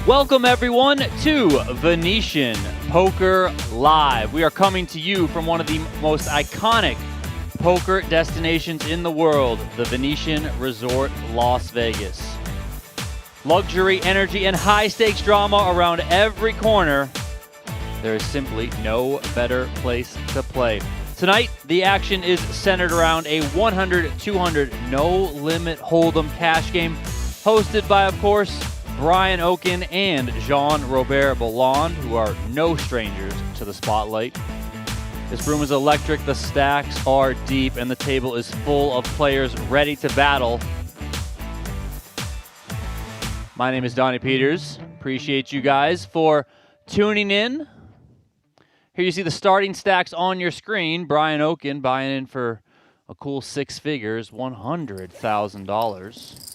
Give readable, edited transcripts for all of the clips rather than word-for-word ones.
Welcome everyone to Venetian Poker Live. We are coming to you from one of the most iconic poker destinations in the world, the Venetian Resort Las Vegas. Luxury, energy, and high-stakes drama around every corner. There is simply no better place to play. Tonight, the action is centered around a 100-200 no-limit hold'em cash game, hosted by, of course, Brian Oaken and Jean-Robert Bellande, who are no strangers to the spotlight. This room is electric, the stacks are deep, and the table is full of players ready to battle. My name is Donnie Peters. Appreciate you guys for tuning in. Here you see the starting stacks on your screen. Brian Oaken buying in for a cool 6 figures, $100,000.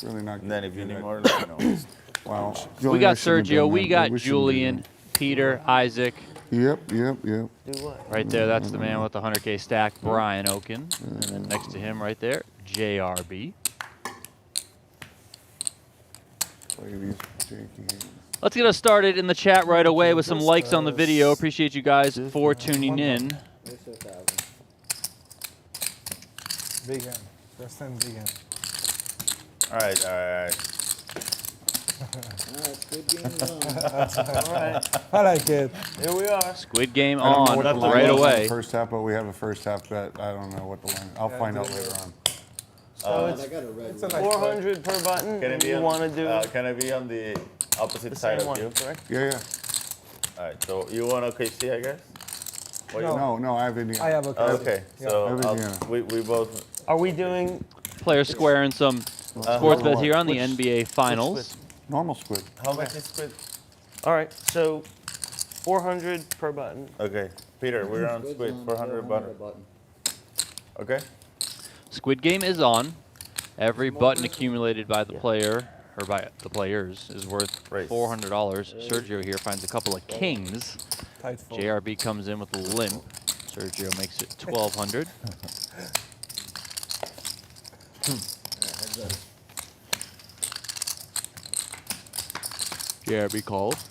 Really not good. And then if you need more, let me know. Wow. We got Sergio, we got Julian, Peter, Isaac. Yep. Do what? Right there, that's the man with the 100K stack, Brian Oaken. And then next to him right there, JRB. Let's get us started in the chat right away with some likes on the video. Appreciate you guys for tuning in. Big M. First time big M. All right. Squid game on. All right. I like it. Here we are. Squid game I don't know on what the line right is on the away. first half, but we have a first half bet. I don't know what the line. I'll find out later on. So I got a red It's a one. nice 400 per button. Can it be you on, want to do can it be on the opposite the side same of one, you? correct? Yeah. All right, so you want OKC, I guess? Or you- No, I have Indiana. I have a Oh, card. okay, Yeah. so Indiana. we both. Are we doing? Players squaring some sports bets here on the NBA Finals. Normal squid. How much is Squid? All right. So 400 per button. Okay, Peter, we're on Squid's Squid, on 400 butter. button. Okay? Squid game is on. Every button accumulated by the player, or by the players, is worth Raise. $400. Sergio here finds a couple of kings. Tight fold. JRB comes in with a limp. Sergio makes it 1,200. JRB calls.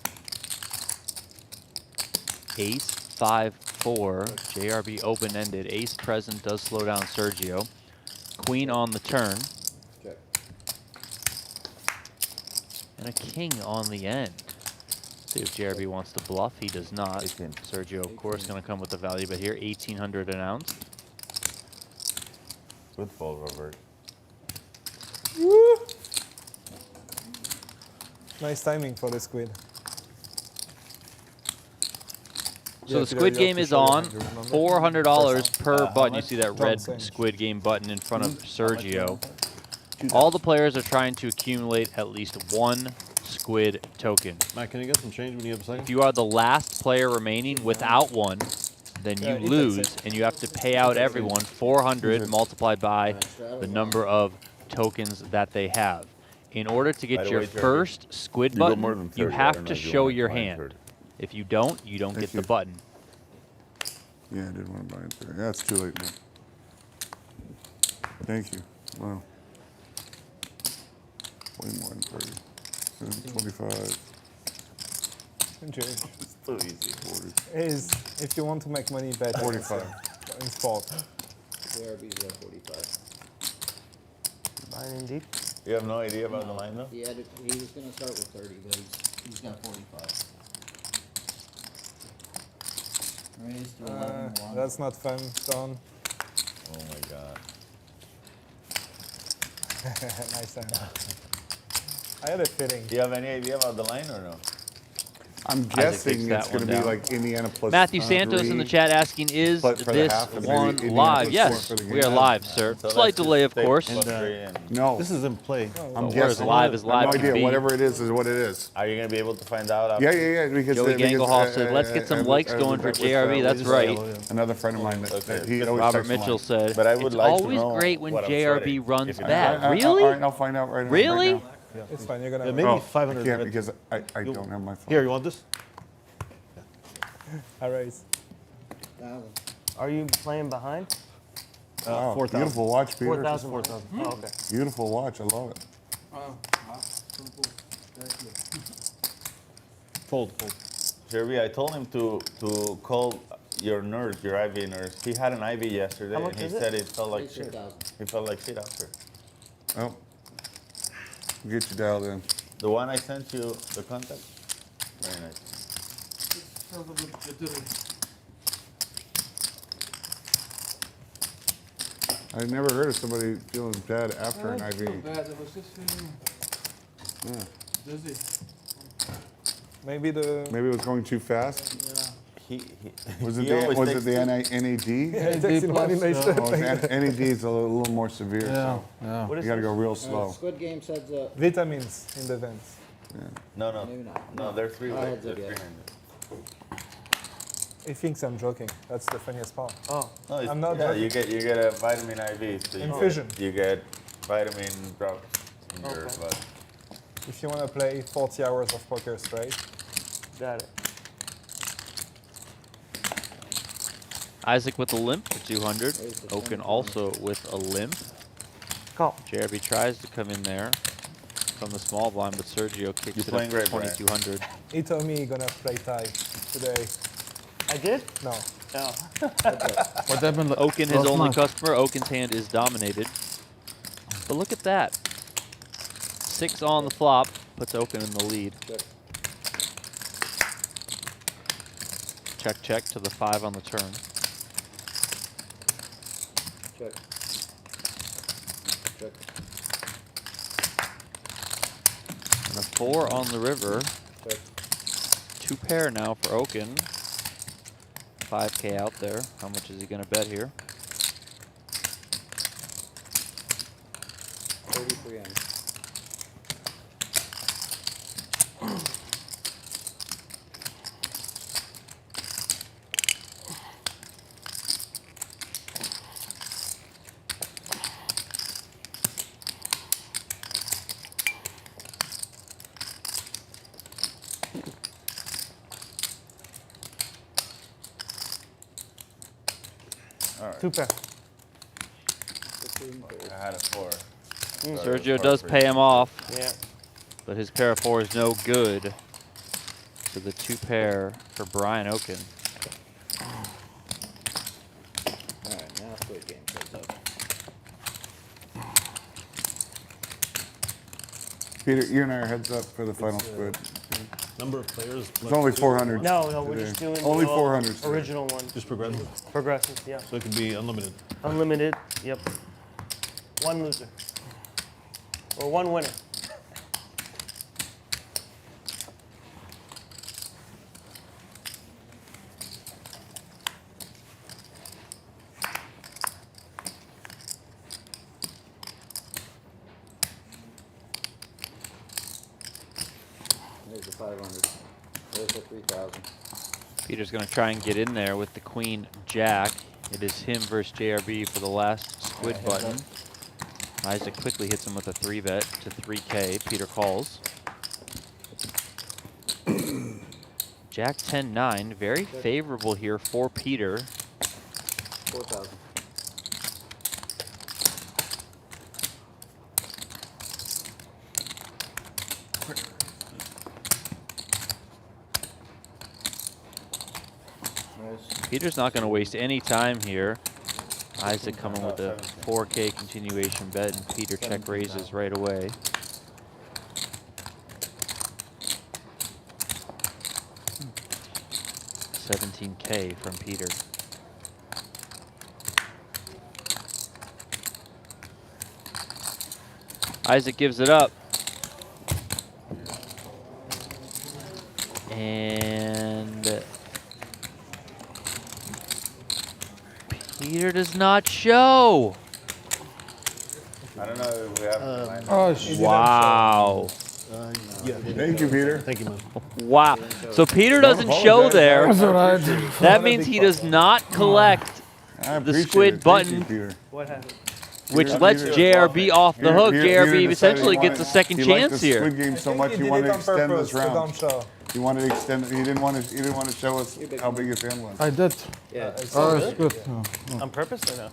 Ace 5-4. JRB open-ended. Ace present does slow down Sergio. Queen on the turn. Check. And a king on the end. See if JRB wants to bluff. He does not. Sergio, of course, going to come with the value, but here 1,800 an ounce. Good fold, Robert. Nice timing for the squid. So the Squid game is on. $400 per button. You see that red John Squid game button in front of Sergio. All the players are trying to accumulate at least one Squid token. Matt, can you get some change when you have a second? If you are the last player remaining without one, then you lose, and you have to pay out everyone 400 multiplied by the number of tokens that they have. In order to By get the your way, Jeremy, first Squid you got more button, than you 30. I have don't to know if you show want your to buy hand. 30. If you don't get the button. Yeah, I did want to buy it there. Yeah, it's too late now. Thank you. Wow. Way more than 30. 25. Enjoy. It's too easy. 40. Is if you want to make money, bet 45. in sport. JRB's at 45. Mine indeed. You have no idea about the line, though? He was going to start with 30, but he's got 45. Raise to 11, one. That's not fun, Don. Oh, my God. Nice time. I had a feeling. Do you have any idea about the line or no? I'm takes guessing that it's going one to be down. like Indiana plus Matthew Santos in the chat asking, is But for the this half, it'd be one Indiana live? plus Yes, four for the we are game. live, sir. So Slight let's delay, of just take course. plus three and- No, This is in play. I'm We're as guessing. live as I live have no can idea. be. Whatever it is what it is. Are you going to be able to find out after? Yeah. Because Joey because, Gangelhoff said, let's get some likes going for JRB. That's right. Another friend of mine that he always Robert texts me. Mitchell said, But I would it's like to always know great when what I'm JRB sweating, runs if you bad. know. Really? All right, I'll find out right now. Really? Right now. It's fine. You're gonna. Yeah, maybe Oh, 500. I can't because I don't have my phone. Here, you want this? I raise. 1,000. Are you playing behind? Wow, 4,000. beautiful watch, Peter. 4,000. 4,000. Oh, okay. Beautiful watch. I love it. Fold, fold. Jeremy, I told him to call your nurse, your IV nurse. He had an IV yesterday, How much and he is it? said it felt like shit. 18,000. He felt like shit after. Oh. Get you dialed in. The one I sent you, the contact. Very nice. I've never heard of somebody feeling bad after an IV. bad. I was just feeling dizzy. Maybe the. Maybe it was going too fast. Yeah. Was he it always the takes NAD? It takes in one initiative. Oh, NAD is a little more severe. Yeah. So Yeah. What you is got to this? go real slow. Squid Game said Vitamins in the vents. No, no. maybe not. No, they're three Oh, ways. heads They're up, yeah. 300. He thinks I'm joking. That's the funniest part. Oh, No, I'm not yeah, joking. you get a vitamin IV. So you Infusion. You get vitamin drops in your Okay. blood. If you want to play 40 hours of poker straight, got it. Isaac with a limp for 200. Raise the Oaken 20. also with a limp. Call. JRB tries to come in there from the small blind, but Sergio kicks You're it up playing to great, Brian. 2,200. he told me he's gonna play tie today. I did? No. No. What happened? Oaken, his last only night? customer. Oaken's hand is dominated. But look at that. 6 on the flop puts Oaken in the lead. Check. Check, check to the 5 on the turn. Check. Check. And a 4 on the river. Check. 2 pair now for Oaken. 5K out there. How much is he going to bet here? 33 on. All right. 2 pair. 15, I had a 4. Sergio does pay him off, Yeah. but his pair of 4 is no good. So the 2 pair for Brian Oaken. Alright, now Squid Game says up. Peter, you and I are heads up for the final Squid. Number of players. It's only 400. No, no, we're today. just doing Only the 400 today. original one. Just progressive. Progressive, yeah. So it could be unlimited. Unlimited, yep. One loser. Or one winner. There's the 500. There's the 3,000. Peter's going to try and get in there with the Queen Jack. It is him versus JRB for the last Squid button. Isaac quickly hits him with a 3-bet to 3K. Peter calls. Jack 10-9, very favorable here for Peter. 4,000. Nice. Peter's not going to waste any time here. Isaac coming with a 4K continuation bet, and Peter check raises right away. $17K from Peter. Isaac gives it up. And Peter does not show. I don't know if we have to line. Oh, shit. Wow. Thank you, Peter. Thank you, man. Wow. So Peter doesn't apologize. show there. That's all right. That means he does not collect I appreciate Squid it. Thank you, button. Peter. What happened? which Peter- lets Peter- JRB off the hook. Peter JRB decided essentially he gets a wanted- second he liked chance the here. Squid Game so much he he did wanted it to on extend purpose this to round. don't show. He wanted to extend. He didn't want to show us how big his hand was. I did. Yeah. Oh, it's good. No, no. On purpose or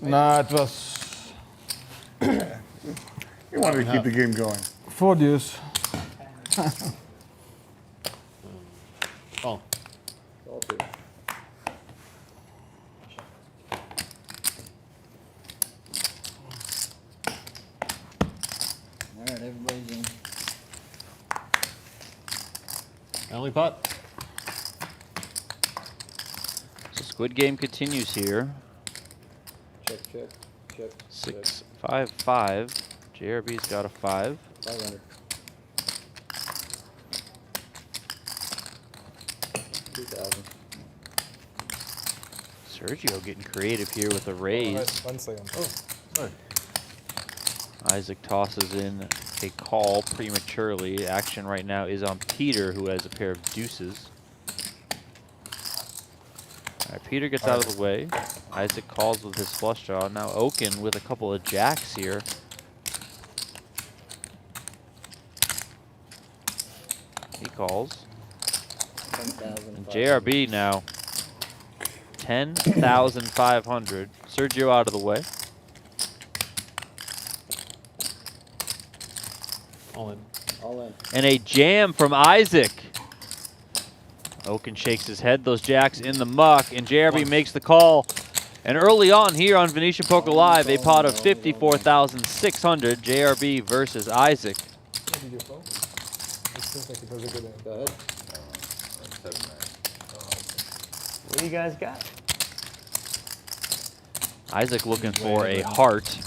no? Nah, it was He wanted to keep the game going. 4 deuce. Oh, All two. All right, everybody's in. only pot. So Squid Game continues here. Check, check, check. 6, 5, 5. JRB's got a 5. 500. 2,000. Sergio getting creative here with a raise. Alright, 1 second. Oh, Sorry. Isaac tosses in a call prematurely. Action right now is on Peter, who has a pair of deuces. All right, Peter gets out of the way. Isaac calls with his flush draw. Now Oaken with a couple of jacks here. He calls. 10,000. And JRB now 10,500. Sergio out of the way. All in. All in. And a jam from Isaac. Oaken shakes his head. Those jacks in the muck. And JRB makes the call. And early on here on Venetian Poker Live, a pot of 54,600. JRB versus Isaac. what did you fold? It seems like it was a good end. Go ahead. What do you guys got? Isaac looking for a heart.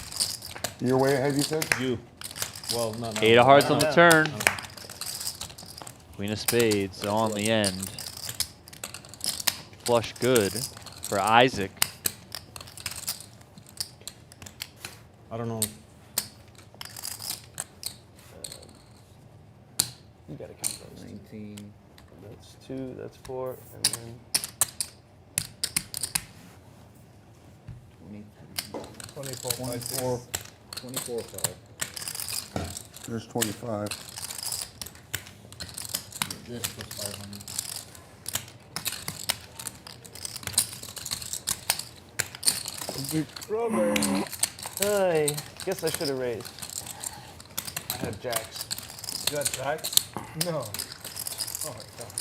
You're way ahead, you said? You. Well, no. 8 of hearts on the turn. No. Queen of spades on the end. Flush good for Isaac. I don't know. You gotta count those. 19. That's 2, that's 4, and then 20, 24. 24, 5. There's 25. This was 500. Robert. I guess I should have raised. I had jacks. You got jacks? No. Oh my god.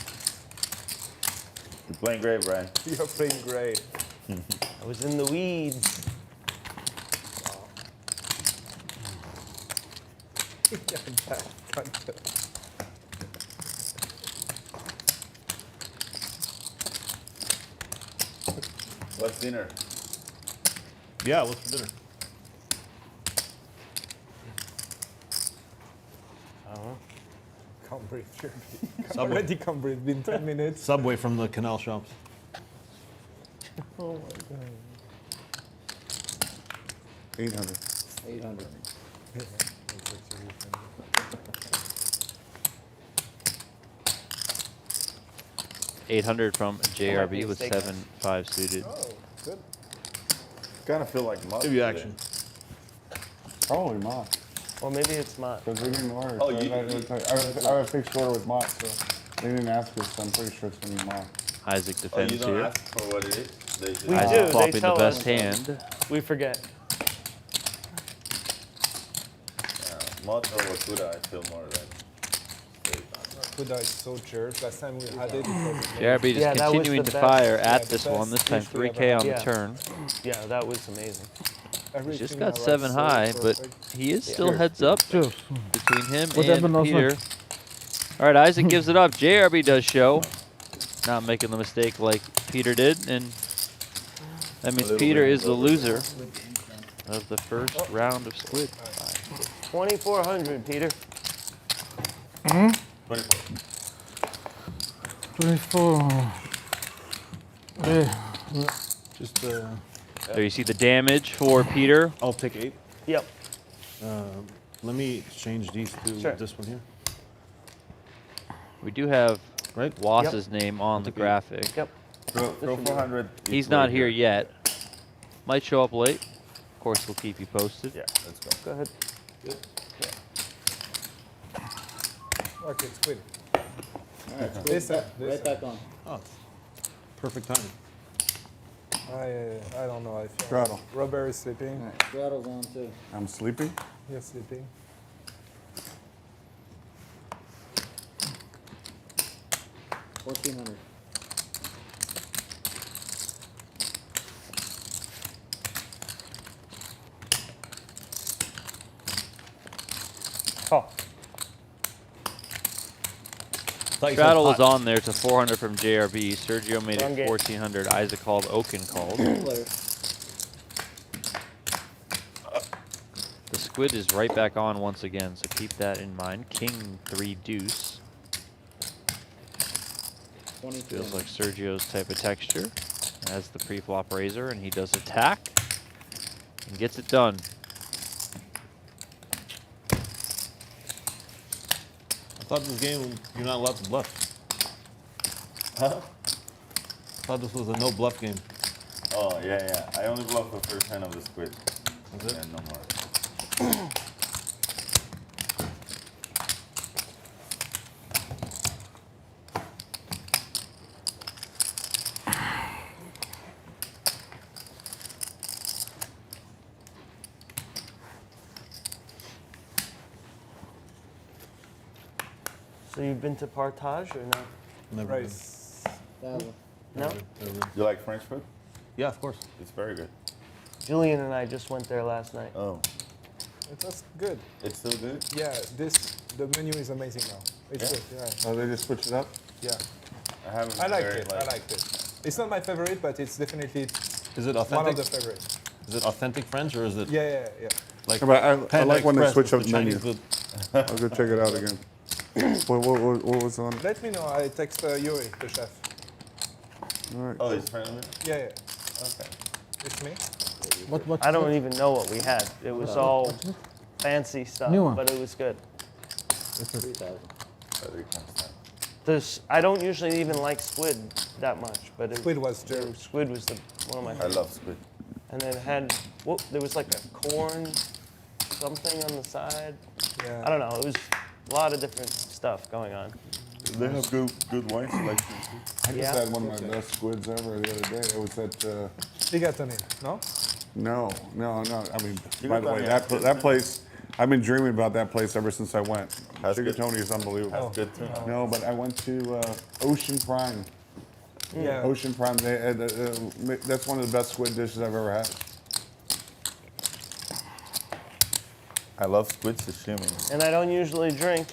You're playing great, Brian. You're playing great. I was in the weeds. Yeah, jack. What's dinner? Yeah, what's for dinner? I don't know. Can't breathe. Subway. Already can't breathe. Been 10 minutes. Subway from the canal shops. Oh my god. 800. 800. 800 from be JRB a with steakhouse. 7-5 suited. Oh, good. Kind of feel like mud. Give you today. action. Probably not. Well, maybe it's not. Because we didn't order. Oh, so you- I have a fixed order with Mott, so they didn't ask us, so I'm pretty sure it's going to be Mott. Isaac Oh, defends you don't here. ask for what it is? They just We Isaac do, they flopping the tell best us. hand. We forget. Mud or Wakuda, I feel more like. Kuda is so jerk. Last time we had it, it was JRB just Yeah, that was continuing the to best. fire Yeah, at the this one. best This time dish we 3K ever on had. the Yeah. turn. Yeah, that was amazing. He's everything just got arrived 7 so high, but perfect. he is still heads up Sure. between him What happened and last Peter. night? All right, Isaac gives it up. JRB does show. Not making the mistake like Peter did, and that means little Peter bit is the over. loser of the first round of Squid. 2,400, Peter. 24. 24. Yeah. Just, There you see the damage for Peter. I'll take 8. Yep. Let me change these to Sure. this one here. We do have Right? Wass's name on the graphic. Yep. Throw 400. He's each not way here yet. Might show up late. Of course, we'll keep you posted. Yeah. Let's go. Go ahead. Okay, it's good. All right, This Squid, this right back on. Oh, perfect timing. I don't know. I feel Straddle. Robert is sleeping. All right, straddle's on too. I'm sleeping. You're sleeping. 1400. Oh, Thought you said Straddle was pot. on there to 400 from JRB. Sergio made Wrong it game. 1400. Isaac called. Oaken called. Player. The squid is right back on once again, so keep that in mind. King 3 deuce. 22. Feels like Sergio's type of texture. Has the pre-flop raiser, and he does attack and gets it done. I thought this game you're not allowed to bluff. Huh? I thought this was a no bluff game. Oh, yeah. I only bluff the first hand of the squid. That's it? Yeah, no more. so you've been to Partage or no? Never. Raise. No? Never. You like French food? Yeah, of course. It's very good. Julian and I just went there last night. Oh, It was good. it's still good? Yeah, the menu is amazing now. It's Yeah? good, yeah. Oh, they just switched it up? Yeah. I haven't. I liked very, it. I liked it. It's not my favorite, but it's definitely Is it one of authentic? the favorites. Is it authentic French or is it Yeah. like Yeah, but I Panda like when they Express switch with up the Chinese menu. food? I'll go check it out again. What was on it? Let me know. I text Yuri, the chef. All right. Oh, it's friendly? Yeah. Okay. It's me. What? I don't even know what we had. It was all fancy stuff, New one. but it was good. 3000. I don't usually even like squid that much, but Squid was Jerry. Squid was one of my I favorites. love squid. And then it had, there was like a corn something on the side. Yeah. I don't know. It was a lot of different stuff going on. They have good wine selection too. I just Yeah. had one of my best squids ever the other day. It was at, Ligatoni, no? no. I mean, You by got the way, that, yeah. that place, I've been dreaming about that place ever since I went. That's good. Rigatoni is unbelievable. That's good too. No, but I went to Ocean Prime. Yeah. Ocean Prime, that's one of the best squid dishes I've ever had. I love squid sashimi. And I don't usually drink.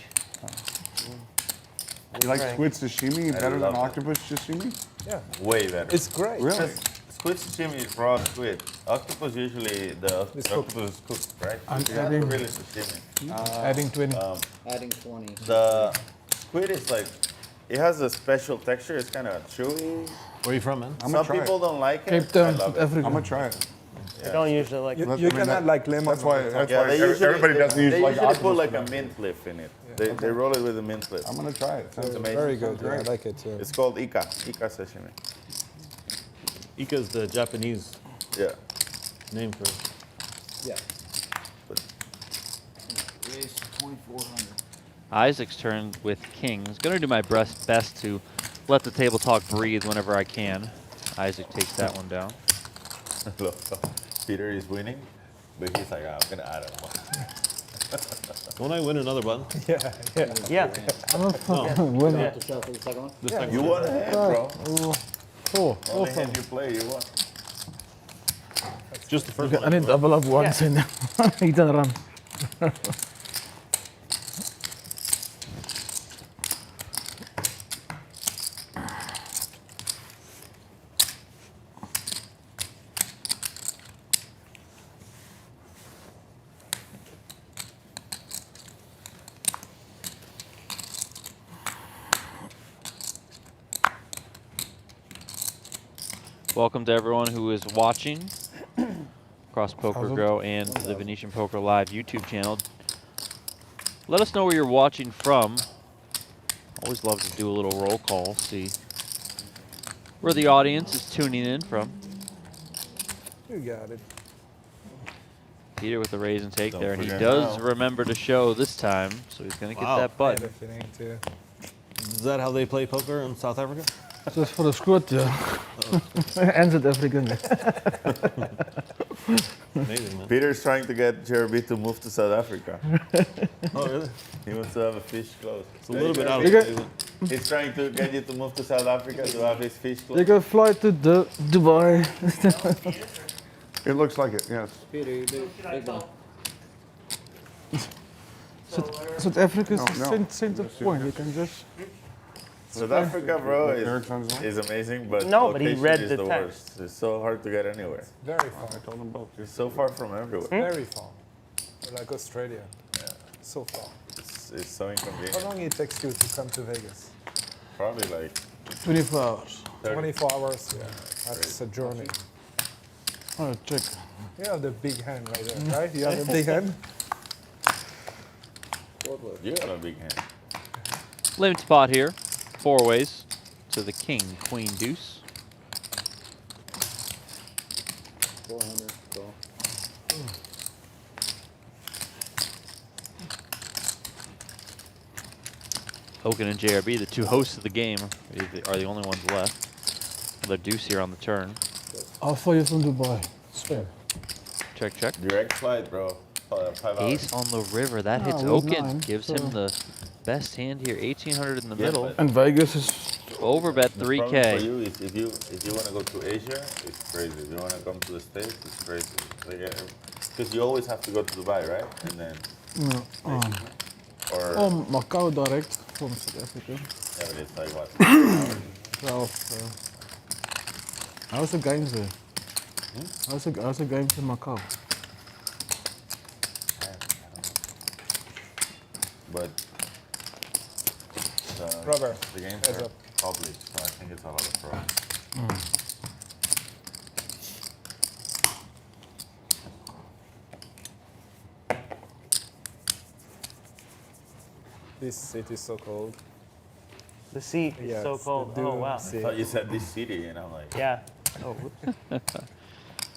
You like Right. squid sashimi better than love it. octopus sashimi? Yeah. Way better. It's great. Really? Squid sashimi is raw squid. Octopus usually the It's cooked. octopus is cooked, right? I'm It's not adding- really sashimi. Adding 20. Adding 20. The squid is like it has a special texture. It's kind of chewy. Where are you from, man? I'm Some gonna try people it. don't like it. Cape Town, I love South it. Africa. I'm gonna try it. I don't usually like You, That- you I mean, can that- add like lemon. That's why, on top. Yeah, they usually, everybody doesn't use they like usually octopus. put like for a that. mint leaf in it. They roll it with a mint leaf. I'm gonna try it. It's amazing. Very good. Yeah, I great. like it. Yeah. It's called Ika sashimi. Ika is the Japanese Yeah. name for it. Yeah. But Raise 2400. Isaac's turn with kings. Gonna do my best to let the table talk breathe whenever I can. Isaac takes that one down. Peter is winning, but he's like, I'm gonna add it. Don't I win another button? Yeah. Yeah. I'm not winning. Yeah. To shuffle the second one? The second You one. won a hand, bro. Oh, Only hand you play, you won. Just the first I one. need double up once and he can run. Welcome to everyone who is watching across Poker Go and the Venetian Poker Live YouTube channel. Let us know where you're watching from. Always love to do a little roll call, see where the audience is tuning in from. You got it. Peter with the raise and take Don't there, and he forget does now. remember to show this time, so he's going to get Wow. that I had a button. feeling too. Is that how they play poker in South Africa? Just for the squad, yeah. Ends it every game. Amazing, man. Peter's trying to get Jeremy to move to South Africa. Oh, really? He wants to have a fish close. It's a little bit out of You got- season. He's trying to get you to move to South Africa to have his fish club. You can fly to Dubai. It looks like it, yes. Peter, you big one. South Africa is No, the center point. You can just. South Africa, bro, Eric's on his line? is amazing, but No, but he location read is the the text. worst. It's so hard to get anywhere. Very far. I told them both. It's so far from everywhere. Very far. Like Australia. So far. It's so How inconvenient. long it takes you to come to Vegas? Probably like 24 hours. 30. 24 hours. Yeah. That's a journey. Oh, check. You have the big hand right there, right? You have a big hand? You got a big hand. Limit spot here. 4 ways to the king, queen, deuce. 400. Go. Hogan and JRB, the 2 hosts of the game, are the only ones left. Another deuce here on the turn. I'll fly you from Dubai. Spare. Check, check. Direct flight, bro. 5 hours. Ace on the river. That hits No, he's Oaken. 9, Gives so- him the best hand here. 1800 in the Yeah, middle. but- And Vegas is. Overbet The problem for 3K. you is if you want to go to Asia, it's crazy. If you want to come to the States, it's crazy. Because you always have to go to Dubai, right? And then No. or Oh, Macau direct from South Africa. yeah, but it's like what? 12. How's the games there? How's the games in Macau? But Rubber. the games Heads are up. public, so I think it's a lot of problems. This city is so cold. The seat is Yeah, so it's the cold. Oh, dune wow. sea. I thought you said this city, and I'm like, Yeah.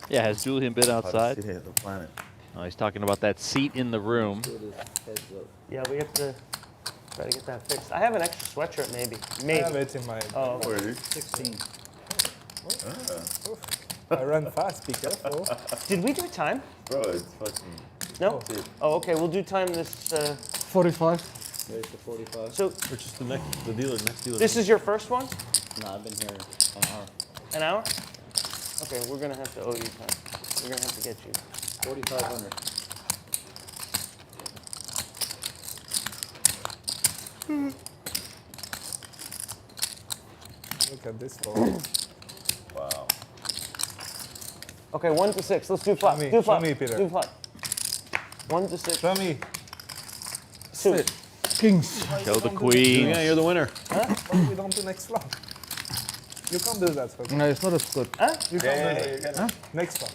Yeah, has Julian been hottest outside? city of the planet. Oh, he's talking about that seat in the room. Put his heads up. Yeah, we have to try to get that fixed. I have an extra sweatshirt, maybe. I have Maybe. it in my. Oh, okay. Where is 16. I run fast. Be careful. Did we do time? Bro, it's fucking. No? Dude, Oh, okay. We'll do time this. 45. There's the 45. So Which is the dealer, next dealer. this is your first one? No, I've been here an hour. An hour? Okay, we're gonna have to owe you time. We're gonna have to get you. 4,500. Look at this ball. wow. Okay, 1 to 6. Let's do flop. Show me- Do flop. show me, Peter. Do flop. 1 to 6. Show me. Suit. Kings. Show the Yeah, queen. you're the winner. Why we don't do next flop? You can't do that. Okay? No, it's not a split. You can't Yeah, do you that. can. Next flop.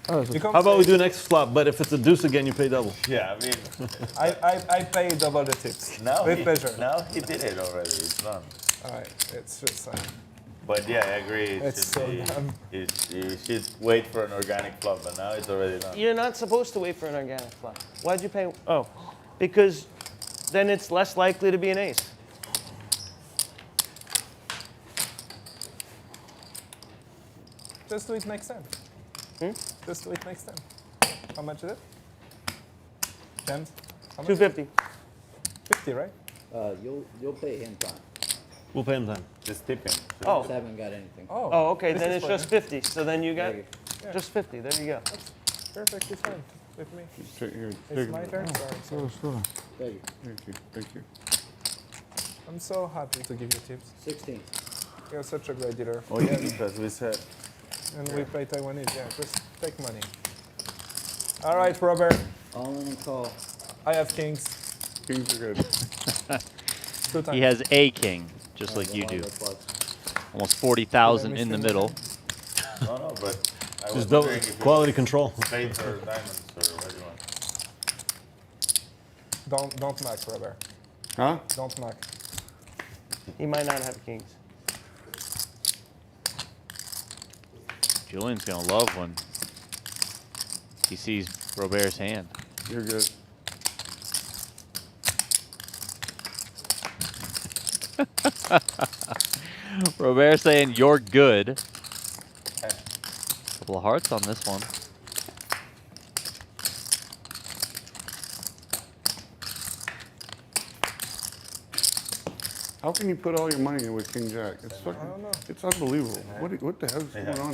Oh, it's You a, can't How about we say- do next flop, but if it's a deuce again, you pay double. Yeah, I mean, I pay double the tips. now With he, pleasure. now he did it already. It's done. All right, it's just But yeah, I agree. It It's should so be, dumb. you should wait for an organic flop, but now it's already done. You're not supposed to wait for an organic flop. Why'd you pay? Oh, because then it's less likely to be an ace. just do it next time. Just do it next time. How much is it? 10? How much? 250. 50, right? You'll pay him time. We'll pay him time. Just tip him. Oh. Just haven't got anything. Oh, okay. this Then is it's fine. just 50. So then you got Thank you. just 50. There you go. Perfectly fine with me. Straight here. It's my turn. Sorry. so, so. Thank you. Thank you. Thank you. I'm so happy to give you tips. 16. You're such a great dealer. Oh yeah, because we said. And we pay Taiwanese. Yeah, just take money. All right, Robert. All in and call. I have kings. Kings are good. 2 times. He has a king, just like you do. Almost 40,000 in the middle. No, no, but I was Just double wondering if quality control. it's spades or diamonds or what do you want? Don't mac, Robert. Huh? Don't mac. He might not have kings. Julian's gonna love when he sees Robert's hand. You're good. Robert saying you're good. Couple of hearts on this one. How can you put all your money in with King Jack? It's fucking, don't know. it's unbelievable. What the hell's going on?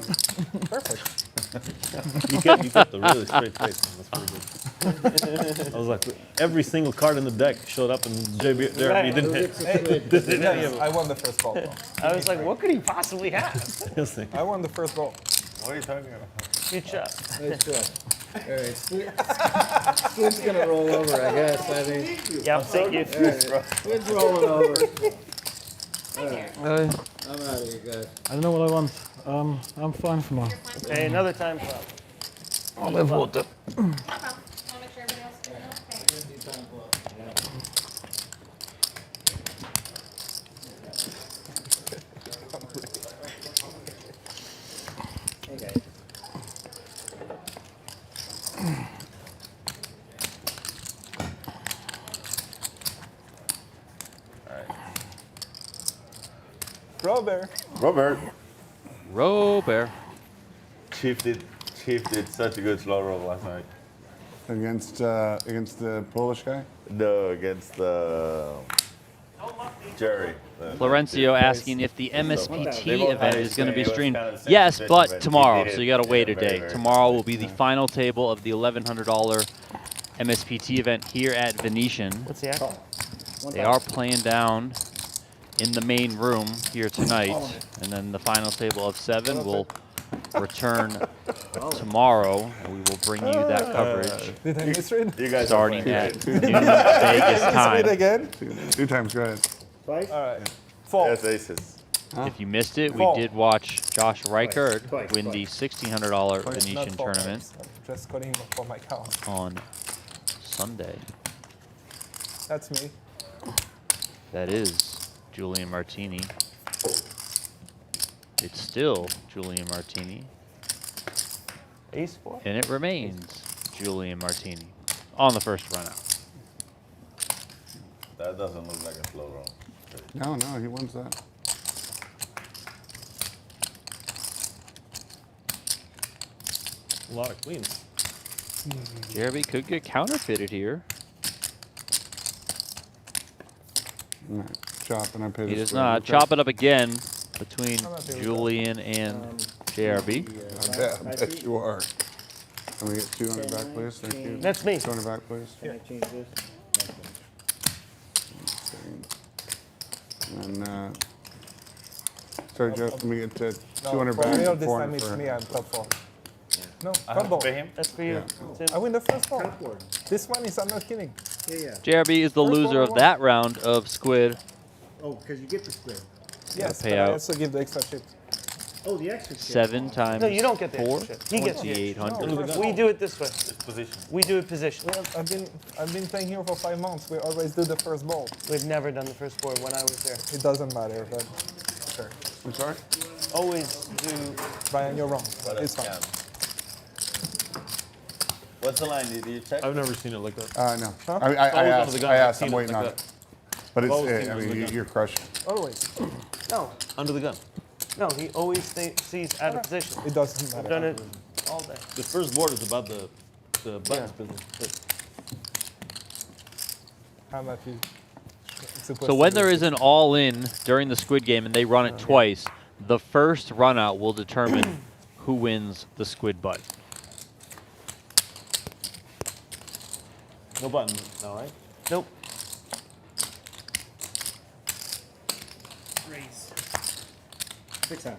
Perfect. You kept a really straight face. That's pretty good. I was like, every single card in the deck showed up and Jeremy didn't hit. Yes, I won the first ball. Though. I was like, what could he possibly have? Seriously. I won the first ball. What are you talking about? Good shot. That's good. All right, Squid's gonna roll over, I guess. I mean, Yeah, thank you. Squid's rolling over. I I'm out of here, guys. I don't know what I want. I'm fine for now. Hey, another time flop. I'll have water. No problem. I'll make sure everybody else is doing okay. Hey, guys. Robert. Robert. Robert. Chief did such a good slow roll last night. Against the Polish guy? No, against Jerry. Florencio asking if the MSPT event is going to be streamed. Kind of the same Yes, position, but but tomorrow, he did so it you got to wait a very, day. very Tomorrow will fast. be the final table of the $1,100 MSPT event here at Venetian. What's the action? They are playing down in the main room here tonight, and then the final table of 7 will return tomorrow, and we will bring you that coverage Did I misread? You guys starting are at noon Vegas Misread time. again? 2 times, go ahead. Twice? All right. Four. Yes, aces. If you missed it, we Four. did watch Josh Reichert Twice. win the $1,600 Not Venetian four tournament times. I'm just calling for my count. on Sunday. That's me. That is Julian Martini. It's still Julian Martini, Ace 4? and it remains Julian Martini on the first run out. That doesn't look like a slow roll. No, he wins that. A lot of queens. Jeremy could get counterfeited here. All right, chop, and I pay He the does square. not. Okay. Chop it up again between I'm happy with that. Julian and JRB. I bet you are. Can we get 200 back, please? Thank you. That's me. 200 back, please. Can I change this? And Sergio, can we get to No, 200 for back? real, and this 400 time it's for- me. I'm top 4. No, I top have to ball. pay him. That's for you. Yeah. Tim. I win the first ball. Cardboard. This one is, I'm not kidding. Yeah. JRB is the First loser one I of won. that round of Squid. Oh, because you get the square. Yes, pay but out. I also give the extra chip. Oh, the extra chip. 7 times No, you don't get the 4, extra shit. He gets the extra. 2,800. We do it this way. It's position. We do it position. Well, I've been playing here for 5 months. We always do the first ball. We've never done the first board when I was there. It doesn't matter, but sure. I'm sorry? Always do. Brian, you're wrong. But it's fine. What's the line? Did you check? I've never seen it like that. No. Huh? I Always under asked, the gun. I I've asked, seen I'm it waiting like on that. it. But it's, Always seen it I under mean, the gun. you're crushing. Always. No, Under the gun. no. He always sees out of position. It doesn't I've matter. done it all day. The first board is about the buttons business. I'm happy. So when there is an all-in during the Squid game and they run it twice, the first run-out will determine who wins the Squid butt. No button now, right? Nope. Raise. 600.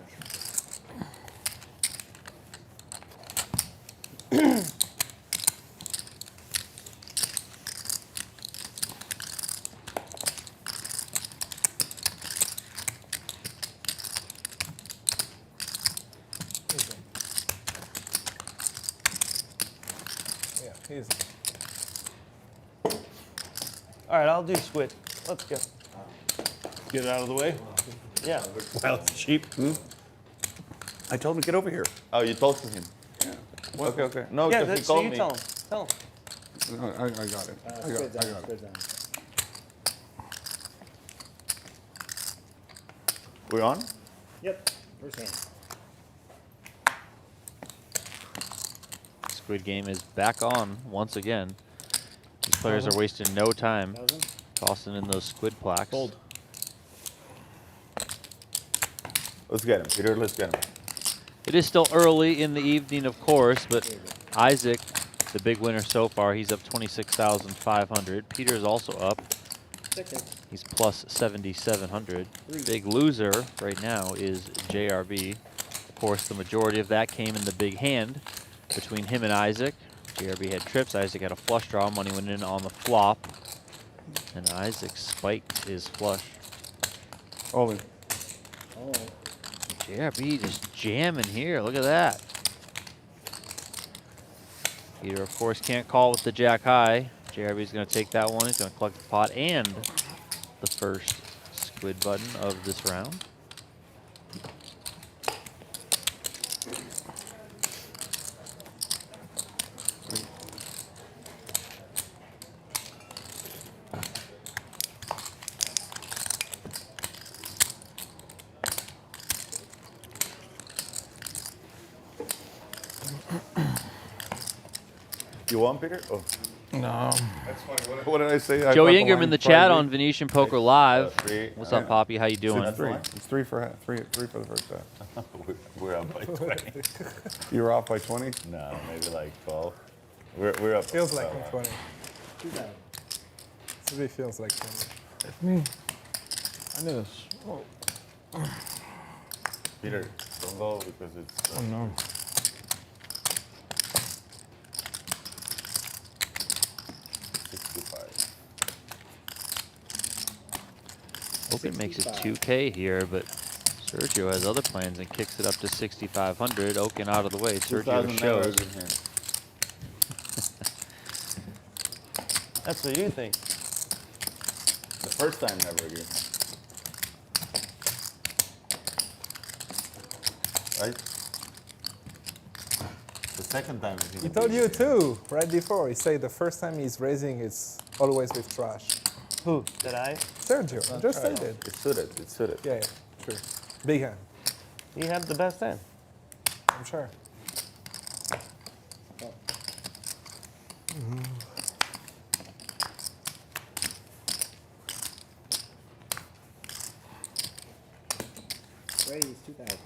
Yeah, he's. All right, I'll do Squid. Let's go. Get it out of the way. Yeah. Well, it's cheap. I told him to get over here. Oh, you talked to him. Okay, Okay. No, Yeah. because he So called you me. tell him. Tell him. No, I got it. I got Squid's it. on, I got it. squid's on. We're on? Yep. First hand. Squid game is back on once again. These players are wasting no time 1,000. tossing in those Squid plaques. Fold. Let's get him, Peter. Let's get him. It is still early in the evening, of course, but Isaac, the big winner so far, he's up 26,500. Peter is also up. He's plus 7,700. Big loser right now is JRB. Of course, the majority of that came in the big hand between him and Isaac. JRB had trips. Isaac had a flush draw. Money went in on the flop. And Isaac spiked his flush. All in. JRB just jamming here. Look at that. Peter, of course, can't call with the jack high. JRB's going to take that one. He's going to collect the pot and the first squid button of this round. You want, Peter? Oh. No. That's funny. What did I say? I Joey thought Ingram line in the Friday. chat on Venetian Poker Live. Three. What's up, Poppy? How you doing? It's three. It's three for three for the first half. We're up by 20. You were off by 20. No, maybe like 12. We're up. Feels by like 20. It really feels like 20. Me. I need this. Oh, Peter, don't go because it's. oh no. 65. Open makes it 2K here, but Sergio has other plans and kicks it up to 6,500. Oaken out of the way. Sergio 2,000 shows. never in here. That's what you think. The first time never again. Right? The second time. He told you too, right before. He said the first time he's raising, it's always with trash. Who? Did I? Sergio, just said it. It's suited. It's suited. Yeah, true. Big hand, You have the best hand. I'm sure. Raise 2,000.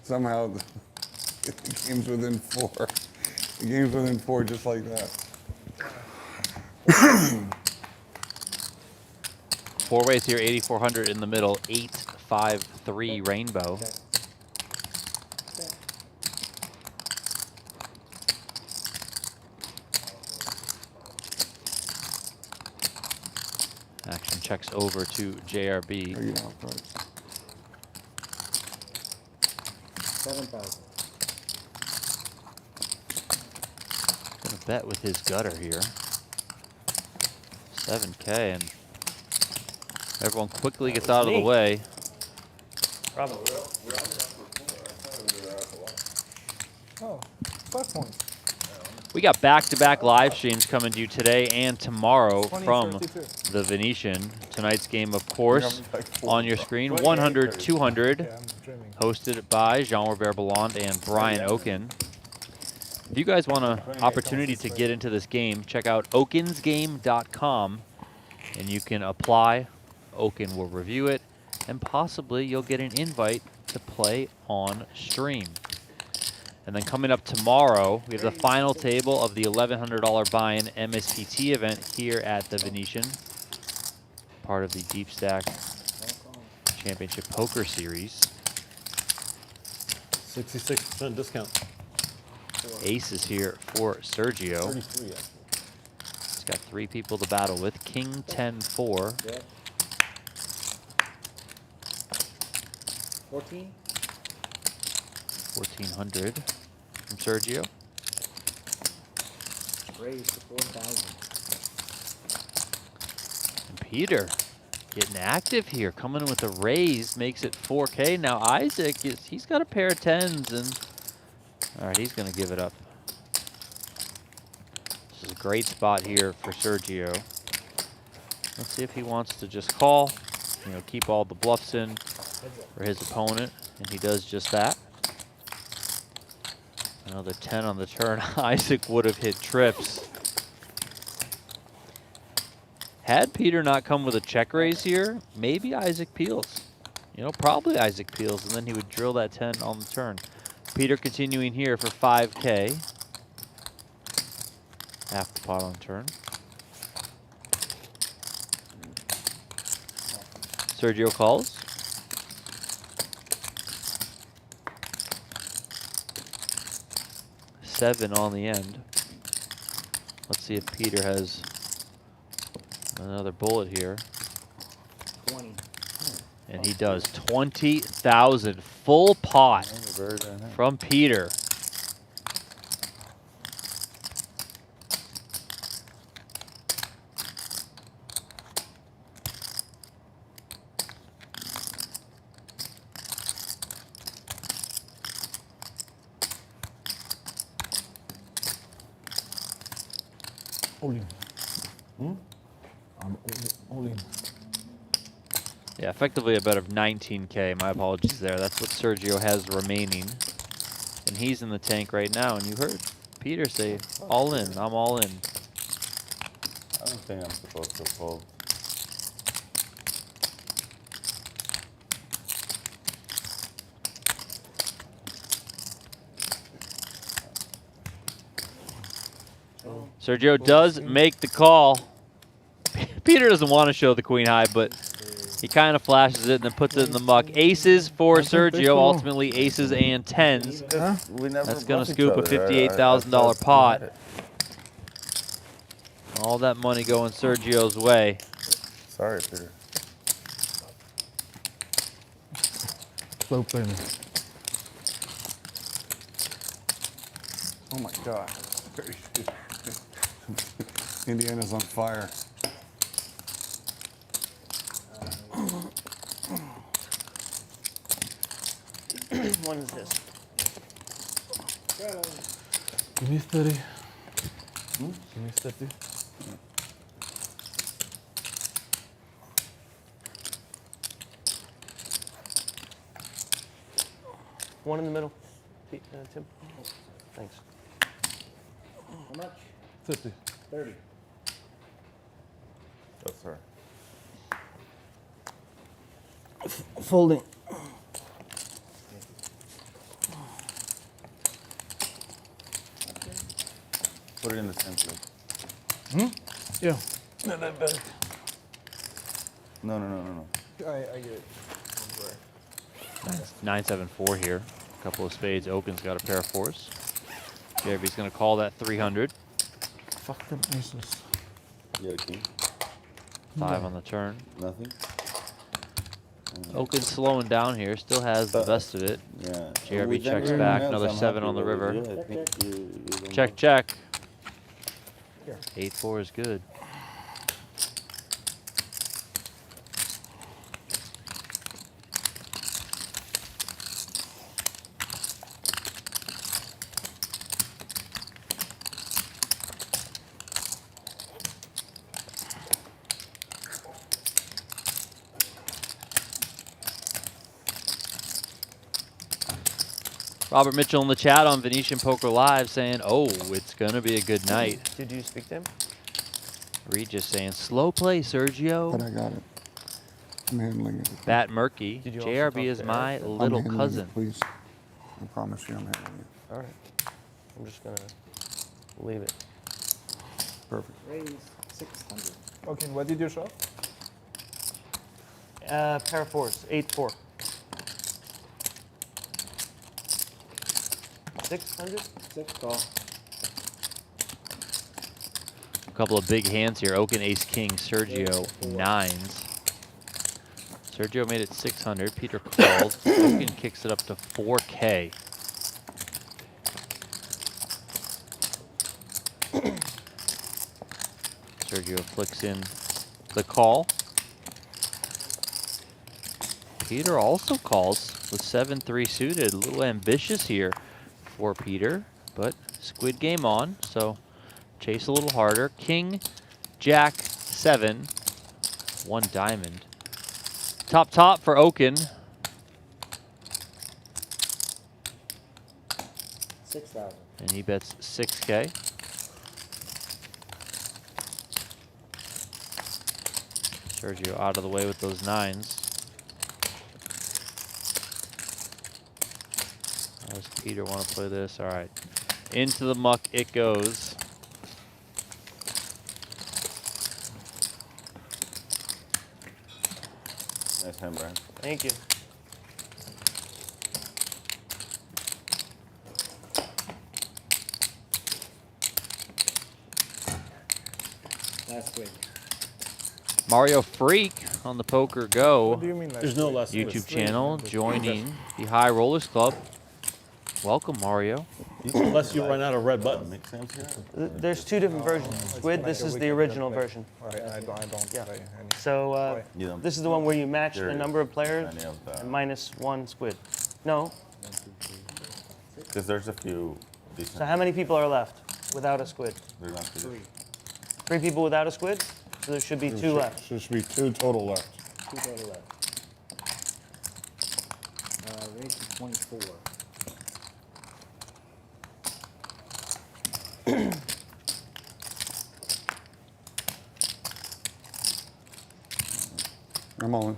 Somehow, the game's within 4. The game's within 4, just like that. 4 ways here, 8,400 in the middle, 853 rainbow. Action checks over to JRB. Are you off, right? 7,000. Gonna bet with his gutter here. 7K, and everyone quickly gets out of the way. Probably. Oh, 12 points. We got back-to-back live streams coming to you today and tomorrow 20, from 32. the Venetian. Tonight's game, of course, like 4. on your screen, 100, 200, Yeah, I'm dreaming. hosted by Jean-Robert Bellande and Brian Oaken. If you guys want an opportunity to get into this game, check out okensgame.com, and you can apply. Oaken will review it, and possibly you'll get an invite to play on stream. And then coming up tomorrow, we have the final table of the $1,100 buy-in MSPT event here at the Venetian, part of the Deep Stack Championship Poker Series. 66% discount. Ace is here for Sergio. 33, actually. He's got 3 people to battle with. King 10-4. Yeah. 14. 1,400 from Sergio. Raise to 4,000. And Peter getting active here, coming in with a raise, makes it 4K. Now Isaac, he's got a pair of 10s, and all right, he's going to give it up. This is a great spot here for Sergio. Let's see if he wants to just call, keep all the bluffs in for his opponent, and he does just that. Another 10 on the turn. Isaac would have hit trips. Had Peter not come with a check raise here, maybe Isaac peels. You know, probably Isaac peels, and then he would drill that 10 on the turn. Peter continuing here for 5K. Half the pot on turn. Sergio calls. Seven on the end. Let's see if Peter has another bullet here. 20. And he does. 20,000 full pot Very, very nice. from Peter. All in. I'm all in. Yeah, effectively a bet of 19K. My apologies there. That's what Sergio has remaining. And he's in the tank right now. And you heard Peter say, all in. I'm all in. I don't think I'm supposed to fold. Sergio does make the call. Peter doesn't want to show the queen high, but he kind of flashes it and then puts it in the muck. Aces for Sergio, ultimately aces and tens. We never That's going bluff to each scoop a other. $58,000 pot. All that money going Sergio's way. Sorry, Peter. Slow play. Oh my God. Indiana's on fire. One is this. Give me 30. Give me 30. One in the middle. Tim. Thanks. How much? 30. 30. That's her. Folding. Put it in the same place. Yeah. Not that bad. No, no, no, no, no. I get it. 974 here. A couple of spades. Oaken's got a pair of fours. JRB's going to call that 300. Fuck them aces. You got a king? 5 on the turn. Nothing? Oaken's slowing down here. Still has the best of it. Yeah. JRB With checks everything back. else, Another I'm 7 happy, on the but with river. you, I think you don't Check, know. check. Here. 8-4 is good. Robert Mitchell in the chat on Venetian Poker Live saying, oh, it's going to be a good night. Did you speak to him? Regis saying, slow play, Sergio. But I got it. I'm handling it. Bat Murky. Did you also JRB talk is to my Eric? little I'm handling cousin. it, please. I promise you I'm handling it. All right. I'm just going to leave it. Perfect. Raise 600. Okay, what did you show? Pair of fours. 8-4. 600? 6 call. A couple of big hands here. Oaken, Ace, King, Sergio, 9s. Sergio made it 600. Peter called. Oaken kicks it up to 4K. Sergio flicks in the call. Peter also calls with 7-3 suited. A little ambitious here for Peter, but Squid game on, so chase a little harder. King, Jack, 7, 1 diamond. Top for Oaken. 6,000. And he bets 6K. Sergio out of the way with those 9s. How does Peter want to play this? All right. Into the muck it goes. Nice hand, Brian. Thank you. Last week. Mario Freak on the Poker Go What do you mean? There's no last week. YouTube channel joining the High Rollers Club. Welcome, Mario. Unless you run out of red buttons. Make sense here? There's 2 different versions. Squid, this is the original version. Right, I don't Yeah. play any. So You don't- this is the one where you match the There number of players any of that. and -1 squid. No. Because there's a few decent. So how many people are left without a squid? They're not too- 3 people without a squid? So there should be 2 left. There should be 2 total left. 2 total left. Race is 24. I'm all in.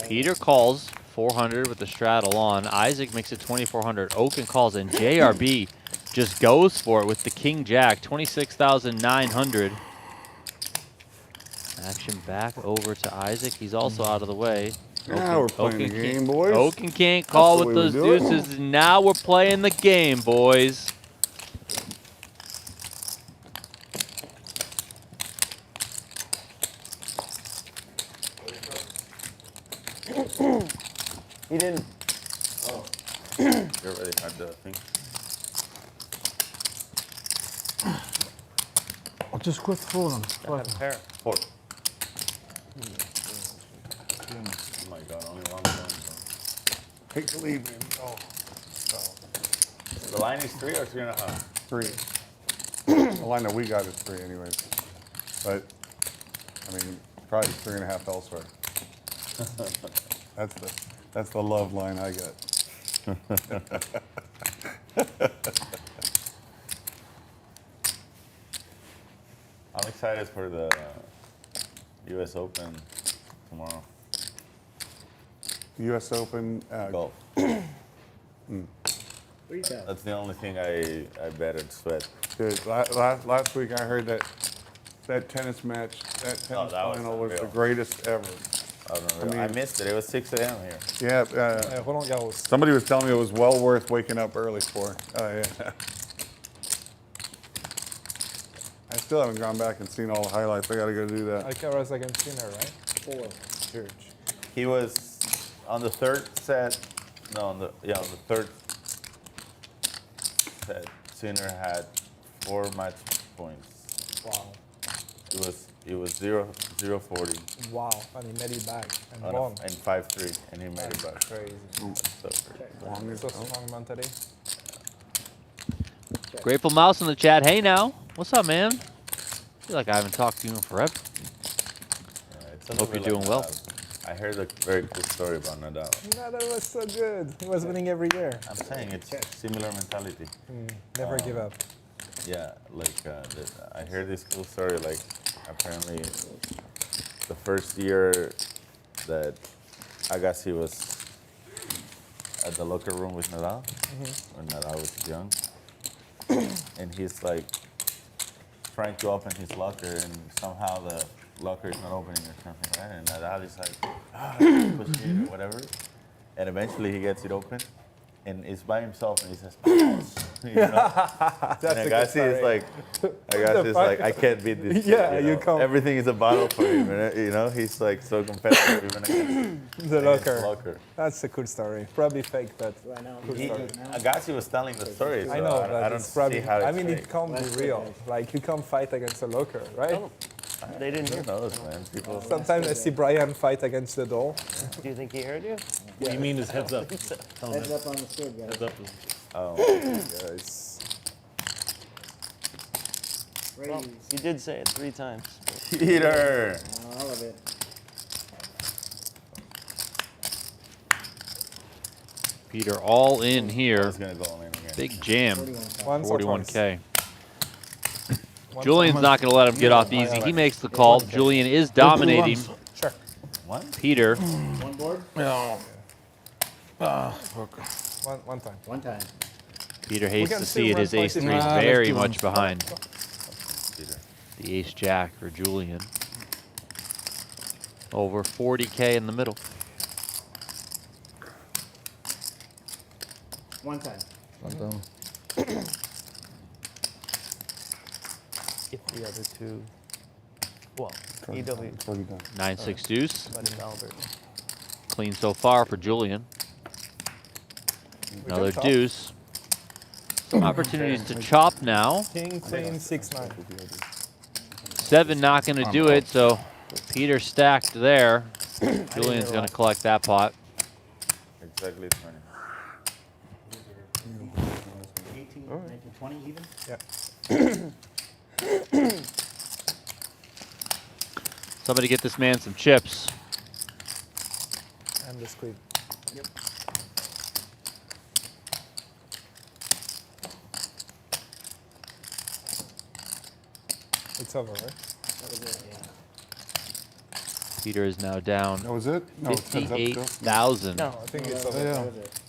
Peter calls 400 with the straddle on. Isaac makes it 2,400. Oaken calls, and JRB just goes for it with the King Jack, 26,900. Action back over to Isaac. He's also out of the way. Now we're playing the Oaken game, can't- boys. Oaken can't call That's the with way those we do it. deuces. Now we're playing the game, boys. He didn't. You already had the thing. I'll just quit fooling. I have a pair. 4. Oh my god, only one line, Take the lead, man. Oh, bro. The line is 3 or 3.5? 3. The line that we got is 3 anyways. But, I mean, probably 3.5 elsewhere. That's the love line I get. I'm excited for the U.S. Open tomorrow. U.S. Open. Golf. 3,000. That's the only thing I betted sweat. Dude, last week I heard that tennis match, that tennis that was final was the unreal. greatest ever. I missed it. It was 6 a.m. here. Yeah, Roland Garros. somebody was telling me it was well worth waking up early for. Oh, yeah. I still haven't gone back and seen all the highlights. I got to go do that. Alcaraz against Sinner, right? 4. Church. He was on the third set. No, on the third set. Sinner had 4 match points. Wow. It was 0-40 Wow. And he made it back and and won. 5-3, and he made it back. Crazy. So crazy. So strong man today. Grateful Mouse in the chat. Hey now. What's up, man? Feel like I haven't talked to you in forever. It's a Hope little you're bit doing like well. Nadal. I heard a very cool story about Nadal. Nadal was so good. He was winning every year. I'm saying it's similar mentality. Never give up. Yeah, like I heard this cool story. Like apparently, the first year that Agassi was at the locker room with Nadal, when Nadal was young, and he's like trying to open his locker, and somehow the locker is not opening or something, right? And Nadal is like, push it or whatever, and eventually he gets it open, and it's by himself, and he says, you know? And Agassi is like, I can't beat this. Yeah, kid, you know? can't. Everything is a battle for him, you know? He's like so competitive even against The against locker. That's a cool story. Probably fake, but Right now, He, Agassi was telling the story, so I know, but I don't it's probably. see how it's I mean, fake. it can't be real. Like you can't fight against a locker, right? Oh, they didn't hear. Who knows, man? People. Sometimes I see Brian fight against the door. Do you think he heard you? What do you mean is heads up? Tell him Heads that. up on the squid, guys. Heads up. Oh, Guys. Well, Raise. you did say it 3 times. Peter. All of it. Peter all in I here. was gonna go all in again. Big jam. 1 or twice? 41K. Once Julian's or not going to let him get off easy. He makes the call. Julian is dominating Sure. What? Peter. One board? Yeah. Fuck. One time. One time. Peter hates can to still see it. run His ace twice 3 is if you very want. much behind Peter. the ace jack for Julian. Over 40K in the middle. One time. If the other two, well, EW, It's already done. 9-6 deuce. but it's Albert. Clean so far for Julian. Another chop. deuce. Some opportunities to chop now. King, queen, 6-9. 7 not going to do it, so Peter stacked there. Julian's going to collect that pot. Exactly 20. 18, 19, 20 even? Yeah. Somebody get this man some chips. And the squid. Yep. It's over, right? That was it, yeah. Peter is now down That was it? No, it's heads up still. 58,000. No, I think it's over. Yeah. That was it.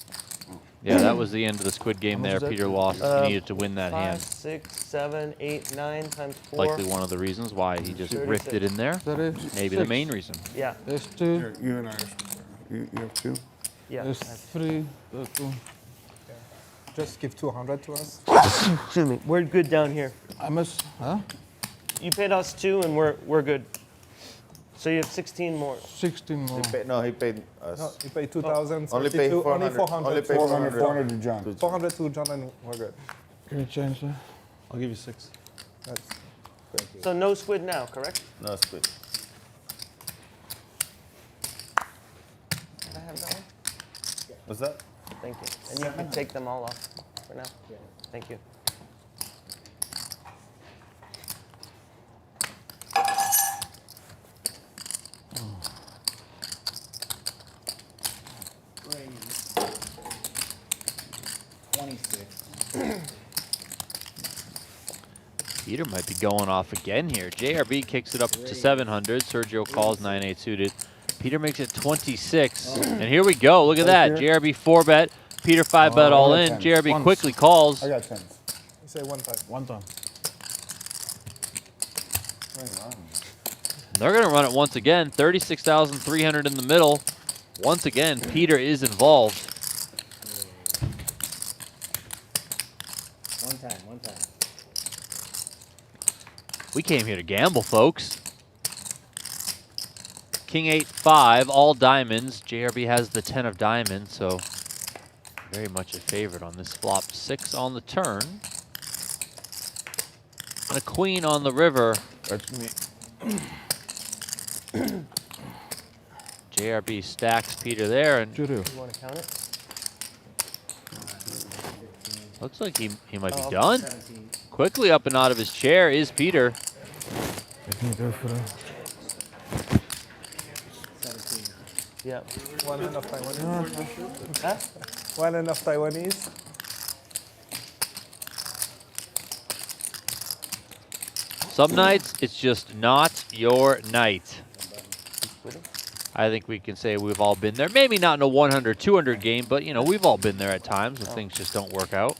Yeah, that was the end of the Squid game How much there. is that? Peter lost. He needed to win that 5, hand. 6, 7, 8, 9 times 4. Likely one of the reasons why he just 36. ripped it in there. That is Maybe the 6. main reason. Yeah, There's 2. Here, you and I are. You have 2? yeah. There's 3. There's 2. Just give 200 to us. Excuse me. We're good down here. I must. Huh? You paid us 2, and we're good. So you have 16 more. 16 more. No, he paid us. No, you pay 2,000. Only pay 32, 400. Only 400. Only pay 400, 400. 400 to John. 400 to John and we're good. Can you change that? I'll give you 6. That's So no squid now, correct? No, squid. Can I have that one? What's that? Thank you. And you can take them all off for now. Yeah. Thank you. Raise. 26. Peter might be going off again here. JRB kicks it up to 700. Sergio calls 9-8 suited. Peter makes it 26. And here we go. Look at that. JRB 4-bet. Peter 5-bet all I in. got 10. JRB Once. quickly calls. I got 10s. you say one time. One time. They're going to run it once again. 36,300 in the middle. Once again, Peter is involved. One time, one time. We came here to gamble, folks. King 8-5, all diamonds. JRB has the 10 of diamonds, so very much a favorite on this flop. 6 on the turn. And a queen on the river. That's me. JRB stacks Peter there, and Judo. You want to count it? looks like he might be Oh. done. 17. Quickly up and out of his chair is Peter. Let me go for that. 17. Yeah. One enough Taiwanese. Huh? One enough Taiwanese. Some nights, it's just not your night. I think we can say we've all been there. Maybe not in a 100, 200 game, but, you know, we've all been there at times when things just don't work out.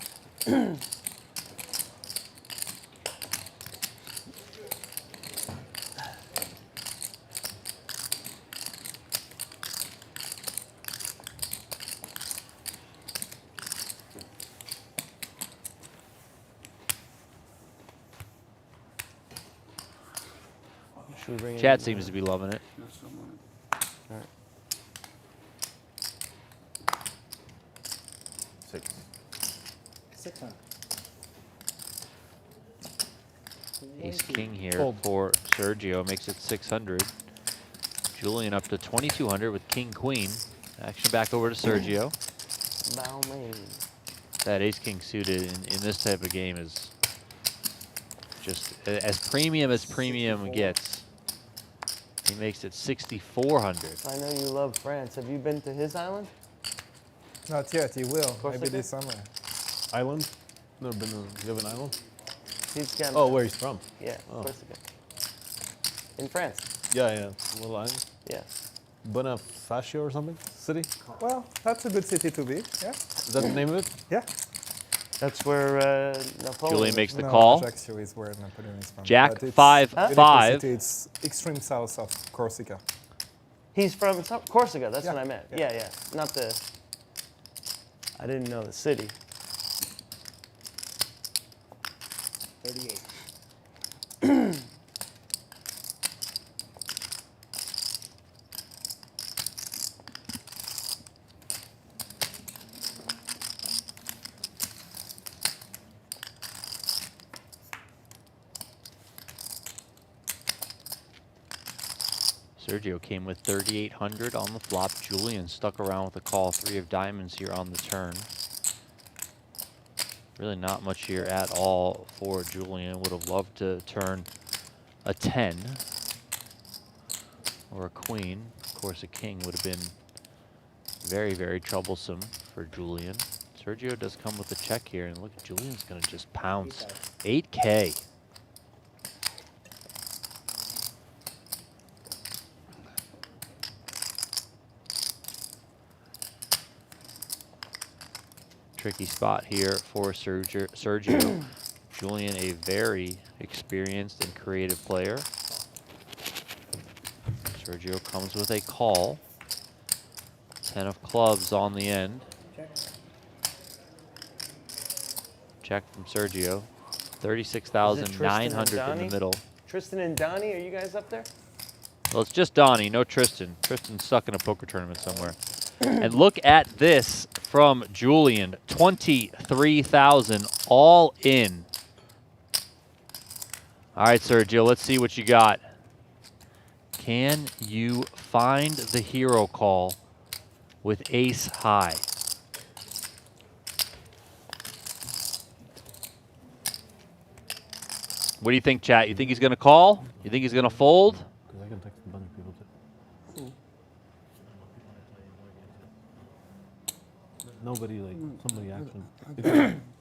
Should we bring it Chat in? seems to be loving it. 6. 600. Ace King here for Sergio makes it 600. Julian up to 2,200 with King Queen. Action back over to Sergio. Balmain. That Ace King suited in this type of game is just as premium gets. He makes it 6,400. I know you love France. Have you been to his island? Not yet. He will. Maybe Corsica? this summer. Island? Never been to, you have an island? He's Canada. Oh, where he's from? Yeah, Oh. Corsica. In France. Yeah. Little island. Yeah. Bonifacio or something? City? Well, that's a good city to be. Yeah. Is that the name of it? Yeah. That's where Napoleon. Julian makes the No, call. actually, is where Napoleon is from. Jack But it's 5-5. beautiful city. It's extreme south of Corsica. He's from Corsica. That's Yeah, what I meant. yeah. Yeah. Not the. I didn't know the city. 38. Sergio came with 3,800 on the flop. Julian stuck around with a call. 3 of diamonds here on the turn. Really not much here at all for Julian. Would have loved to turn a 10 or a queen. Of course, a king would have been very, very troublesome for Julian. Sergio does come with a check here, and look, Julian's going to just pounce. 8K. Tricky spot here for Sergio. Julian, a very experienced and creative player. Sergio comes with a call. 10 of clubs on the end. Check from Sergio. 36,900 in the middle. Tristan and Donnie, are you guys up there? Well, it's just Donnie, no Tristan. Tristan's stuck in a poker tournament somewhere. And look at this from Julian. 23,000 all in. All right, Sergio, let's see what you got. Can you find the hero call with ace high? What do you think, chat? You think he's going to call? You think he's going to fold? Because I can text a bunch of people too. Nobody, like, somebody actually. I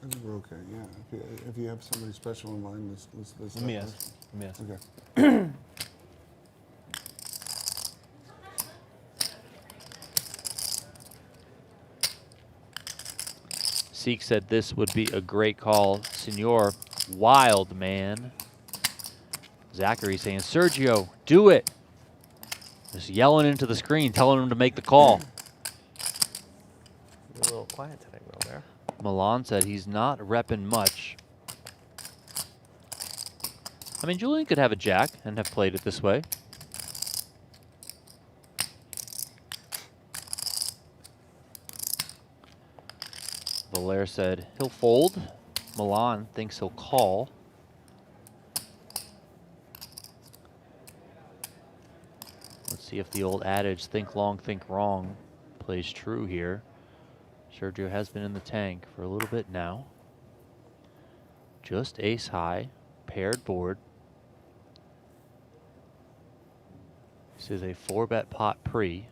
think we're okay, yeah. If you have somebody special in mind, let's Let me ask. Let me ask. Okay. Seek said this would be a great call. Senor, wild man. Zachary saying, Sergio, do it. Just yelling into the screen, telling him to make the call. You're a little quiet today, Robert. Milan said he's not repping much. I mean, Julian could have a jack and have played it this way. Valaire said he'll fold. Milan thinks he'll call. Let's see if the old adage, think long, think wrong, plays true here. Sergio has been in the tank for a little bit now. Just ace high, paired board. This is a 4-bet pot pre.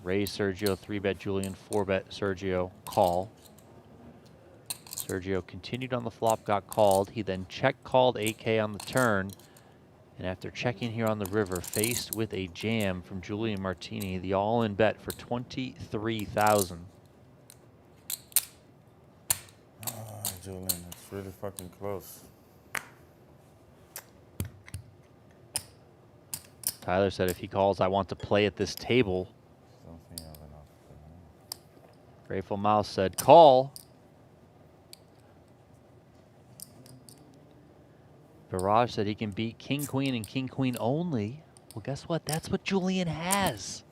Raise Sergio, 3-bet Julian, 4-bet Sergio, call. Sergio continued on the flop, got called. He then check called 8K on the turn. And after checking here on the river, faced with a jam from Julian Martini, the all-in bet for 23,000. Julian, it's really fucking close. Tyler said if he calls, I want to play at this table. Don't think I have enough. Grateful Mouse said call. Barrage said he can beat King Queen and King Queen only. Well, guess what? That's what Julian has.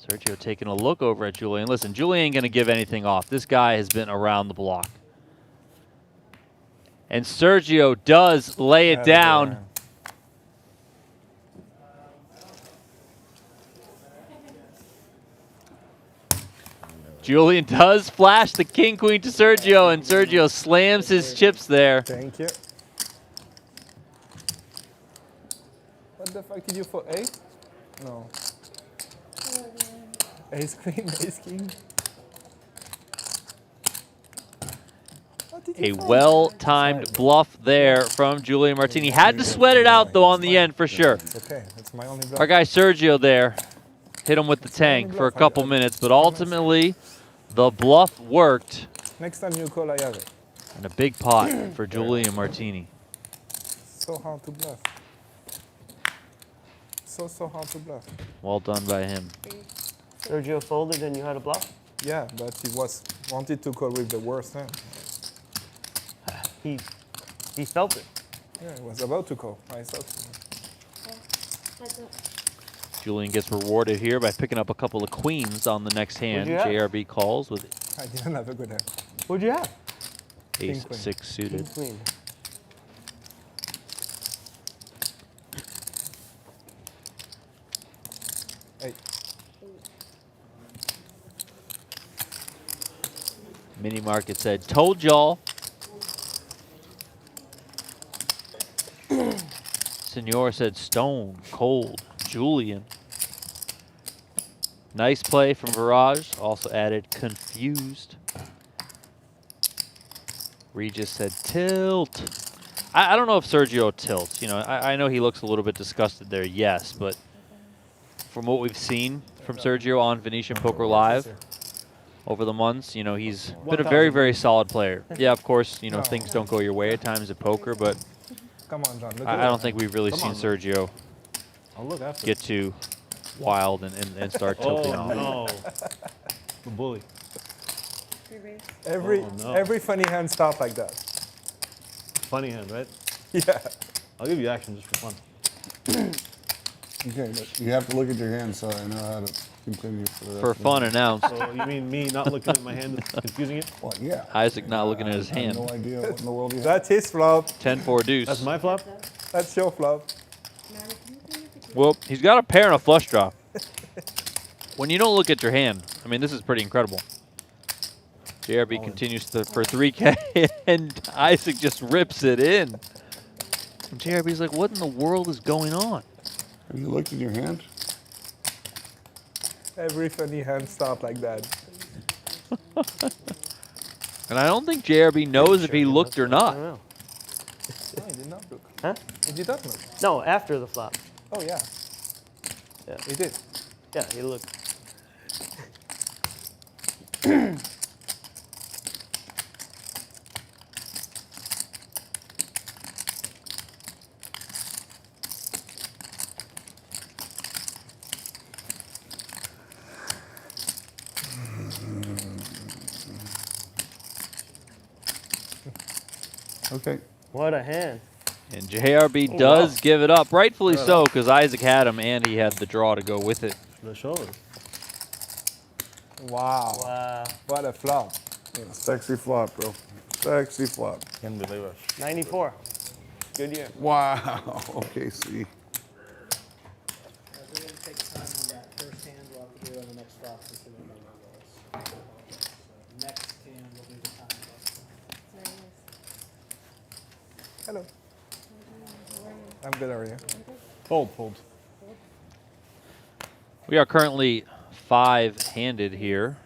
Sergio taking a look over at Julian. Listen, Julian ain't going to give anything off. This guy has been around the block. And Sergio does lay it down. Julian does flash the King Queen to Sergio, and Sergio slams his chips there. Thank you. What the fuck did you for 8? No. Ace queen, ace king. What did A you find? well-timed bluff there from Julian Martini. Had to sweat it out, though, on the end for sure. Okay, that's my only bluff. Our guy Sergio there hit him with the tank for a couple minutes, but ultimately the bluff worked. Next time you call, I have it. And a big pot for Julian Martini. So hard to bluff. So hard to bluff. Well done by him. Sergio folded and you had a bluff? Yeah, but he wanted to call with the worst hand. He felt it. Yeah, he was about to call. I thought. Heads up. Julian gets rewarded here by picking up a couple of queens on the next hand. you have? JRB calls with I didn't have a good hand. What'd you have? ace queen. 6 suited. Queen. Hey, Mini Market said, told y'all. Senor said, stone cold. Julian. Nice play from Viraj. Also added confused. Regis said tilt. I don't know if Sergio tilts. You know, I know he looks a little bit disgusted there, yes, but from what we've seen from Sergio on Venetian Poker Live over the months, you know, he's been a very, very solid player. Yeah, of course, you know, things don't go your way at times at poker, but come on, John. Look I at don't that. think we've really seen Sergio I'll look after. get too wild and start tilting off. no. The bully. Re-raise. Every Oh, no. every funny hand start like that. Funny hand, right? Yeah. I'll give you action just for fun. Okay, but you have to look at your hand so I know how to continue for the rest For of the fun game. announced. So you mean me not looking at my hand is confusing it? Well, yeah. Isaac not looking at his I have hand. no idea what in the world you have. That's his flop. 10-4 deuce. That's my flop? That's your flop. Maddie, can you bring your computer? Well, he's got a pair and a flush draw. When you don't look at your hand, I mean, this is pretty incredible. JRB continues for 3K, and Isaac just rips it in. And JRB's like, what in the world is going on? Have you looked at your hand? Every funny hand start like that. And I don't think JRB knows if he looked or I not. don't know. No, he did not look. Huh? He did not look. No, after the flop. Oh, yeah. Yeah. He did. Yeah, he looked. Okay. What a hand. And JRB does give it up, rightfully so, because Isaac had him and he had the draw to go with it. The shoulder. Wow. Wow. What a flop. Sexy flop, bro. Sexy flop. Can't believe it. 94. Good year. Wow. Okay, see. We're gonna take time on that first hand, we'll have to do it on the next flop, since we don't know what it was. So next hand will be the time. Very nice. Hello. How are you? I'm good, how are you? Fold, fold. We are currently 5-handed here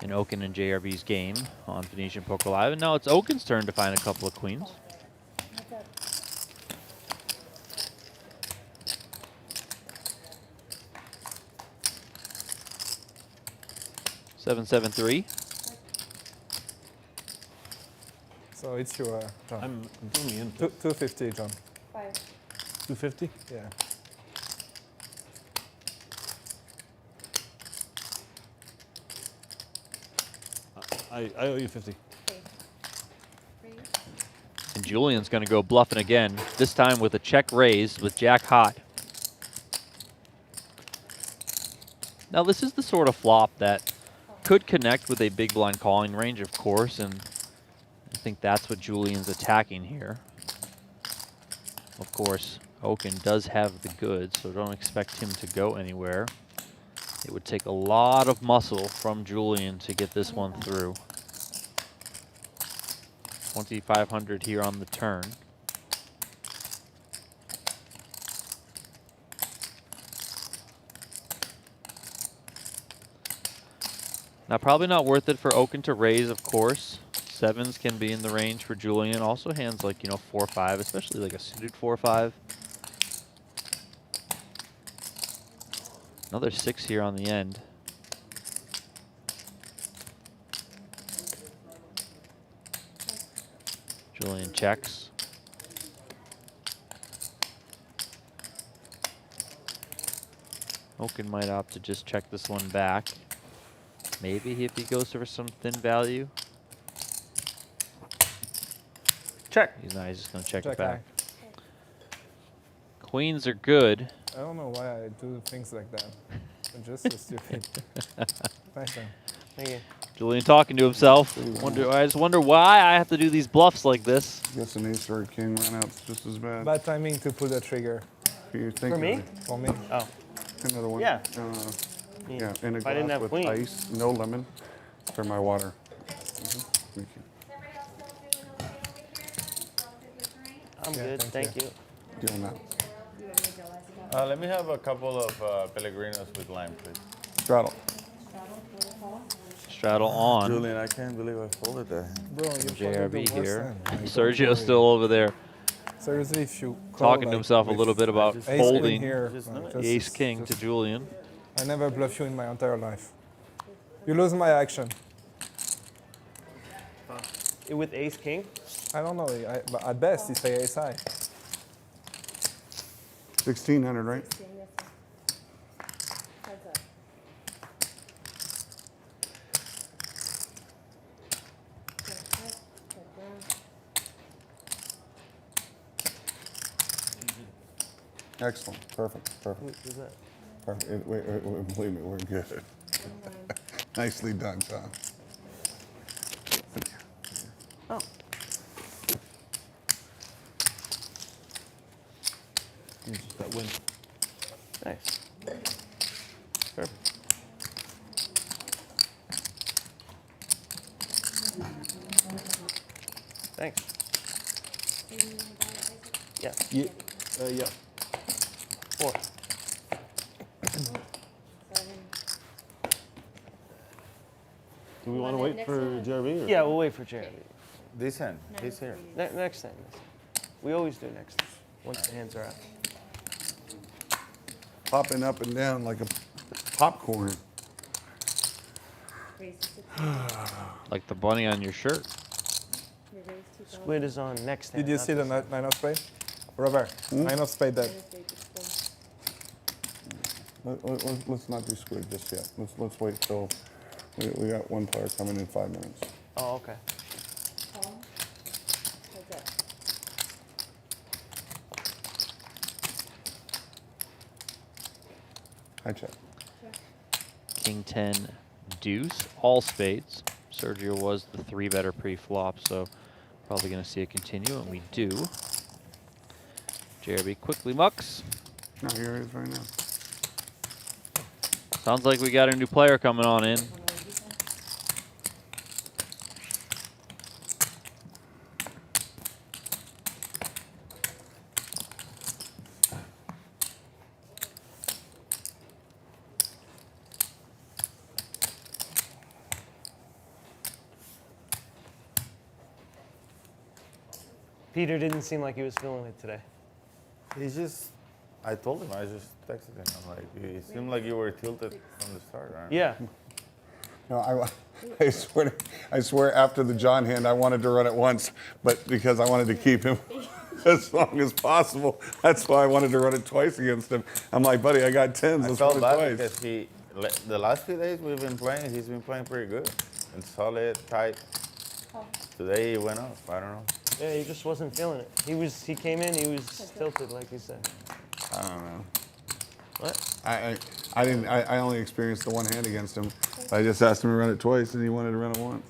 in Oaken and JRB's game on Venetian Poker Live. And now it's Oaken's turn to find a couple of queens. Heads up. 773. So it's your John. I'm doing the in. 250, John. 5. 250. Yeah. I owe you 50. Okay. Raise. And Julian's going to go bluffing again, this time with a check raise with Jack high. Now this is the sort of flop that could connect with a big blind calling range, of course, and I think that's what Julian's attacking here. Of course, Oaken does have the goods, so don't expect him to go anywhere. It would take a lot of muscle from Julian to get this one through. 2,500 here on the turn. Now, probably not worth it for Oaken to raise, of course. Sevens can be in the range for Julian. Also hands like, 4-5, especially like a suited 4-5. Another 6 here on the end. Julian checks. Oaken might opt to just check this one back. Maybe if he goes for some thin value. Check. He's not. He's just going to check Jack it back. high. Queens are good. I don't know why I do things like that. I'm just so stupid. Nice one. Thank you. Julian talking to himself. I just wonder why I have to do these bluffs like this. Guess an ace or a king ran out's just as bad. Bad timing to pull the trigger. You think For me? of it. For me. Oh. Another one. Yeah. Yeah, in a If I didn't glass have with queen. ice, no lemon, for my water. Thank you. Everybody else still doing okay over here? I'm Yeah, good. thank Thank you. Doing that. Let me have a couple of Pellegrinos with lime, please. Straddle. Straddle on. Julian, I can't believe I folded that. Bro, you JRB here. Like, Sergio's still over there seriously, if you call, talking to like, himself a with little bit about ace queen folding here, Just like, know it. the ace king to Julian. I never bluff you in my entire life. You lose my action. With ace king? I don't know. But at best, he say ace high. 1600, right? Excellent. Perfect. Perfect. Who's that? Perfect. Wait, believe me, we're good. Nicely done, John. Oh. That win. Nice. Perfect. Thanks. Yeah. Yeah. 4. Do we want to wait for JRB? Or? Yeah, we'll wait for Jeremy. This hand, he's here. Next time. We always do next time, once the hands are out. Popping up and down like a popcorn. Like the bunny on your shirt. Squid is on next hand. Did you not see the this hand. nine of spade? Robert, nine of spade dead. Let's not do squid just yet. Let's wait till we got one player coming in 5 minutes. Oh, okay. I check. King 10 deuce, all spades. Sergio was the 3-better pre-flop, so probably going to see it continue, and we do. JRB quickly mucks. No, here it is right now. Sounds like we got a new player coming on in. Peter didn't seem like he was feeling it today. He's just, I told him, I just texted him. I'm like, it seemed like you were tilted from the start, right? Yeah. No, I swear after the John hand, I wanted to run it once, but because I wanted to keep him as long as possible, that's why I wanted to run it twice against him. I'm like, buddy, I got tens. I Let's felt run bad it twice. because the last few days we've been playing, he's been playing pretty good and solid, tight. Today he went off. I don't know. Yeah, he just wasn't feeling it. He came in, he was tilted, like you said. I don't know. What? I only experienced the one hand against him. I just asked him to run it twice, and he wanted to run it once.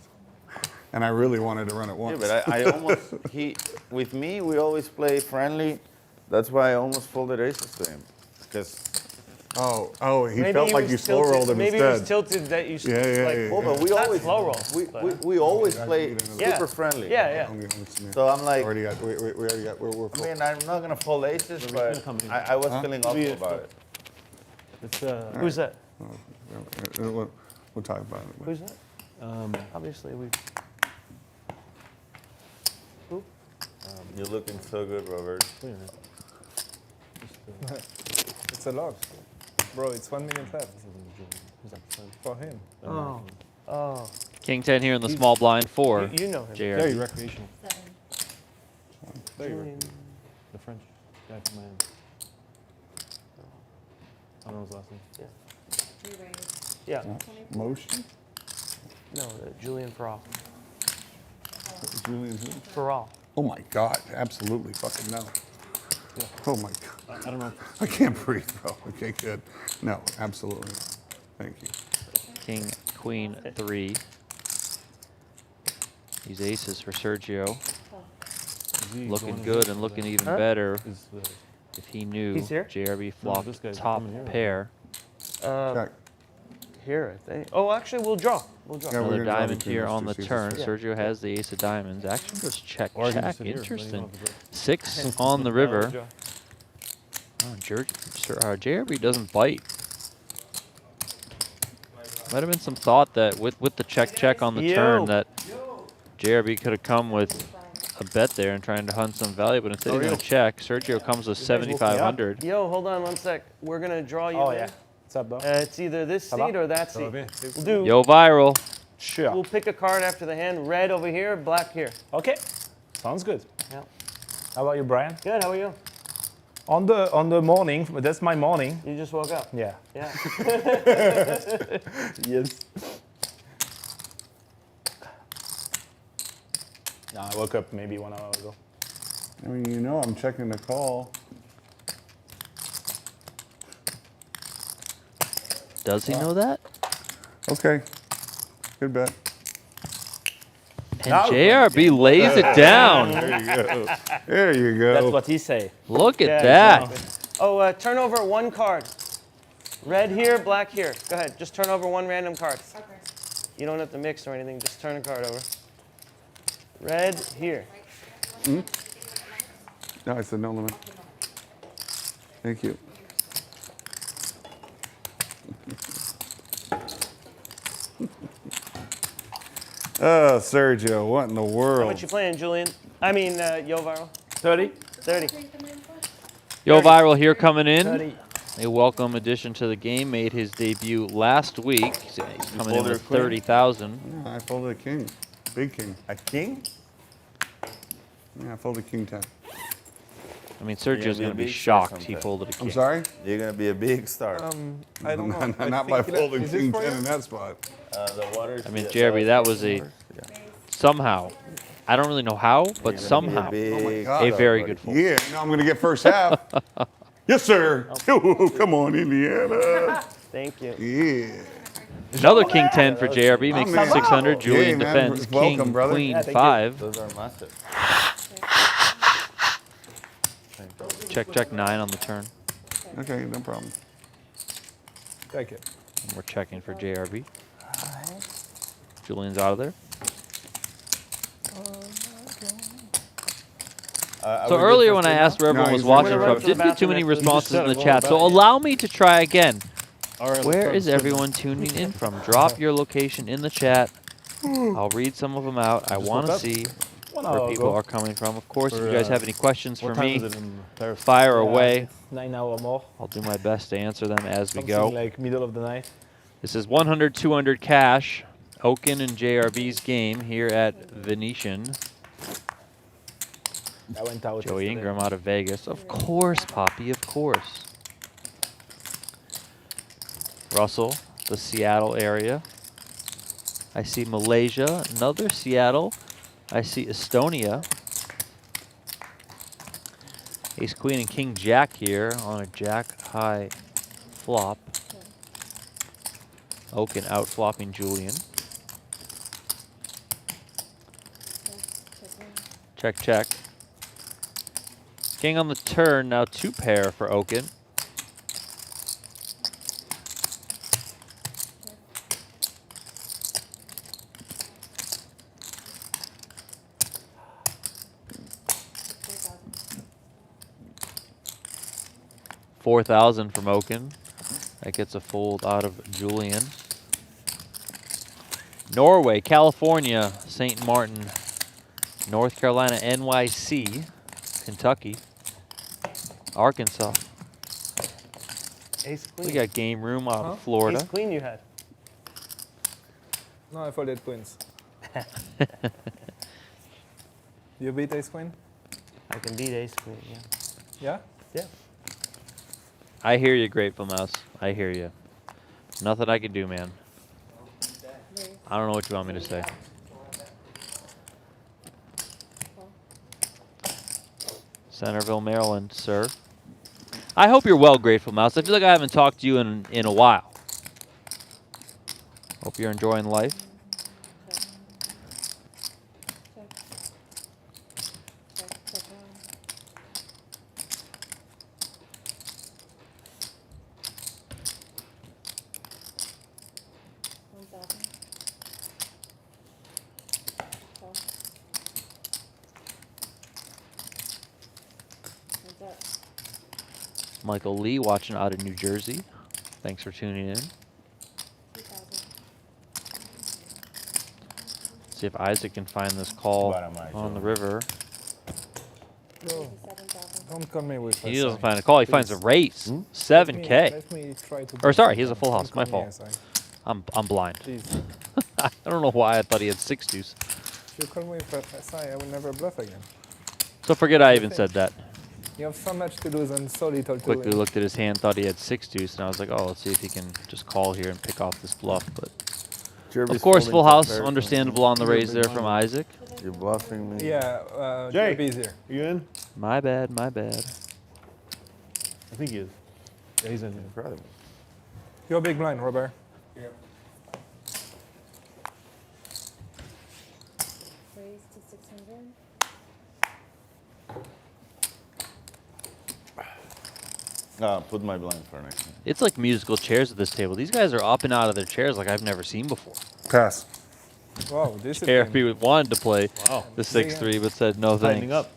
And I really wanted to run it once. Yeah, but I almost, with me, we always play friendly. That's why I almost folded aces to him. Because, he Maybe felt he like was you slow rolled him Maybe instead. he was tilted that you Yeah, yeah, like, yeah, oh, but we not always, slow roll. we always play Yeah. super friendly. Yeah. So I'm like, we already got, we're I full. mean, I'm not going to fold aces, but I was feeling awful about it. It's Who's that? We'll talk about it. Who's that? Obviously, we. Who? You're looking so good, Robert. Wait a minute. It's a lot. Bro, it's 1 minute left Who's that? for him. Oh. Oh. King 10 here in the small blind for You know him. Very JRB. recreational. Seven. Julian. The French guy from Miami. I don't know his last name. You raise. Yeah. Motion? No, Julian Farrell. Julian who? Farrell. Oh my God, absolutely fucking no. Oh my God. I don't know. I can't breathe, bro. Okay, good. No, absolutely. Thank you. King, Queen 3. These aces for Sergio. Looking good and looking even better if he knew He's here? JRB No, flopped this guy's top coming here. pair. Check. Here, I think. Oh, actually, we'll draw. We'll draw. Yeah, we're Another gonna draw diamond between here those on two, the see if turn. it's- Sergio has the ace of diamonds. Action goes check, Or I can check. just sit here, but you Interesting. don't have to draw. 6 on the river. Oh, JRB doesn't bite. Might have been some thought that with the check on the turn that JRB could have come with a bet there and trying to hunt some value, but instead he's going to check. Sergio comes with 7,500. Yo, hold on 1 sec. We're going to draw you Oh, in. yeah. What's up, bro? It's either this Ça va? seat or that Ça va seat. bien? We'll do. Yo, ViraL. Sure. We'll pick a card after the hand. Red over here, black here. Okay. Sounds good. Yeah. How about you, Brian? Good. How are you? On the morning, that's my morning. You just woke up. Yeah. Yeah. Yes. No, I woke up maybe 1 hour ago. I mean, you know I'm checking the call. Does he know that? Okay. Good bet. And JRB lays it down. There you go. There you go. That's what he say. Look at Yeah, that. exactly. Oh, turn over 1 card. Red here, black here. Go ahead. Just turn over 1 random card. Okay. You don't have to mix or anything. Just turn a card over. Red here. No, I said no limit. Thank you. Oh, Sergio, what in the How world? much you playing, Julian? I mean, Yo ViraL. 30? 30. Yo, ViraL here coming in. 30. A welcome addition to the game. Made his debut last week. He's coming in folded with a queen? 30,000. Yeah, I folded a king. Big king. A king? Yeah, I folded king 10. I mean, You're Sergio's gonna going to be be big shocked star he sometime. folded a king. I'm sorry? You're gonna be a big star. I don't know. Not by folding king 10 in that spot. The water. I mean, JRB, that was a somehow. I don't really know how, but somehow Big God. a star, very buddy. good fold. Yeah, now I'm going to get first half. Yes, sir. Come on, Indiana. Thank you. Yeah. Another king 10 for JRB makes man. it 600. Julian Yeah, man. defends Welcome, king, brother. queen, Yeah, thank you. 5. Those are massive. Check 9 on the turn. Okay, no problem. Thank you. And we're checking for JRB. Julian's out of there. So earlier when I asked where everyone No, was he's watching gonna from, go to the didn't get too bathroom many after this. responses in the Just chat. said So it all allow me to try again. All right, Where is everyone tuning in from? Drop your location in the chat. I'll read some of them out. I want to woke up. see 1 where hour people ago. are coming from. Of course, if For, you guys have any questions What for time me, is it in Paris? fire away. 9 hours more. I'll do my best to answer them as we Something go. like middle of the night. This is 100, 200 cash. Oaken and JRB's game here at Venetian. I went out. Joey yesterday. Ingram out of Vegas. Of course, Poppy, of course. Russell, the Seattle area. I see Malaysia, another Seattle. I see Estonia. Ace, Queen, and King Jack here on a Jack high flop. Oaken out flopping Julian. Check. King on the turn, now 2 pair for Oaken. $4,000 from Oaken. That gets a fold out of Julian. Norway, California, St. Martin, North Carolina, NYC, Kentucky, Arkansas. Ace queen. We got game room out of Ace Florida. queen you had. No, I folded queens. You beat ace queen? I can beat ace queen, yeah. Yeah? Yeah. I hear you, Grateful Mouse. I hear you. Nothing I can do, man. I don't know what you want me to say. Centerville, Maryland, sir. I hope you're well, Grateful Mouse. I feel like I haven't talked to you in a while. Hope you're enjoying life. Michael Lee watching out of New Jersey. Thanks for tuning in. See if Isaac can find this call on the river. No. Don't call me with He SI. doesn't find a call. He finds a race. Let me 7K. try to Or sorry, bluff he has a again. full house. Don't My call me fault. SI. I'm blind. Please. I don't know why I thought he had 6 deuce. If you call me with SI, I will never bluff again. So forget I even said that. You have so much to lose and so little to Quickly win. looked at his hand, thought he had 6 deuce, and I was like, oh, let's see if he can just call here and pick off this bluff. But of course, full house, understandable on the raise there from Isaac. You're bluffing me. Yeah, Jay. JB is here. You in? My bad, my bad. I think he is. Yeah, he's in there. Proud of me. You're big blind, Robert. Raise to 600. Put my blind for next time. It's like musical chairs at this table. These guys are up and out of their chairs like I've never seen before. Pass. Wow, this Jeremy wanted to play Wow. the 6-3, but said no thanks. Tightening up.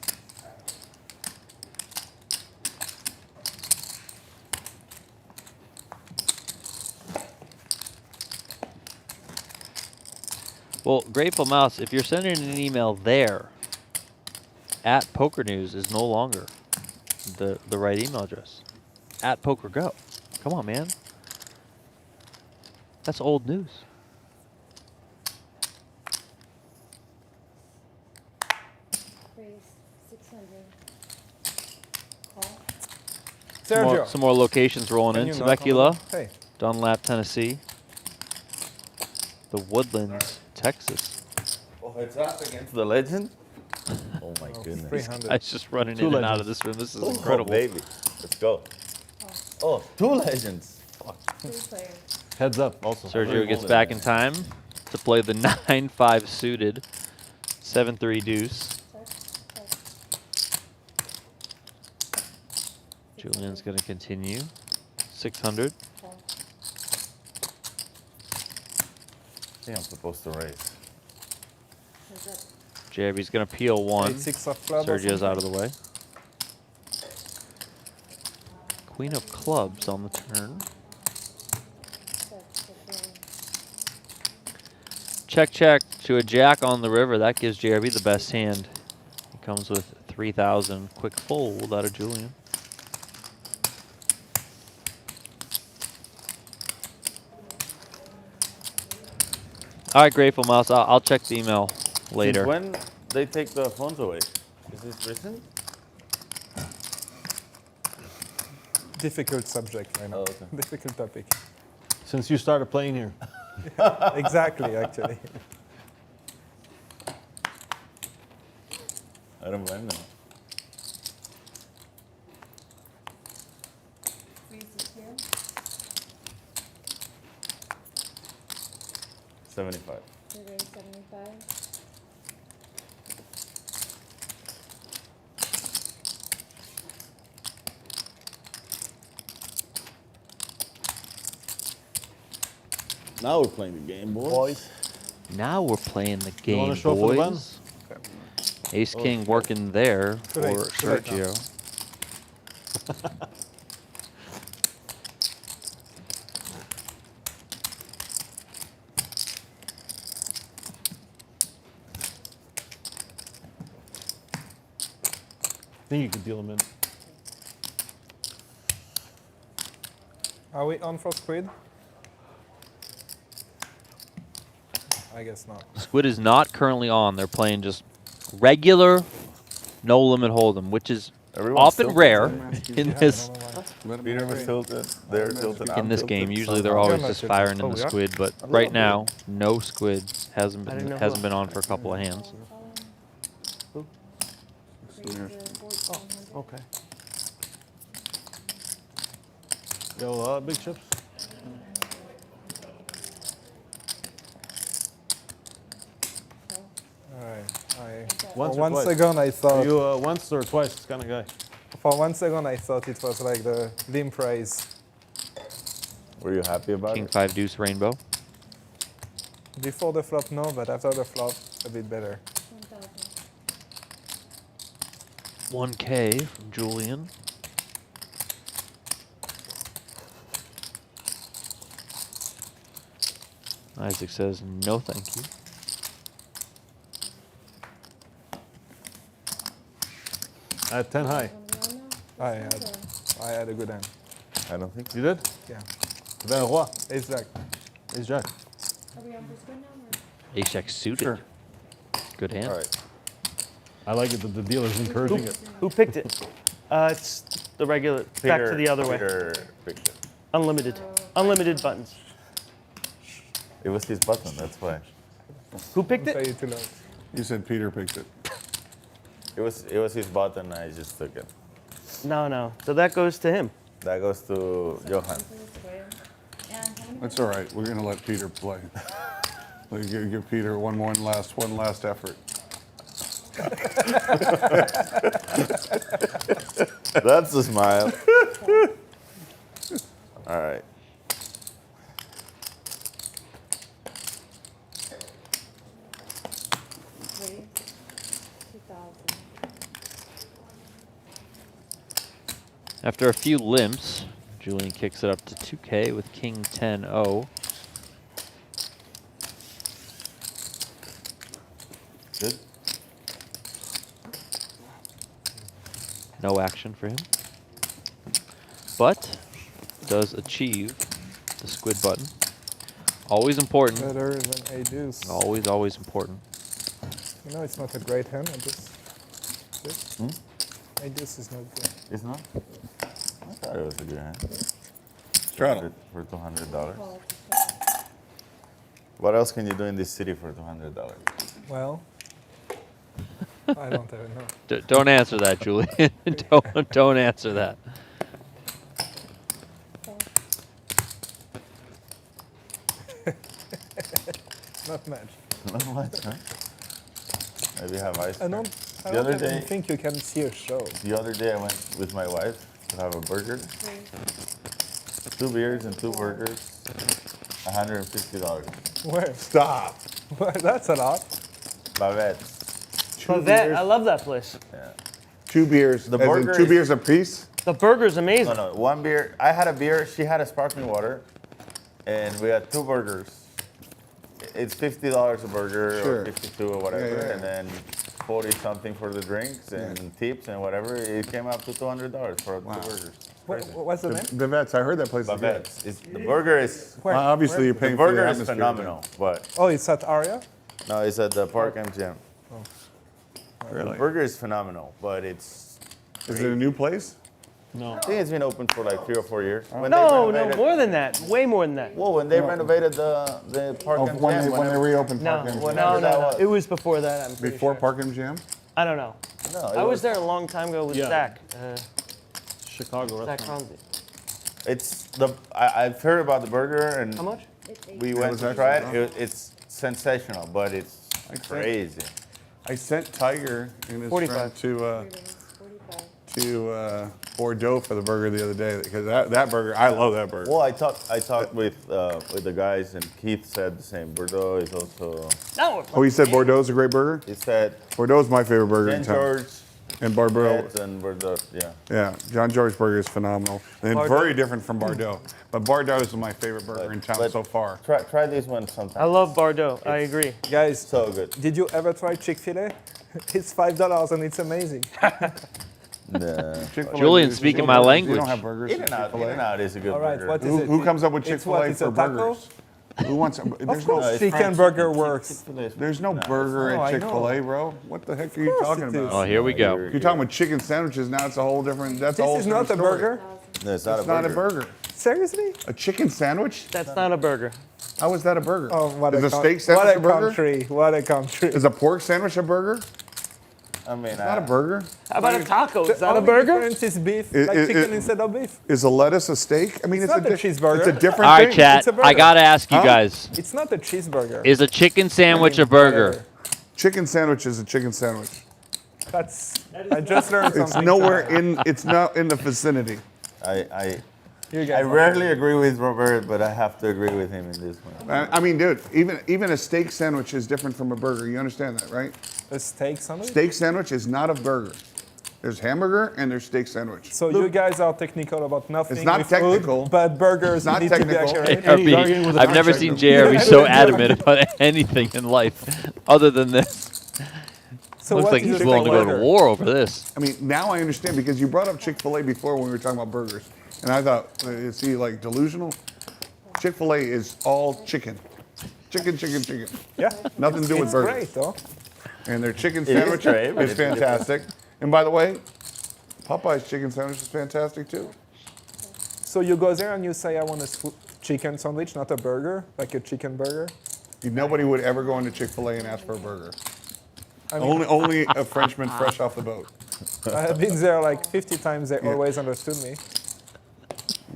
Well, Grateful Mouse, if you're sending an email there, at Poker News is no longer the right email address. At Poker Go. Come on, man. That's old news. Raise 600. Call. Sergio. Some more locations rolling Can in. you knock on Temecula, the- Hey, Dunlap, Tennessee. The Woodlands, Texas. Oh, it's up against the legend? Oh my goodness. 300. Guy's just running Two in and out of legends. this room. This is Oh, incredible. baby. Let's go. Oh, 2 legends. Three players. Heads up also. Sergio gets back in time to play the 9-5 suited, 7-3 deuce. Check. Julian's going to continue. 600. Call. I think I'm supposed to raise. Heads up. JB's going to peel one. 8-6 of club. or Sergio's out of something. the way. Queen of clubs on the turn. Check. Check to a jack on the river. That gives JRB the best hand. He comes with 3,000. Quick fold out of Julian. All right, Grateful Mouse. I'll check the email later. Since when they take the phones away? Is this recent? Difficult subject right now. Oh, okay. Difficult topic. Since you started playing here. Exactly, actually. I don't blame them. Raise is here. 75. We raise 75. Now we're playing the game, boys. Now we're playing the You wanna game, show for the button? boys. Ace King working there for Too late now. Sergio. think you could deal him in. Are we on for Squid? I guess not. Squid is not currently on. They're playing just regular no limit hold'em, which is Everyone's often tilted. rare in I this don't know why. Let him Peter was agree. tilted. They're tilted. in I'm this tilted, game. Usually so they're now- always not just tilted. firing in Oh, the we are? squid, but A right little now no squid hasn't I didn't been know hasn't who- been on for a couple of hands. Okay. Yo, big chips. Alright. Once For or one twice. second I Are thought. you once or twice kind of guy? For 1 second I thought it was like the limp raise. Were you happy about King it? 5 deuce rainbow. Before the flop, no, but after the flop, a bit better. 1K from Julian. Isaac says no thank you. I had 10 high. I had a good hand. I don't think so. You did? Yeah. Then a roi. Ace jack. Ace jack. Are we on for Squid now? Ace jack suited. Sure. Good hand. All right. I like it that the dealer's encouraging it. Who picked it? It's the regular. Back to the other way. Peter picked it. Unlimited. Unlimited buttons. It was his button, that's why. Who picked Say it? it too loud. You said Peter picked it. It was his button, I just took it. No, no. So that goes to him. That goes to Johan. That's all right. We're gonna let Peter play. Give Peter one last effort. That's a smile. All right. Wait. 2,000. After a few limps, Julian kicks it up to 2K with King 10-0. Good. No action for him. But does achieve the squid button. Always important. Better than a deuce. Always, always important. You know, it's not a great hand. This. A deuce is not good. It's not? I thought it was a good hand. Straddle. For $200. What else can you do in this city for $200? Well, I don't even know. Don't answer that, Julian. don't answer that. Not much. Not much, huh? Maybe have ice I cream. don't. I The don't other even day- think you can see a show. The other day I went with my wife to have a burger. 2 beers and 2 burgers. $150. Where? Stop. Well, that's a lot. Bavettes. Bavette. I love that place. Yeah. 2 beers. The as in burger 2 is- beers a piece. The burger's amazing. No, 1 beer. I had a beer. She had a sparkling water, and we had 2 burgers. It's $50 a burger, Sure. or 52 or whatever, Yeah, yeah, yeah. and then 40 something for the drinks and tips and whatever. It came up to $200 for 2 burgers. What's the name? The vets. I heard that place is good. Bavettes. The burger is Where? Obviously, you're the paying for the burger is atmosphere. phenomenal, but Oh, it's at Aria. no, it's at the Park MGM. The Really? burger is phenomenal, but it's. Is it a new place? No. I think it's been open for like 3 or 4 years. When No, they no, renovated- more than that. Way more than that. Well, when they renovated the Park Oh, MGM, when they reopened No, Park MGM. whenever no, that no. was. It was before that. I'm pretty Before sure. Park MGM? I don't know. No, it I was there a long time ago with Yeah. Zach. Chicago Zach restaurant. Conzi. It's the. I've heard about the burger and How much? we It went was to try actually it. It's sensational, but it's crazy. I sent Tiger and his 45. friend to Bordeaux for the burger the other day because that burger, I love that burger. Well, I talked with the guys, and Keith said the same. Bordeaux is also. No. Oh, he said Bordeaux is a great burger? He said Bordeaux is my favorite burger St. in town. George, And Bordeaux, Ed, and Bordeaux. Yeah. yeah, John George burger is phenomenal. And Bordeaux. very different from Bordeaux. But Bordeaux is my favorite burger in town But so far. Try this one sometime. I love Bordeaux. I agree. Guys, So good. did you ever try Chick-fil-A? It's $5 and it's amazing. Nah. Chick-fil-A Julian's is- speaking you my don't- language. You don't have burgers. at Chick-fil-A? In-N-Out is a good All right, burger. what is it? Who comes up with It's what? Chick-fil-A It's for a taco? burgers? Who wants? Of There's course, no. it's chicken fried burger chicken. works. Chick-fil-A is- There's no Nah. burger No, I at know. Chick-fil-A, bro. What the heck are you course talking it about? is. Oh, here we go. You're talking about chicken sandwiches. Now it's a whole different. That's a This whole is not a different story. burger. No, it's not It's a burger. not a burger. Seriously? A chicken sandwich? That's not a burger. How is that a burger? Oh, what Is a a steak what sandwich a a burger? country! What a country! Is a pork sandwich a burger? I mean, Not a burger. How about a taco? Is The that a only burger? difference is beef, It- like it- chicken it- instead of beef. Is a lettuce a steak? I mean, It's not a cheeseburger. It's a different All right, thing. chat. It's a burger. I gotta ask you Huh? guys: It's not a cheeseburger. is a chicken sandwich a burger? Whatever. Chicken sandwich is a chicken sandwich. That's. I just learned something. It's nowhere today. in. It's not in the vicinity. You I guys. rarely agree with Robert, but I have to agree with him in this one. I mean, dude, even a steak sandwich is different from a burger. You understand that, right? A steak sandwich. Steak sandwich is not a burger. There's hamburger and there's steak sandwich. So you guys are technical about nothing. It's not with technical. food, but burgers It's not need technical. to be accurate. And he's arguing with a I've never contractor. seen JR be so adamant about anything in life, other than this. So Looks what like is he's a willing to go to burger? war over this. I mean, now I understand because you brought up Chick-fil-A before when we were talking about burgers. And I thought, is he like delusional? Chick-fil-A is all chicken. Chicken, chicken, chicken. Yeah. Nothing to do with It's burgers. great, though. And their chicken It is sandwich great, but is it's different. fantastic. And by the way, Popeye's chicken sandwich is fantastic too. So you go there and you say, I want a chicken sandwich, not a burger, like a chicken burger. Nobody would ever go into Chick-fil-A and ask for a burger. I mean, Only a Frenchman fresh off the boat. I have been there like 50 times. They always understood me.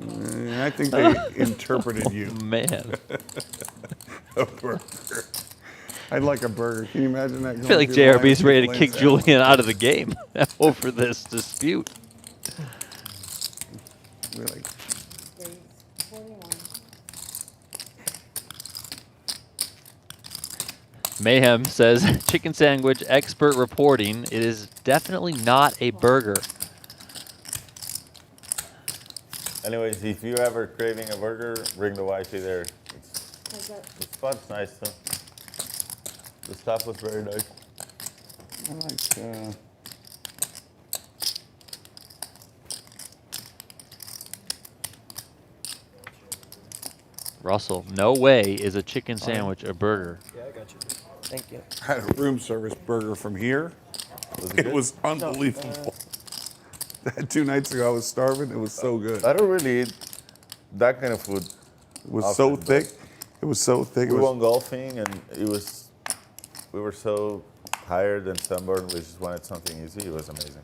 And I think they interpreted you. Man, A burger. I'd like a burger. Can you imagine that? I feel like JRB's ready to kick Julian out of the game over this dispute. Really? 41. Mayhem says, chicken sandwich expert reporting. It is definitely not a burger. Anyways, if you're ever craving a burger, bring the wifey there. How's that? The spot's nice too. The stuff was very nice. I like, Russell, no way is a chicken sandwich a burger. Thank you. I had a room service burger from here. It was unbelievable. 2 nights ago, I was starving. It was so good. I don't really eat that kind of food. It was so often, thick. It was so thick. It We was, went golfing and we were so tired and sunburned. We just wanted something easy. It was amazing.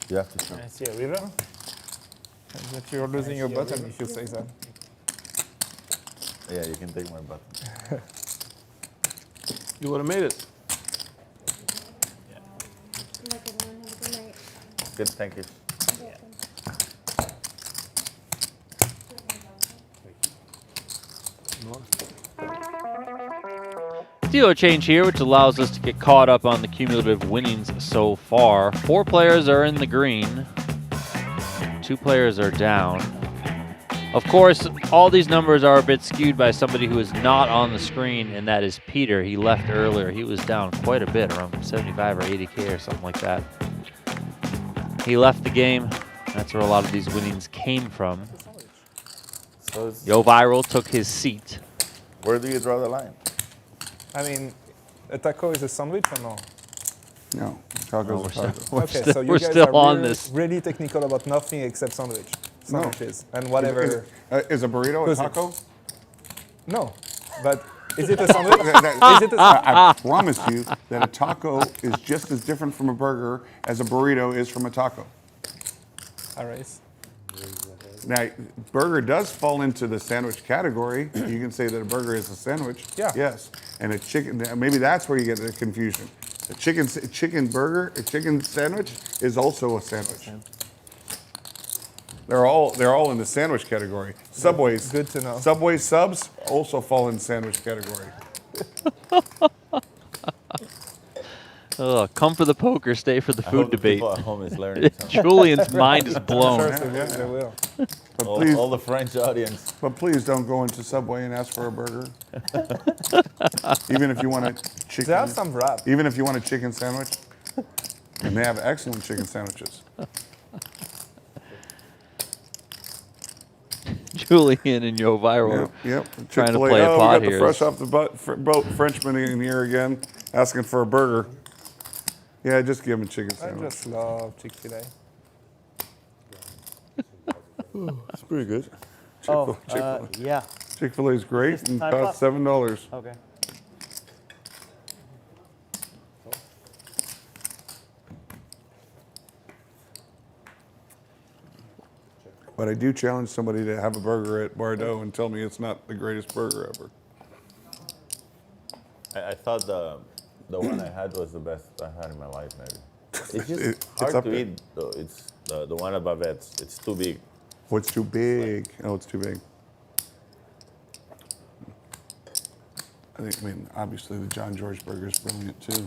You have to try. I see a river. That you're losing your button if you say that. Yeah, you can take my button. You would have made it. Good luck, everyone. Have a good night. Good, thank you. You're welcome. Dealer change here, which allows us to get caught up on the cumulative winnings so far. 4 players are in the green. 2 players are down. Of course, all these numbers are a bit skewed by somebody who is not on the screen, and that is Peter. He left earlier. He was down quite a bit, around 75 or 80K or something like that. He left the game. That's where a lot of these winnings came from. So it's, Yo Viral took his seat. where do you draw the line? I mean, a taco is a sandwich or no? no, taco's a taco. Okay, so you we're guys still are on really, this. really technical about nothing except sandwiches and Is, whatever. is a burrito a Cause taco? No, but is it a sandwich? Is it a I promise you that a taco is just as different from a burger as a burrito is from a taco. Arrays. Now, burger does fall into the sandwich category. You can say that a burger is a sandwich. Yeah. Yes. And a chicken, maybe that's where you get the confusion. A chicken burger, a chicken sandwich is also a sandwich. They're all in the sandwich category. Subway's Good to know. Subway subs also fall in sandwich category. Come for the poker, stay for the I food hope the debate. people at home is learning something. Julian's mind is blown. Sure, they will. But all, please, all the French audience. but please don't go into Subway and ask for a burger. Even if you want a chicken. They have some wrap. Even if you want a chicken sandwich, and they have excellent chicken sandwiches. Julian and Yo Viral. Yep. Trying to Chick-fil-A. play a Oh, pot we got here. the fresh off the boat Frenchman in here again, asking for a burger. Yeah, just give him a chicken I sandwich. just love Chick-fil-A. It's pretty good. Oh, yeah. Chick-fil-A is great Just and time costs $7. Okay. But I do challenge somebody to have a burger at Bordeaux and tell me it's not the greatest burger ever. I thought the one I had was the best I had in my life, maybe. It's just It's hard up to there. eat, though. It's the one above it's too big. Oh, it's too big. Oh, it's too big. I mean, obviously the John George burger is brilliant too.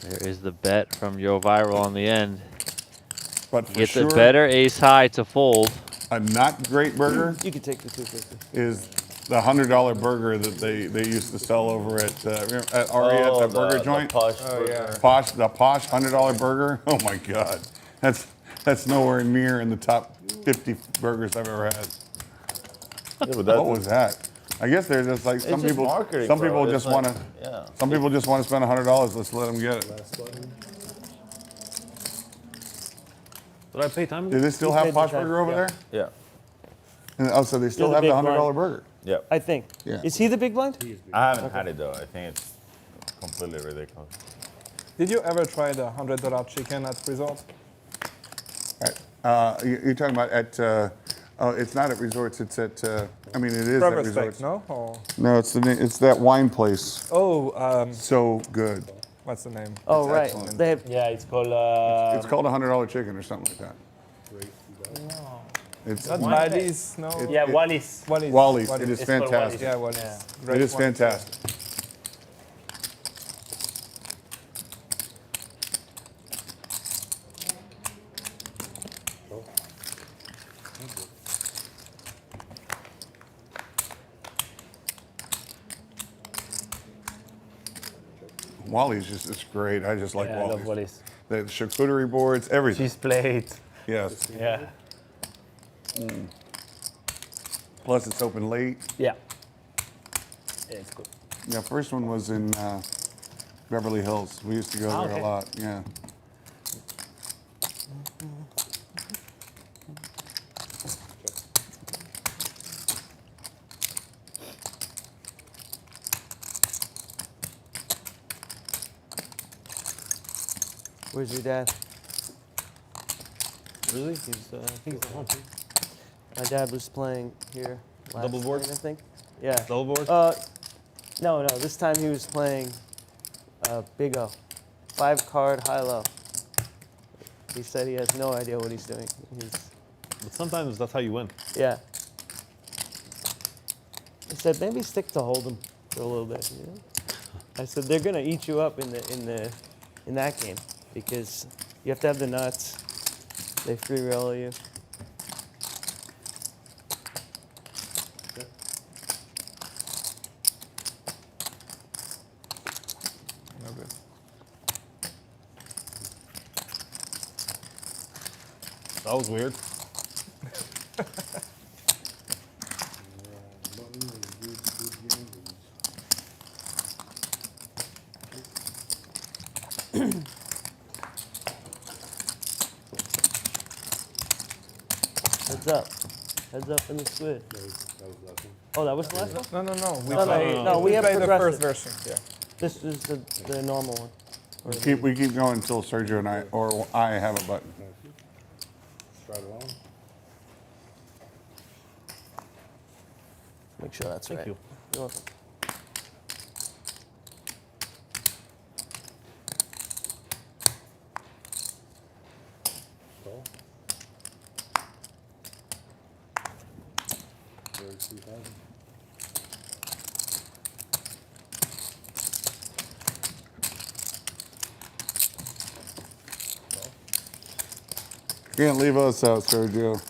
There is the bet from Yo Viral on the end. But for Get sure, the better ace high to fold. a not great burger You can take the 250. is the $100 burger that they used to sell over at Ariette, that burger joint. The posh Oh, burger. yeah. The posh $100 burger. Oh my God, that's nowhere near in the top 50 burgers I've ever had. Yeah, but What that's was that? I guess they're just like some it's just people. marketing, Some bro. people It's just like- want to. Yeah. Some people just want to spend $100. Let's let them get it. Last button. Did I pay time? Do they still You have paid the Posh time, Burger over yeah. there? Yeah. And, oh, so they still the have the big $100 blind. burger. Yeah. I think. Yeah. Is he the big blind? I haven't had it though. I think it's completely ridiculous. Did you ever try the $100 chicken at Resort? You're talking about at? Oh, it's not at resorts. It's at. I mean, it is at Proper resorts. Steak, no? Or, No, it's that wine place. oh, So good. what's the name? Oh, It's right. excellent. They have, Yeah, it's called. It's called a $100 chicken or something like that. It's Not Buddies, no? It- yeah, it- Wallis. Wally's. Wally's. It Wally's. is It's called fantastic. Yeah, Wally's. Yeah. Great It is one. fantastic. Wally's just it's great. I just like Yeah, I love Wally's. Wallis. The charcuterie boards, everything. Cheese plate. Yes. Yeah. Plus, it's open late. Yeah. Yeah, it's good. Yeah, first one was in Beverly Hills. We used to go there okay. a lot. Yeah. where's your dad? Really? He's, I think he's at home. My dad was playing here last Double board? night, I think. Yeah. Double board? No. This time he was playing Big O. 5-card high-low. He said he has no idea what he's doing. But sometimes that's how you win. Yeah. He said maybe stick to Hold'em for a little bit. You know? I said they're gonna eat you up in that game because you have to have the nuts. They free roll you. No good. That was weird. Button and good games. Heads up. Heads up in the Squid. That was last one. Oh, that was the last one? No. We No, played, no, we have played the progressive. first version. Yeah. This is the normal one. Or We keep going until Sergio and I have a button. Stride along. Make sure that's Thank right. you. You're welcome. Call. 32,000. Can't leave us out, Sergio.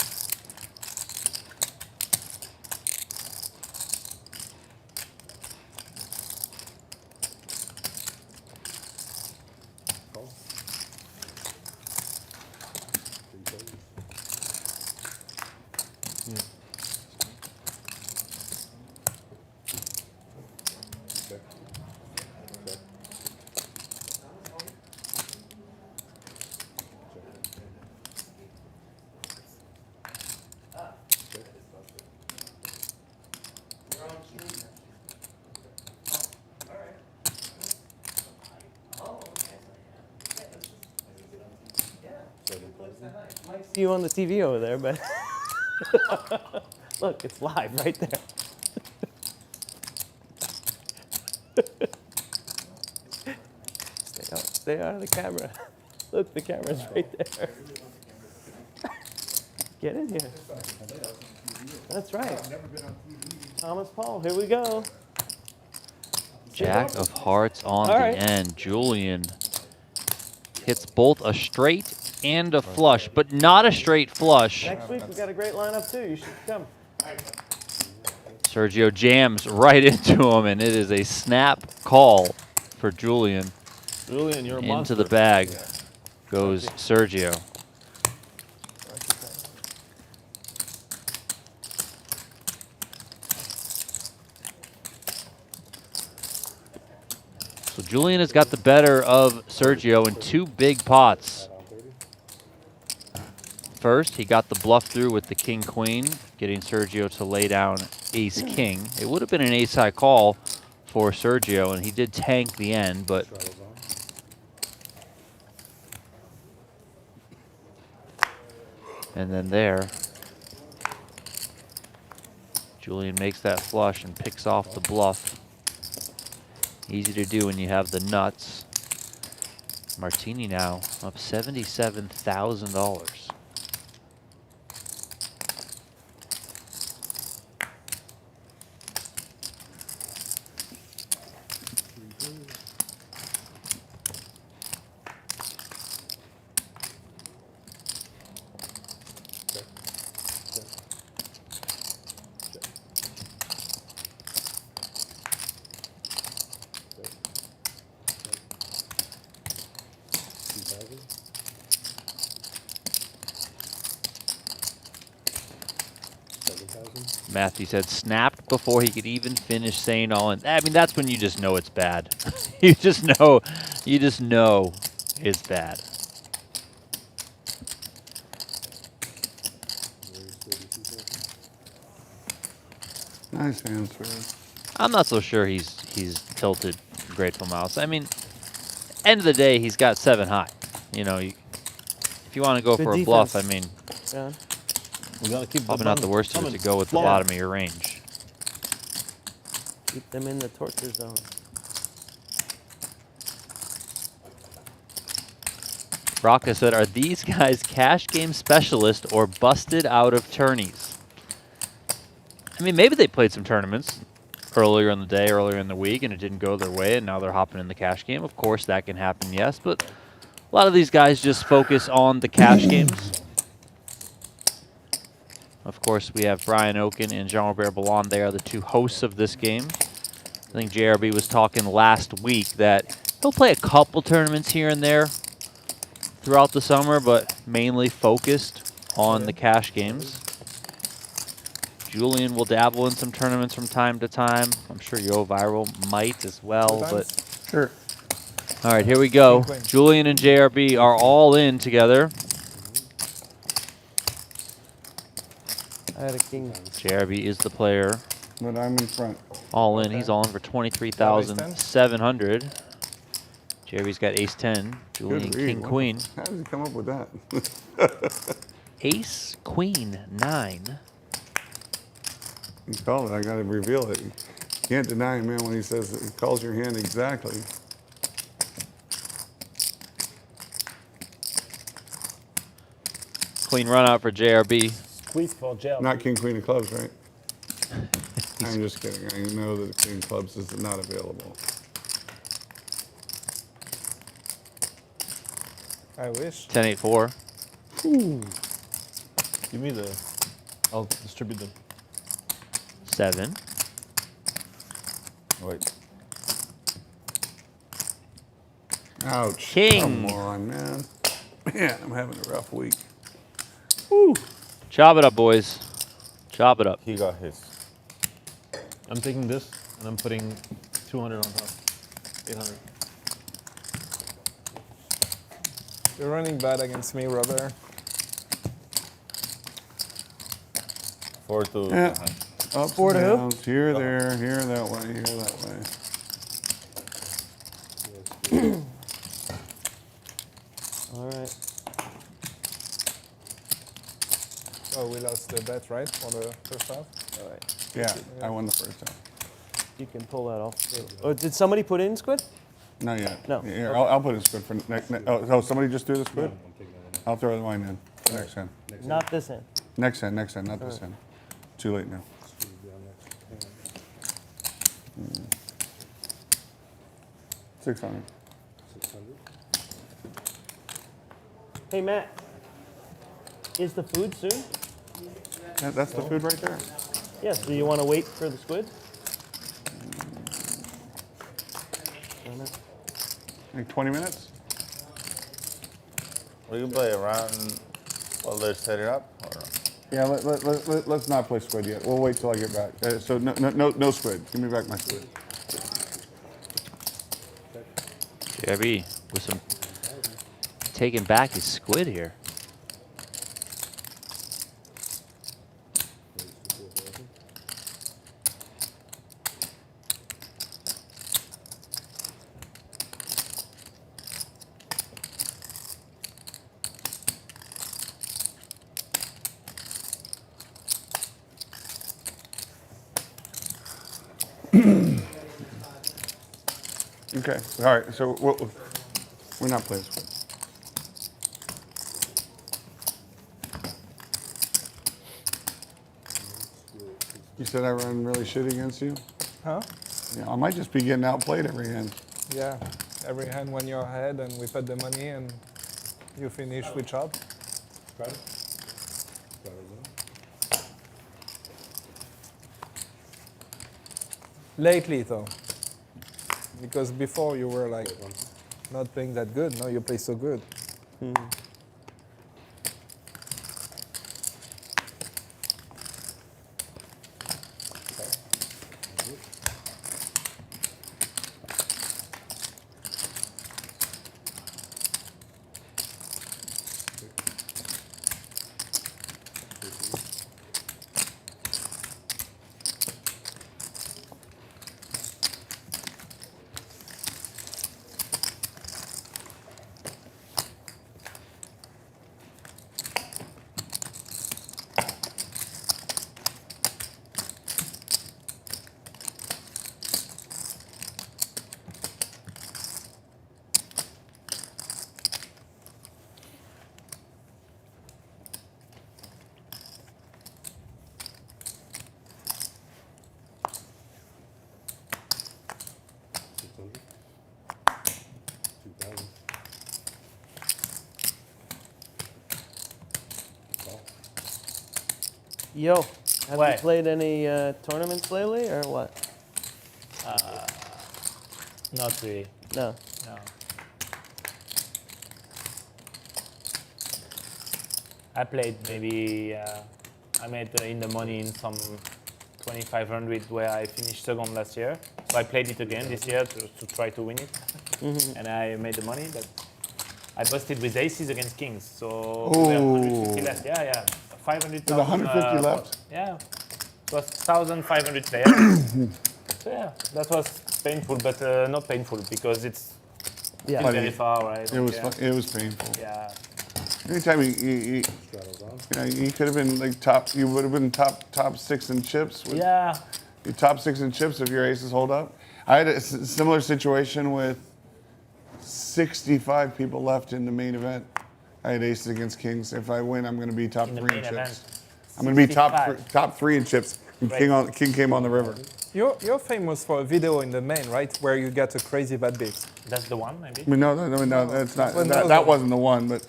See you on the TV over there, but look, it's live right there. Stay out of the camera. Look, the camera's right there. Get in here. That's right. Thomas Paul, here we go. Jack of hearts on All the right. end. Julian hits both a straight and a flush, but not a straight flush. Next week, we got a great lineup, too. You should come. Sergio jams right into him, and it is a snap call for Julian. Julian, you're a Into monster. the bag goes Sergio. So Julian has got the better of Sergio in 2 big pots. First, he got the bluff through with the king-queen, getting Sergio to lay down ace-king. It would have been an ace-high call for Sergio, and he did tank the end, but and then there, Julian makes that flush and picks off the bluff. Easy to do when you have the nuts. Martini now up $77,000. Matthew said snapped before he could even finish saying all in. I mean, that's when you just know it's bad. you just know it's bad. Nice answer. I'm not so sure he's tilted Grateful Mouse. I mean, end of the day, he's got 7 high. You know, if you want to go Good for a bluff, I defense. mean, Yeah. We gotta keep probably not the worst of it to go with the Flop. bottom of your range. Keep them in the torture zone. Rocca said, are these guys cash game specialists or busted out of tourneys? I mean, maybe they played some tournaments earlier in the day, earlier in the week, and it didn't go their way, and now they're hopping in the cash game. Of course, that can happen, yes, but a lot of these guys just focus on the cash games. Of course, we have Brian Oken and Jean-Robert Bellande. They are the 2 hosts of this game. I think JRB was talking last week that he'll play a couple tournaments here and there throughout the summer, but mainly focused on the cash games. Julian will dabble in some tournaments from time to time. I'm sure YoH ViraL might as well, but Sure. all right, here we go. Queen. Julian and JRB are all in together. I had a king. JRB is the player. But I'm in front. All in. He's all in for 23,700. JRB's got ace-10. Julian Good read. king-queen. How did you come up with that? Ace-queen-9. You call it. I got to reveal it. You can't deny him, man, when he says he calls your hand exactly. Clean run out for JRB. Squeeze for jail. Not king, queen of clubs, right? I'm just kidding. I know that the queen of clubs is not available. I wish. 10-8-4. Give me the. I'll distribute them. 7. Wait. Ouch. King. Come on, man. Man, I'm having a rough week. Chop it up, boys. Chop it up. He got his. I'm taking this and I'm putting 200 on top. 800. You're running bad against me, Robert. 4 to. Yeah. Ups 4 to and who? downs. Here, there, here, that way, here, that way. All right. Oh, we lost the bet, right, for the first half? All right. Yeah, I won the first time. You can pull that off. Oh, did somebody put in Squid? Not yet. No. Here, I'll put in Squid for oh, somebody just threw the Squid? I'll throw mine in. Next hand. Not this hand. Next hand, not this hand. Too late now. 600. Hey, Matt. Is the food soon? That's the food right there. Yes. Do you want to wait for the Squid? Like 20 minutes? We can play around while they're setting up. Or? Yeah, let's not play Squid yet. We'll wait till I get back. So no Squid. Give me back my Squid. JRB with some taking back his Squid here. Okay. All right. So we're not playing Squid. You said I run really shitty against you? Huh? Yeah, I might just be getting outplayed every hand. Yeah. Every hand when you're ahead and we put the money and you finish with chop. Lately, though. Because before you were like not playing that good. Now you play so good. Yo, have What? you played any tournaments lately or what? Not really. No. No. I played maybe. I made in the money in some 2,500 where I finished second last year. So I played it again this year to try to win it, and I made the money. But I busted with aces against kings. So we have 150 left. Yeah. 500. There's 150 left? Yeah. It was 1,500 players. So yeah, that was painful, but not painful because it's Yeah. still very far, right? It was Yeah. it was painful. Yeah. Anytime you could have been like top. You would have been top 6 in chips. With, Yeah. Your top 6 in chips if your aces hold up. I had a similar situation with 65 people left in the main event. I had aces against kings. If I win, I'm going to be top In the 3 in main chips. event. I'm going to be top 65. 3 in chips. And Right. King came on the river. You're famous for a video in the main, right? Where you get a crazy bad beat. That's the one, maybe. I mean, no, that's not. Well, That no. wasn't the one, but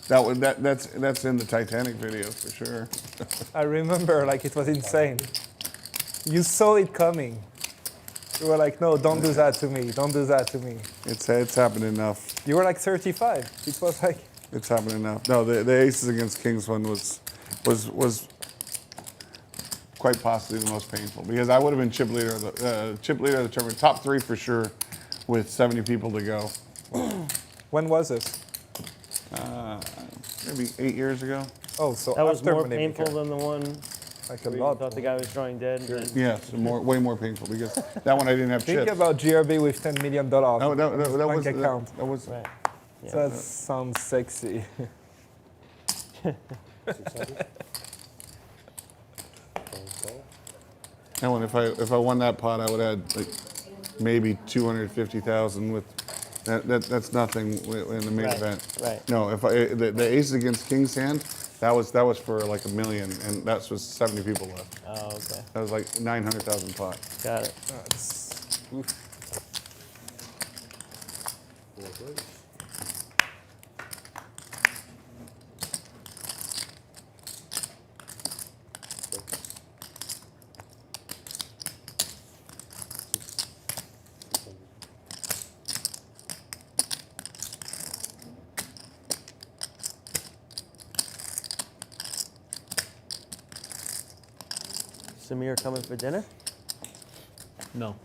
That's in the Titanic video for sure. I remember like it was insane. You saw it coming. You were like, no, don't do that to me. Don't do that to me. It's happened enough. You were like 35. It was like, It's happened enough. No, the aces against kings one was quite possibly the most painful because I would have been chip leader of the tournament, top 3 for sure, with 70 people to go. when was this? Maybe 8 years ago. Oh, so That was after more Money painful Maker. than the one Like a where you lot. thought the guy was drawing dead. And then Yes, way more painful because that one I didn't have Think chips. about GRB with $10 million No, on that his was bank account. that was right. That sounds sexy. that one. If I won that pot, I would have had like maybe 250,000 with. That's nothing in the main Right, event. right. No, if the aces against king's hand, that was for like $1 million, and that was 70 people left. Oh, okay. That was like 900,000 pot. Got it. Samir coming for dinner? No.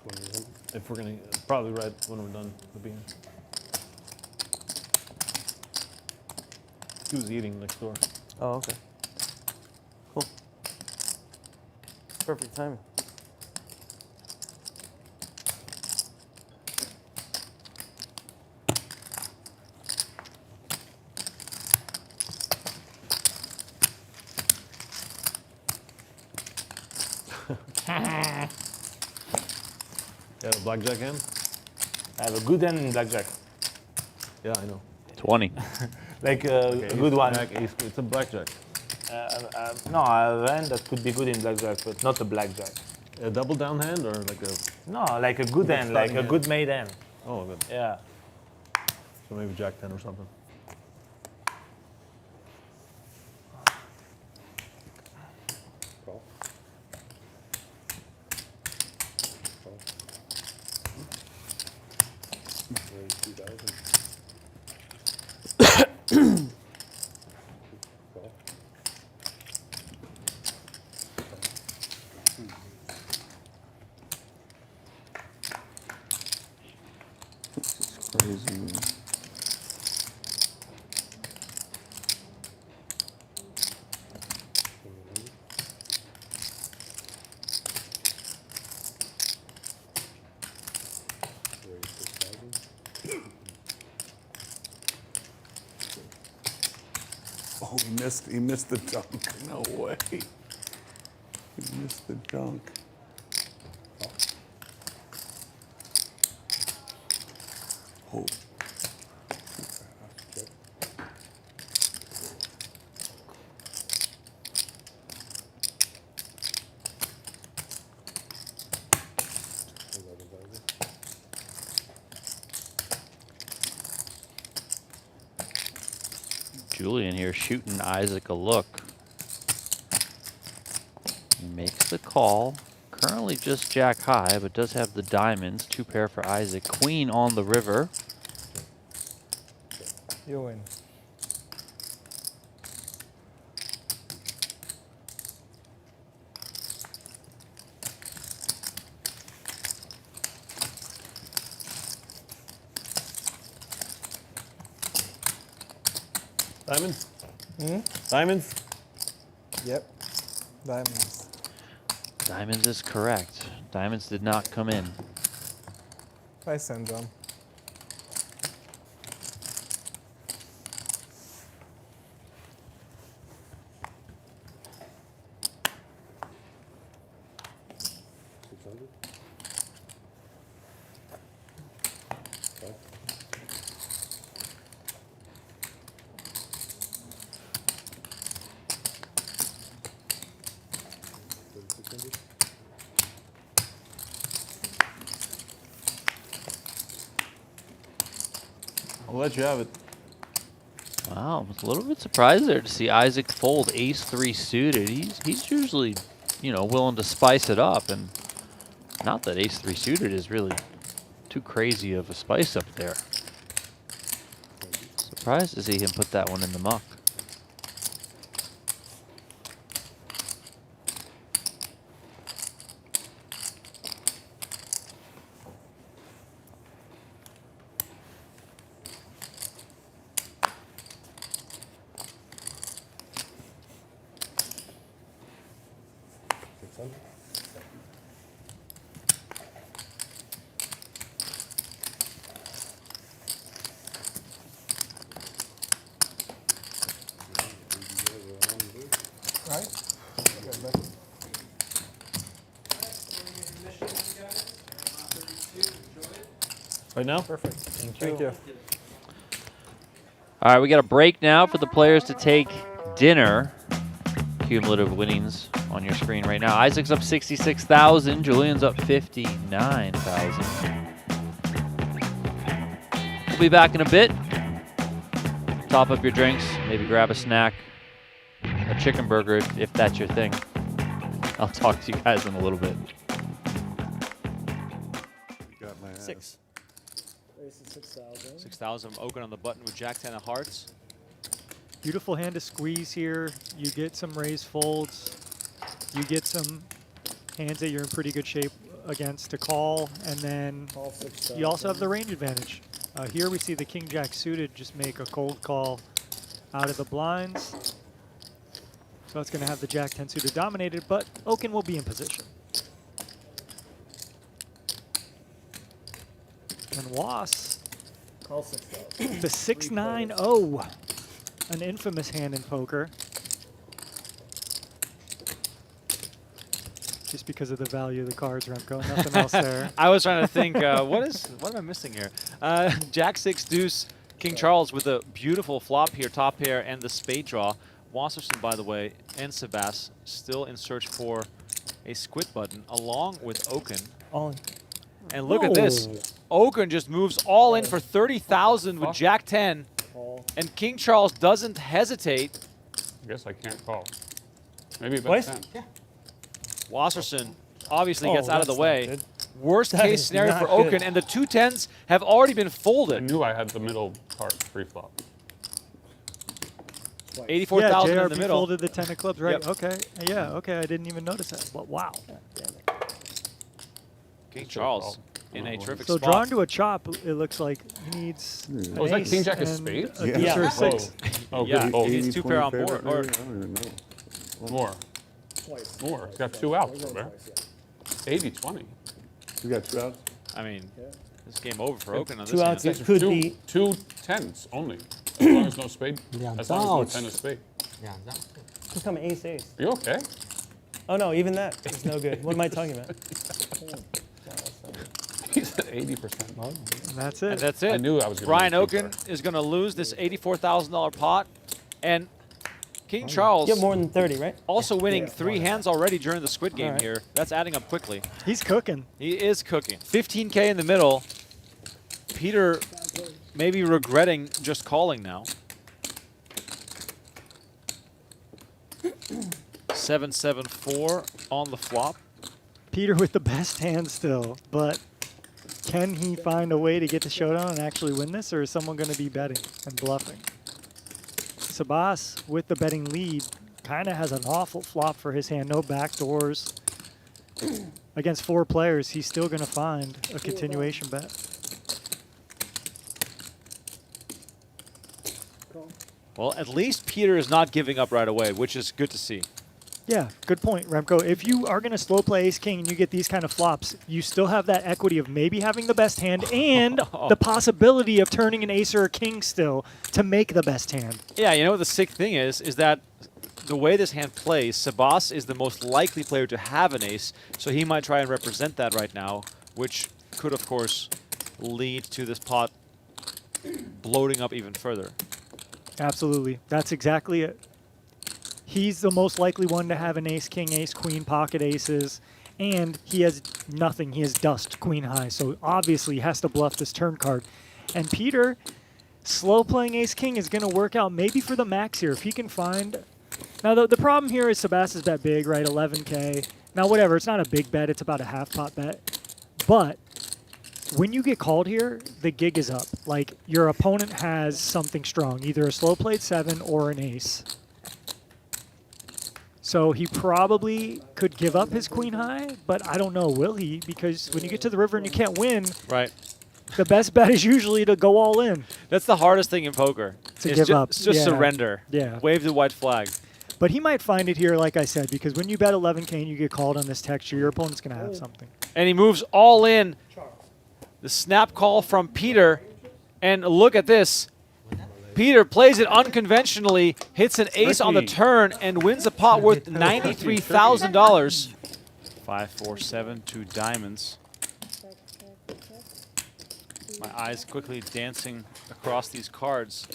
If we're gonna, probably right when we're done, we'll be here. He was eating next door. Oh, okay. Cool. Perfect timing. You have a blackjack hand? I have a good hand in blackjack. Yeah, I know. 20. Like a good one. It's a blackjack. No, I have a hand that could be good in blackjack, but not a blackjack. A double down hand or like a? No, like a good hand, like a hand. good made hand. Oh, good. Yeah. So maybe jack 10 or something. Crazy. Oh, he missed the dunk. No way. He missed the dunk. Oh. Julian here shooting Isaac a look. He makes the call. Currently just jack high, but does have the diamonds. 2 pair for Isaac. Queen on the river. You win. Diamonds? Diamonds? Yep. Diamonds. Diamonds is correct. Diamonds did not come in. Nice hand, John. I'll let you have it. Wow. Wow, I was a little bit surprised there to see Isaac fold ace-3 suited. He's usually, you know, willing to spice it up, and not that ace-3 suited is really too crazy of a spice up there. Surprised to see him put that one in the muck. Right now? Perfect. Thank you. All right, we got a break now for the players to take dinner. Cumulative winnings on your screen right now. Isaac's up 66,000. Julian's up 59,000. We'll be back in a bit. Top up your drinks, maybe grab a snack, a chicken burger if that's your thing. I'll talk to you guys in a little bit. Got my ass. 6. Raise at 6,000. 6,000. Open on the button with Jack 10 of hearts. Beautiful hand to squeeze here. You get some raised folds. You get some hands that you're in pretty good shape against to call, and then Call 6,000. you also have the range advantage. Here we see the king jack suited just make a cold call out of the blinds. So it's going to have the jack 10 suited dominated, but Oaken will be in position. And Was, Call 6,000. the 6-9-0, an infamous hand in poker. Just because of the value of the cards, Remco. Nothing else there. I was trying to think, what am I missing here? Jack 6 deuce, King Charles with a beautiful flop here, top pair, and the spade draw. Wasserson, by the way, and Sebas still in search for a squid button, along with Oaken. All in. And look at this. Oaken just moves all in for 30,000 with Jack 10, Call. and King Charles doesn't hesitate. I guess I can't call. Maybe bet Twice? 10. Yeah. Wasserson obviously gets Oh, out of the that's not way. good. Worst That case is scenario not for good. Oaken, and the 2 10s have already been I folded. knew I had the middle part pre-flop. 84,000 yeah, in the JRP middle. folded the 10 of clubs, right? Yep. Okay. Yeah, okay. I didn't even notice that. But wow. King Charles in a terrific So spot. drawn to a chop, it looks like he needs an Oh, is that ace king jack of and spades? a Yeah. deuce or a Yeah. 6. Oh, Yeah. good. Oh, He's 2 pair on 20 board. favorite Or maybe? I don't even know. more. Twice. More. He's got Twice, 2 yeah. outs, We're going Robert. twice, yeah. 80-20. You got 2 outs? I mean, Yeah. this game over for Oaken on this 2 outs hand. that could be. Two 10s only. As long as no spade. As long as no 10 of spade. Just come ace ace. Are you okay? Oh no, even that is no good. What am I talking about? He's at 80%. And that's it. And that's it. I knew I was going to Brian Oaken is going to lose this $84,000 pot, and King Charles Get more than 30, right? also winning 3 hands already during the Squid game Alright. here. That's adding up quickly. He's cooking. He is cooking. 15K in the middle. Peter maybe regretting just calling now. 7-7-4 on the flop. Peter with the best hand still, but can he find a way to get the showdown and actually win this, or is someone going to be betting and bluffing? Sebas with the betting lead kind of has an awful flop for his hand. No backdoors. Against 4 players, he's still going to find a continuation bet. Well, at least Peter is not giving up right away, which is good to see. Yeah, good point, Remco. If you are going to slow play ace-king and you get these kind of flops, you still have that equity of maybe having the best hand and the possibility of turning an ace or a king still to make the best hand. Yeah, you know what the sick thing is that the way this hand plays, Sebas is the most likely player to have an ace, so he might try and represent that right now, which could, of course, lead to this pot bloating up even further. Absolutely. That's exactly it. He's the most likely one to have an ace-king, ace-queen, pocket aces, and he has nothing. He has dust, queen high, so obviously he has to bluff this turn card. And Peter slow playing ace-king is going to work out maybe for the max here. If he can find... Now, the problem here is Sebastian's bet big, right? 11K. Now, whatever. It's not a big bet. It's about a half-pot bet. But when you get called here, the gig is up. Like, your opponent has something strong, either a slow played 7 or an ace. So he probably could give up his queen high, but I don't know, will he? Because when you get to the river and you can't win, Right. the best bet is usually to go all in. That's the hardest thing in poker. To It's give up. It's just Yeah. surrender. Yeah. Wave the white flag. But he might find it here, like I said, because when you bet 11K and you get called on this texture, your opponent's going to have something. And he moves all in. The snap call from Peter. And look at this. Peter plays it unconventionally, hits an ace on the turn, and wins a pot worth $93,000. 5, 4, 7, 2 diamonds. My eyes quickly dancing across these cards.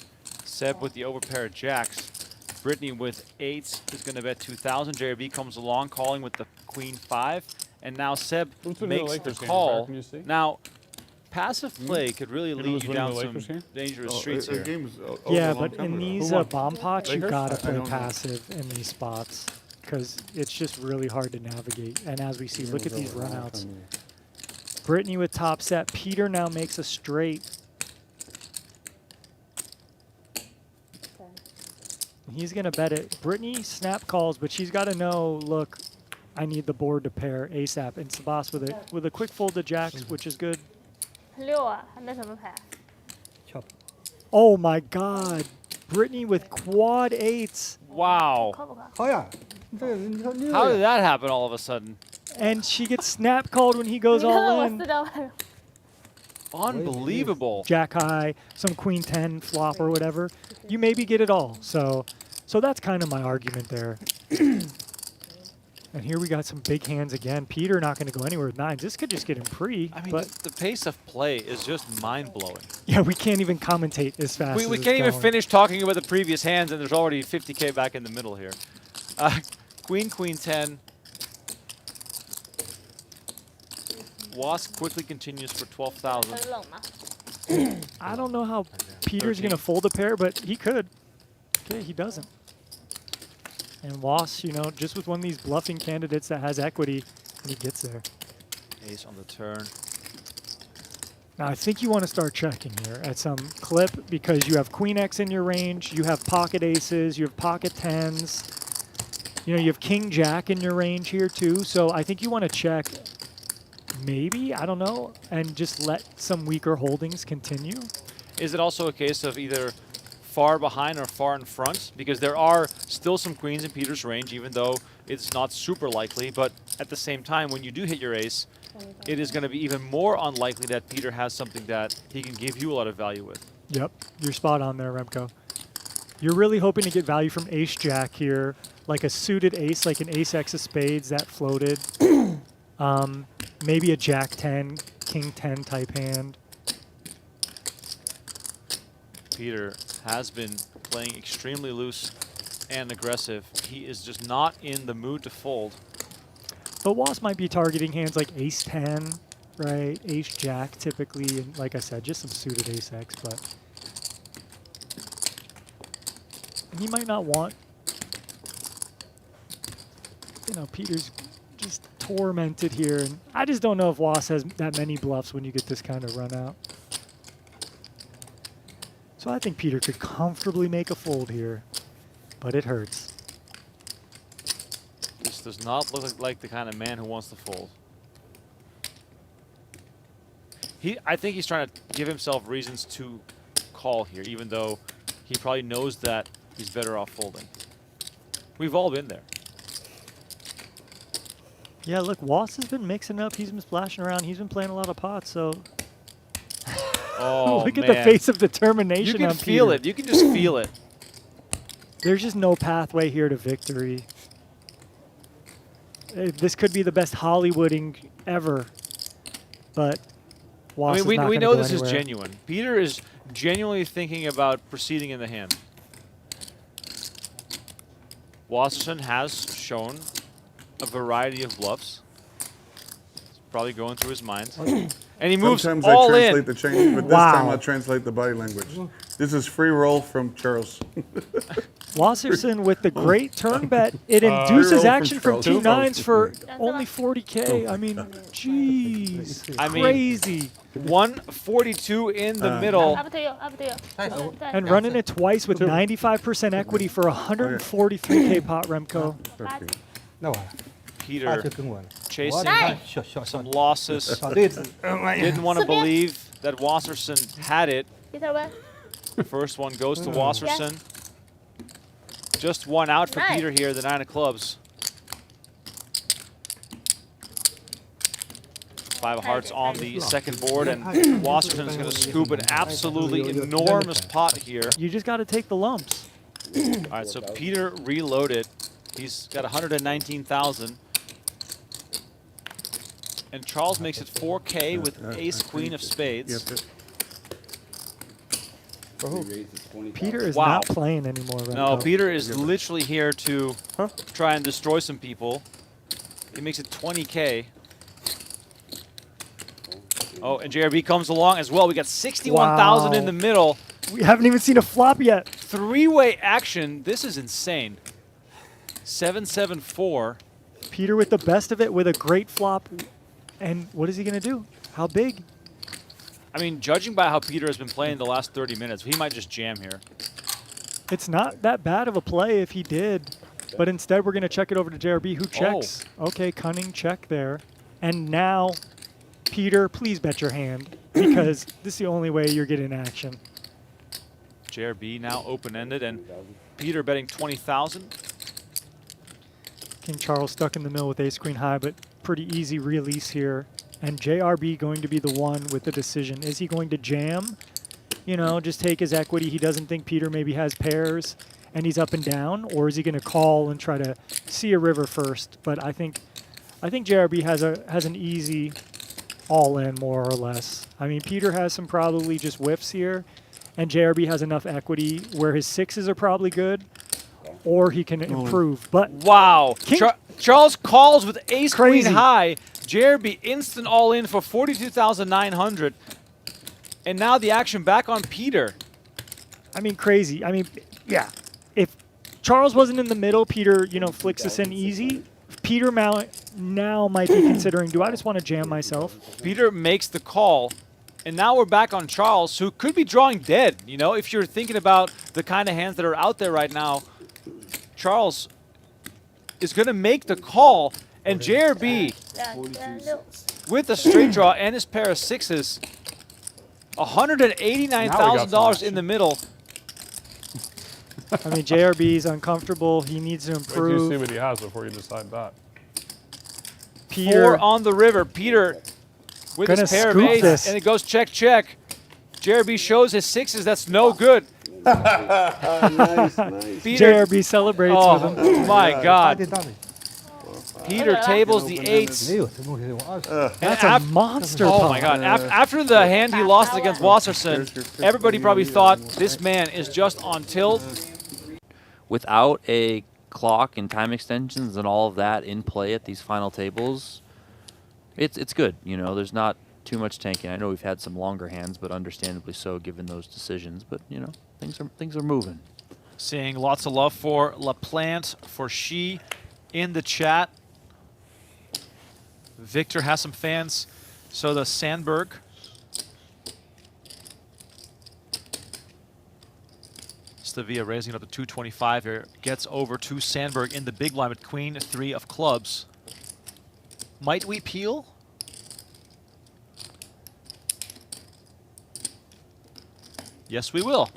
Seb with the overpair of jacks. Brittany with 8s is going to bet 2,000. JRB comes along, calling with the queen 5. And now Seb Who's winning the makes the Lakers game, call. Bar, can you see? Now, passive play could really You know lead who's you winning down the some Lakers game? dangerous Oh, streets the here. game's over Yeah, a long but time in ago. these Who won? bomb pots, you Lakers? got to I play don't know. passive in these spots because it's just really hard to navigate. And as we see, look at these runouts. Brittany with top set. Peter now makes a straight. He's going to bet it. Brittany snap calls, but she's got to know, look, I need the board to pair ASAP. And Sabas with a quick fold to jacks, which is good. 6啊，那什么牌？ Oh my God. Brittany with quad 8s. Wow. 靠不靠？ 靠呀！这个你说你 How did that happen all of a sudden? And she gets snap called when he goes 你看 all 我 in. 4张牌。 Unbelievable. Jack high, some queen 10 flop or whatever. You maybe get it all. So that's kind of my argument there. And here we got some big hands again. Peter not going to go anywhere with 9s. This could just get him pre. I mean, but the pace of play is just mind-blowing. yeah, we can't even commentate as fast as We it's can't even going. finish talking about the previous hands, and there's already 50K back in the middle here. Queen, queen 10. Wasp quickly continues for 12,000. 很冷吗？ I don't know how Peter's going to fold a pair, but he could. Okay, he doesn't. And Wass, you know, just with one of these bluffing candidates that has equity, and he gets there. Ace on the turn. Now, I think you want to start checking here at some clip because you have Queen X in your range, you have pocket aces, you have pocket 10s, you know, you have King Jack in your range here too. So I think you want to check maybe, I don't know, and just let some weaker holdings continue. Is it also a case of either far behind or far in front? Because there are still some queens in Peter's range, even though it's not super likely. But at the same time, when you do hit your ace, it is going to be even more unlikely that Peter has something that he can give you a lot of value with. Yep, you're spot on there, Remco. You're really hoping to get value from ace jack here, like a suited ace, like an ace X of spades that floated. Maybe a jack 10, king 10 type hand. Peter has been playing extremely loose and aggressive. He is just not in the mood to fold. But Wasp might be targeting hands like ace 10, right? Ace jack typically, and like I said, just some suited ace X, but he might not want, you know, Peter's just tormented here. And I just don't know if Wasp has that many bluffs when you get this kind of run out. So I think Peter could comfortably make a fold here, but it hurts. This does not look like the kind of man who wants to fold. I think he's trying to give himself reasons to call here, even though he probably knows that he's better off folding. We've all been there. Yeah, look, Wasp has been mixing up. He's been splashing around. He's been playing a lot of pots, so... Oh, look at man. the face of determination You can on feel Peter. it. You can just feel it. There's just no pathway here to victory. This could be the best Hollywooding ever, but Wasp I mean, is not we gonna know go this anywhere. is genuine. Peter is genuinely thinking about proceeding in the hand. Wasserson has shown a variety of bluffs. It's probably going through his mind. And he moves Sometimes all I translate in. the change, but this time I'll translate the body language. This is free roll from Charles. Wasserson with the great turn bet. It induces Roll action from from two Charles. nines for only 40K. I mean, jeez. Crazy. 142 in the middle. Up to you. Up to you. And running it twice with 95% equity for 143K pot, Remco. Peter chasing Sure, sure, some losses. Didn't want to believe that Wasserson had it. Peter, where? First one goes to Wasserson. Just one out for Nice. Peter here, the 9 of clubs. 5 of hearts on the second board, and Wasserson is going to scoop an absolutely enormous pot here. You just got to take the lumps. All right, so Peter reloaded. He's got 119,000. And Charles makes it 4K with ace queen of spades. Peter is Wow. not playing anymore. Right No, now. Peter is literally here to try and destroy some people. He makes it 20K. Oh, and JRB comes along as well. We got 61,000 in the middle. We haven't even seen a flop yet. Three-way action. This is insane. 7-7-4. Peter with the best of it with a great flop. And what is he going to do? How big? I mean, judging by how Peter has been playing the last 30 minutes, he might just jam here. It's not that bad of a play if he did. But instead, we're going to check it over to JRB, who checks. Okay, cunning check there. And now, Peter, please bet your hand, because this is the only way you're getting action. JRB now open-ended, and Peter betting 20,000. King Charles stuck in the middle with ace queen high, but pretty easy release here. And JRB going to be the one with the decision. Is he going to jam? You know, just take his equity. He doesn't think Peter maybe has pairs and he's up and down, or is he going to call and try to see a river first? But I think JRB has an easy all in, more or less. I mean, Peter has some probably just whiffs here, and JRB has enough equity where his sixes are probably good, or he can improve. But wow, Charles calls with ace Crazy. queen high. JRB instant all in for 42,900, and now the action back on Peter. I mean, crazy. I mean, yeah. If Charles wasn't in the middle, Peter, you know, flicks us in easy. Peter now might be considering, do I just want to jam myself? Peter makes the call, and now we're back on Charles, who could be drawing dead. You know, if you're thinking about the kind of hands that are out there right now, Charles is going to make the call, and JRB with a straight draw and his pair of sixes, $189,000 in the middle. I mean, JRB is uncomfortable. He needs to Wait till improve. you see what he has before you decide that. Four on the river. Peter with his pair of eights, and it goes check, check. JRB shows his sixes. That's no good. Nice. Peter, JRB celebrates with him. Oh my God. Peter tables the eights. That's a monster Oh pot. my God. After the hand he lost against Wasserson, everybody probably thought this man is just on tilt. Without a clock and time extensions and all of that in play at these final tables, it's good. You know, there's not too much tanking. I know we've had some longer hands, but understandably so given those decisions. But you know, things are moving. Seeing lots of love for LaPlante, for She in the chat. Victor has some fans. So the Sandberg. Stavia raising it up to 225 here. Gets over to Sandberg in the big blind with queen, 3 of clubs. Might we peel? Yes, we will.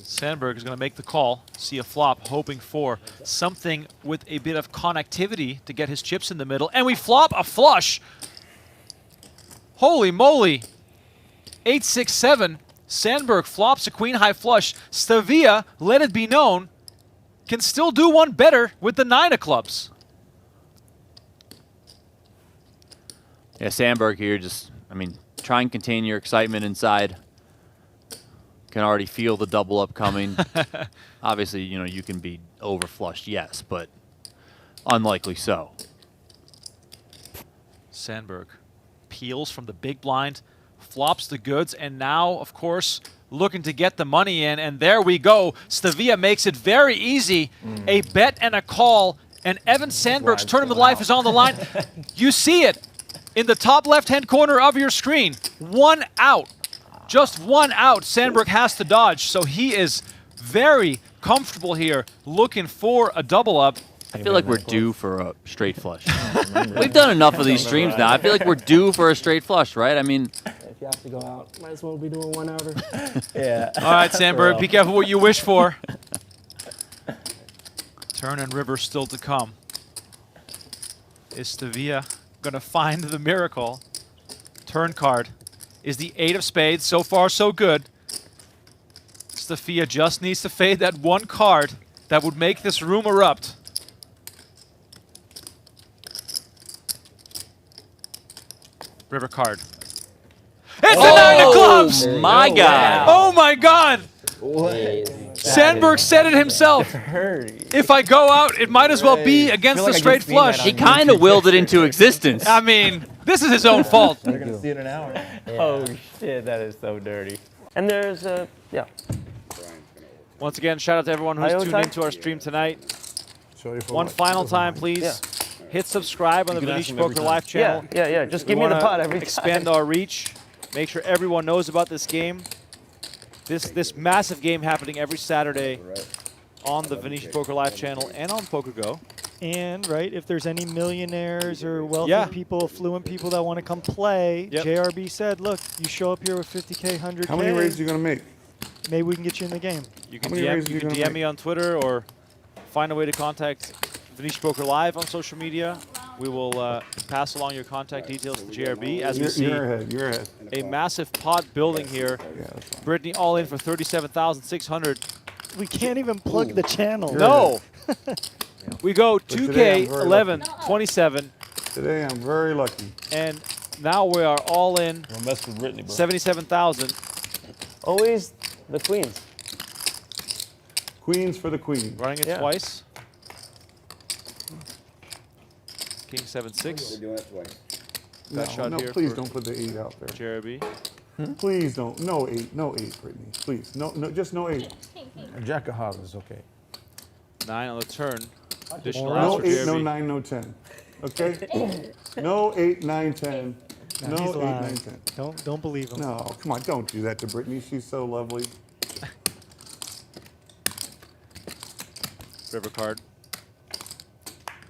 Sandberg is going to make the call, see a flop, hoping for something with a bit of connectivity to get his chips in the middle. And we flop a flush. Holy moly. 8-6-7. Sandberg flops a queen high flush. Stavia, let it be known, can still do one better with the 9 of clubs. Yeah, Sandberg here just, I mean, try and contain your excitement inside. Can already feel the double up coming. Obviously, you know, you can be overflushed, yes, but unlikely so. Sandberg peels from the big blind, flops the goods, and now, of course, looking to get the money in. And there we go. Stavia makes it very easy. A bet and a call, and Evan Sandberg's tournament life is on the line. You see it in the top left-hand corner of your screen. 1 out. Just 1 out. Sandberg has to dodge, so he is very comfortable here, looking for a double up. I feel like we're due for a straight flush. We've done enough of these streams now. I feel like we're due for a straight flush, right? I mean, If you have to go out, might as well be doing 1 outer. Yeah. All right, Sandberg, be careful what you wish for. Turn and river still to come. Is Stavia going to find the miracle? Turn card is the 8 of spades. So far, so good. Stavia just needs to fade that 1 card that would make this room erupt. River card. It's the 9 of clubs! My God. Oh my God! Sandberg said it himself. If I go out, it might as well be against the straight flush. He kind of willed it into existence. I mean, this is his own fault. They're going to see it in an hour. Oh, shit, that is so dirty. And there's, yeah. Once again, shout out to everyone who's YoH tuned time? into our stream tonight. Sorry for One what? final time, please. Hit subscribe on the can ask Venetian him every Poker time. Live channel. Yeah. Just We give me the wanna pot every time. expand our reach. Make sure everyone knows about this game. This massive game happening every Saturday on the Venetian Poker Live channel and on Poker Go. And, right, if there's any millionaires or wealthy Yeah. people, affluent people that want to come play, Yep. JRB said, look, you show up here with 50K, 100K. How many raises are you going to make? Maybe we can get you in the game. You can How many DM, raises you you can gonna DM make? me on Twitter or find a way to contact Venetian Poker Live on social media. We will pass along your contact details to JRB as we see You're ahead. You're ahead. a massive pot building here. Yeah, that's fine. Brittany all in for 37,600. We can't even plug the channel. No. We go today 2K, I'm very 11, 27, Today I'm very lucky. and now we are all in Don't mess with Brittany, bro. 77,000. Always the queens. Queens for the queen. Running it Yeah. twice. King 7-6. doing it twice. No, shot no, here please for don't put the 8 out there. JRB. Please don't. No 8. No 8, Brittany. Please. No, just no 8. A jack of hearts is okay. 9 on the turn. Additional No outs for 8, no JRB. 9, no 10. Okay? No 8, 9, 10. No, No he's 8, lying. 9, 10. Don't believe him. No, come on, don't do that to Brittany. She's so lovely. River card.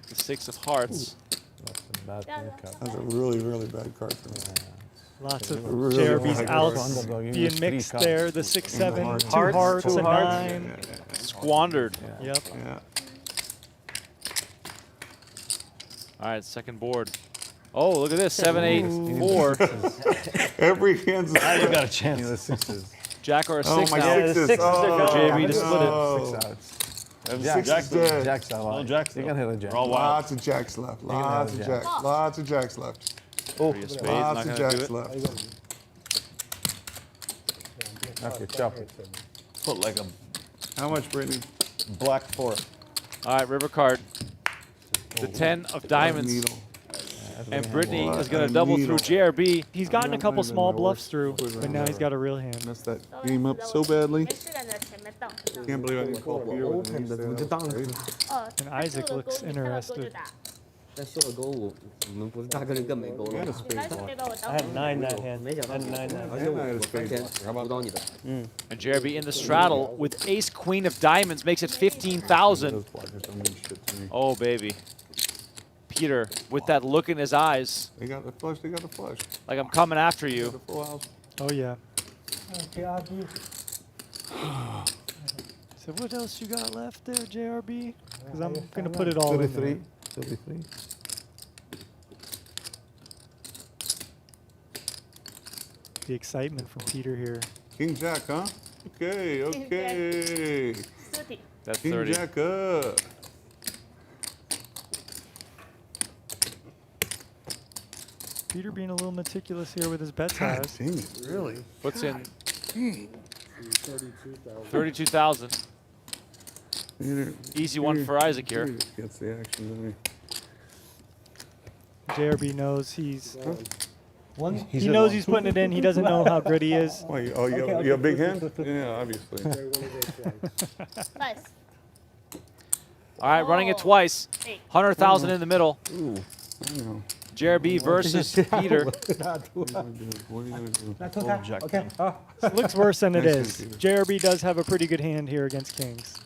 The 6 of hearts. That's a bad pickup. That's a really, really bad card for me. Lots of Really JRB's hard. outs Underdog, you being use 3 mixed cards. there. The 6-7, Hearts. 2 hearts, Two a hearts. 9. Squandered. Yep. Yeah. All right, second board. Oh, look at this. 7, 8, 4. Every hand's Now you got a chance. The sixes. Jack or a 6 Oh, my now. sixes. sixes are Oh, gone. JB to split it. no. 6 outs. Six Jack, is dead. Jack's out. No jacks, You though. can hit a jack. We're all wild. Lots of jacks left. can Lots have of a jack. jacks. Lots of jacks left. Oh, Three of spades, Lots not of gonna do jacks it. left. Okay, chop it. Put like a How much, Brittany? black 4. All right, river card. The 10 of diamonds. Needle. And Brittany What is going a to double needle. through JRB. He's gotten a Not couple even small my bluffs worst through, quiz but round now he's ever. got a real hand. Messed that game up so badly. Can't believe I didn't call Peter with an ace there. That was crazy. And Isaac looks interested. 但射了勾我们不是大概率更没勾 You 了 had a。spade block. I had 9 that hand. 没想到 I had 9 that 而 hand. 且我 I had a 我 spade 之前 block. 辅导你的， And JRB in the straddle with ace queen of diamonds makes it 15,000. Those blockers don't mean shit to me. Oh, baby. Peter with that look in his eyes, They got the flush. They got the flush. like I'm coming after The you. full house. Oh, yeah. So what else you got left there, JRB? Because I'm going to put it all in 33. there. 33. The excitement from Peter here. King Jack, huh? Okay, okay. That's King 30. Jack up. Peter being a little meticulous here with his bet God size. dang it, really? Puts in 32,000. 32,000. Peter, Easy one for Isaac here. Peter just gets the action, doesn't he? JRB knows he's He knows he's putting it in. He doesn't know how good he is. Oh, you have a big hand? Yeah, obviously. Nice. All right, running it twice. 100,000 in the middle. Ooh. I know. JRB versus Peter. What are you going to do? Okay. It looks worse than it is. JRB does have a pretty good hand here against kings.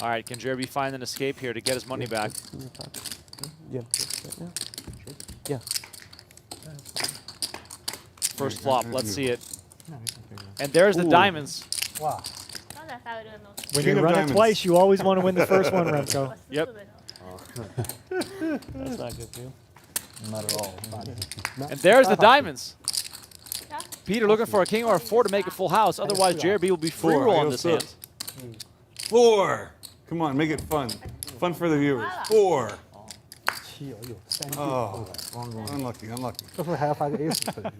All right, can JRB find an escape here to get his money back? Yeah. Yeah. First flop, let's see it. And there's the diamonds. Wow. When you run it twice, you always want to win the first one, Remco. Yep. That's not good too. Not at all. And there's the diamonds. Peter looking for a king or a 4 to make a full house. Otherwise, JRB will be free roll on this hand. 4. Come on, make it fun. Fun for the viewers. 4. Oh, unlucky.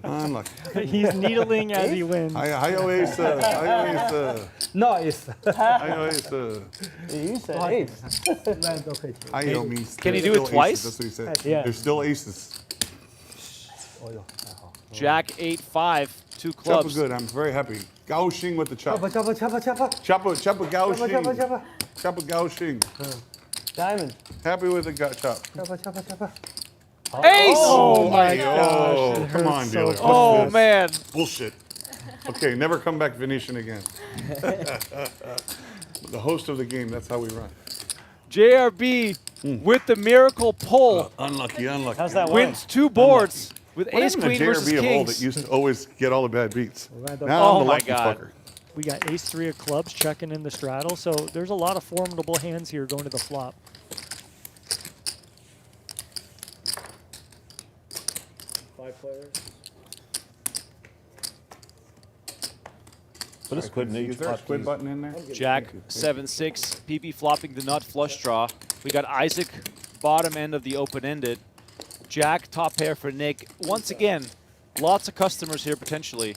Unlucky. He's needling as he wins. Hi-yo ace. No, it's. Hi-yo ace. You said ace. Hi-yo means. Can he do it twice? That's what he said. Yeah. There's still aces. Jack 8-5, 2 Chopper clubs. good. I'm very happy. Gao Xing with the chop. Chopper. Chopper Gao Xing. Chopper Gao Xing. Diamond. Happy with the chop. Chopper. Ace! Oh my gosh. gosh. Come on, dealer. Oh, man. Bullshit. Okay, never come back Venetian again. The host of the game, that's how we run. JRB with the miracle pull Unlucky. How's that wins 2 boards with What ace happened queen to versus JRB of old that kings. used to always get all the bad beats? Now Oh I'm the my lucky God. fucker. We got ace-3 of clubs checking in the straddle, so there's a lot of formidable hands here going to the flop. Five players. Put a squid in each Is there a pot, squid please. button in there? Jack 7-6, PP flopping the nut flush draw. We got Isaac bottom end of the open-ended. Jack top pair for Nick. Once again, lots of customers here potentially.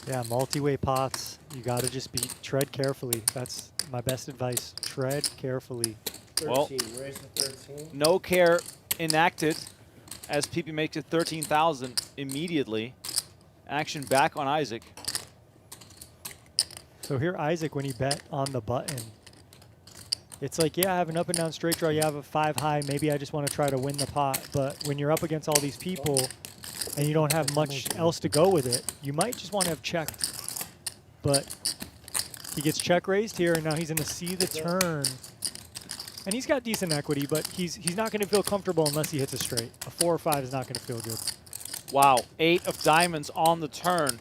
Yeah, multi-way pots. You got to just tread carefully. That's my best advice. Tread carefully. 13. Well, Raise to 13. No care enacted as PP makes it 13,000 immediately. Action back on Isaac. So here, Isaac, when he bet on the button, it's like, yeah, I have an up and down straight draw. You have a 5 high. Maybe I just want to try to win the pot. But when you're up against all these people and you don't have much else to go with it, you might just want to have checked. But he gets check raised here, and now he's going to see the turn. And he's got decent equity, but he's not going to feel comfortable unless he hits a straight. A 4 or 5 is not going to feel good. Wow, 8 of diamonds on the turn.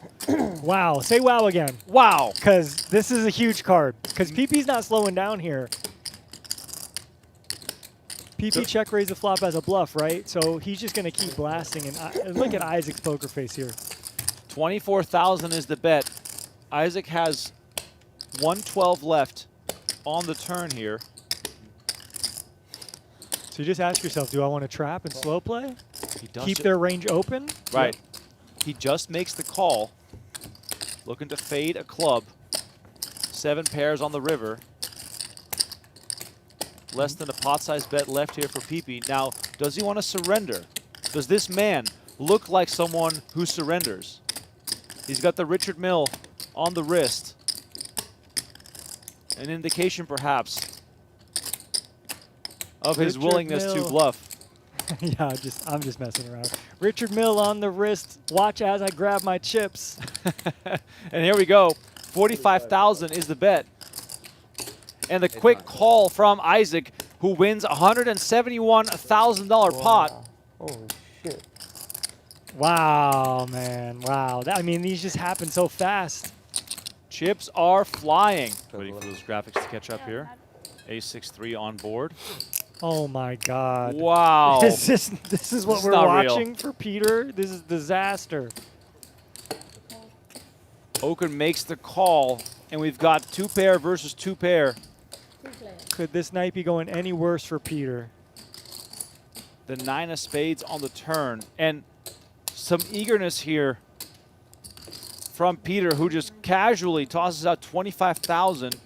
Wow, say wow again. Wow. Because this is a huge card. Because PP's not slowing down here. PP check raise the flop as a bluff, right? So he's just going to keep blasting. And look at Isaac's poker face here. 24,000 is the bet. Isaac has 112 left on the turn here. So you just ask yourself, do I want to trap and slow play? He does Keep their range open? Right. He just makes the call. Looking to fade a club. 7 pairs on the river. Less than a pot-sized bet left here for PP. Now, does he want to surrender? Does this man look like someone who surrenders? He's got the Richard Mill on the wrist. An indication, perhaps, of his Richard willingness to Mill. bluff. Yeah, I'm just messing around. Richard Mill on the wrist. Watch as I grab my chips. And here we go. 45,000 is the bet. And the quick call from Isaac, who wins $171,000 pot. Holy shit. Wow, man. Wow. I mean, these just happen so fast. Chips are flying. Waiting for those graphics to catch up here. A6-3 on board. Oh, my God. Wow. This is what we're not watching real. for Peter? This is disaster. Oaken makes the call, and we've got 2 pair versus 2 pair. Could this night be going any worse for Peter? The 9 of spades on the turn. And some eagerness here from Peter, who just casually tosses out 25,000.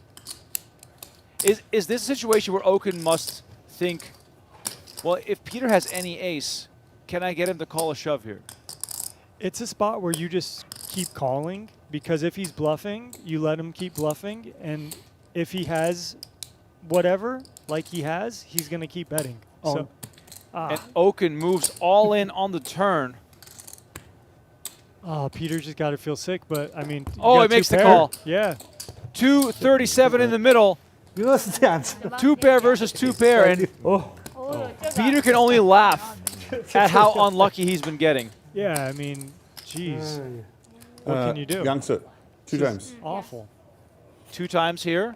Is this a situation where Oaken must think, well, if Peter has any ace, can I get him to call a shove here? It's a spot where you just keep calling, because if he's bluffing, you let him keep bluffing, and if he has whatever, like he has, he's going to keep betting. Oh. So, And Oaken moves all in on the turn. Oh, Peter just got to feel sick, but I mean. Oh, he makes the call. Yeah. 237 in the middle. 2 pair versus 2 pair, and Peter can only laugh at how unlucky he's been getting. Yeah, I mean, geez. What can you do? Yangtze, 2 times. Awful. 2 times here,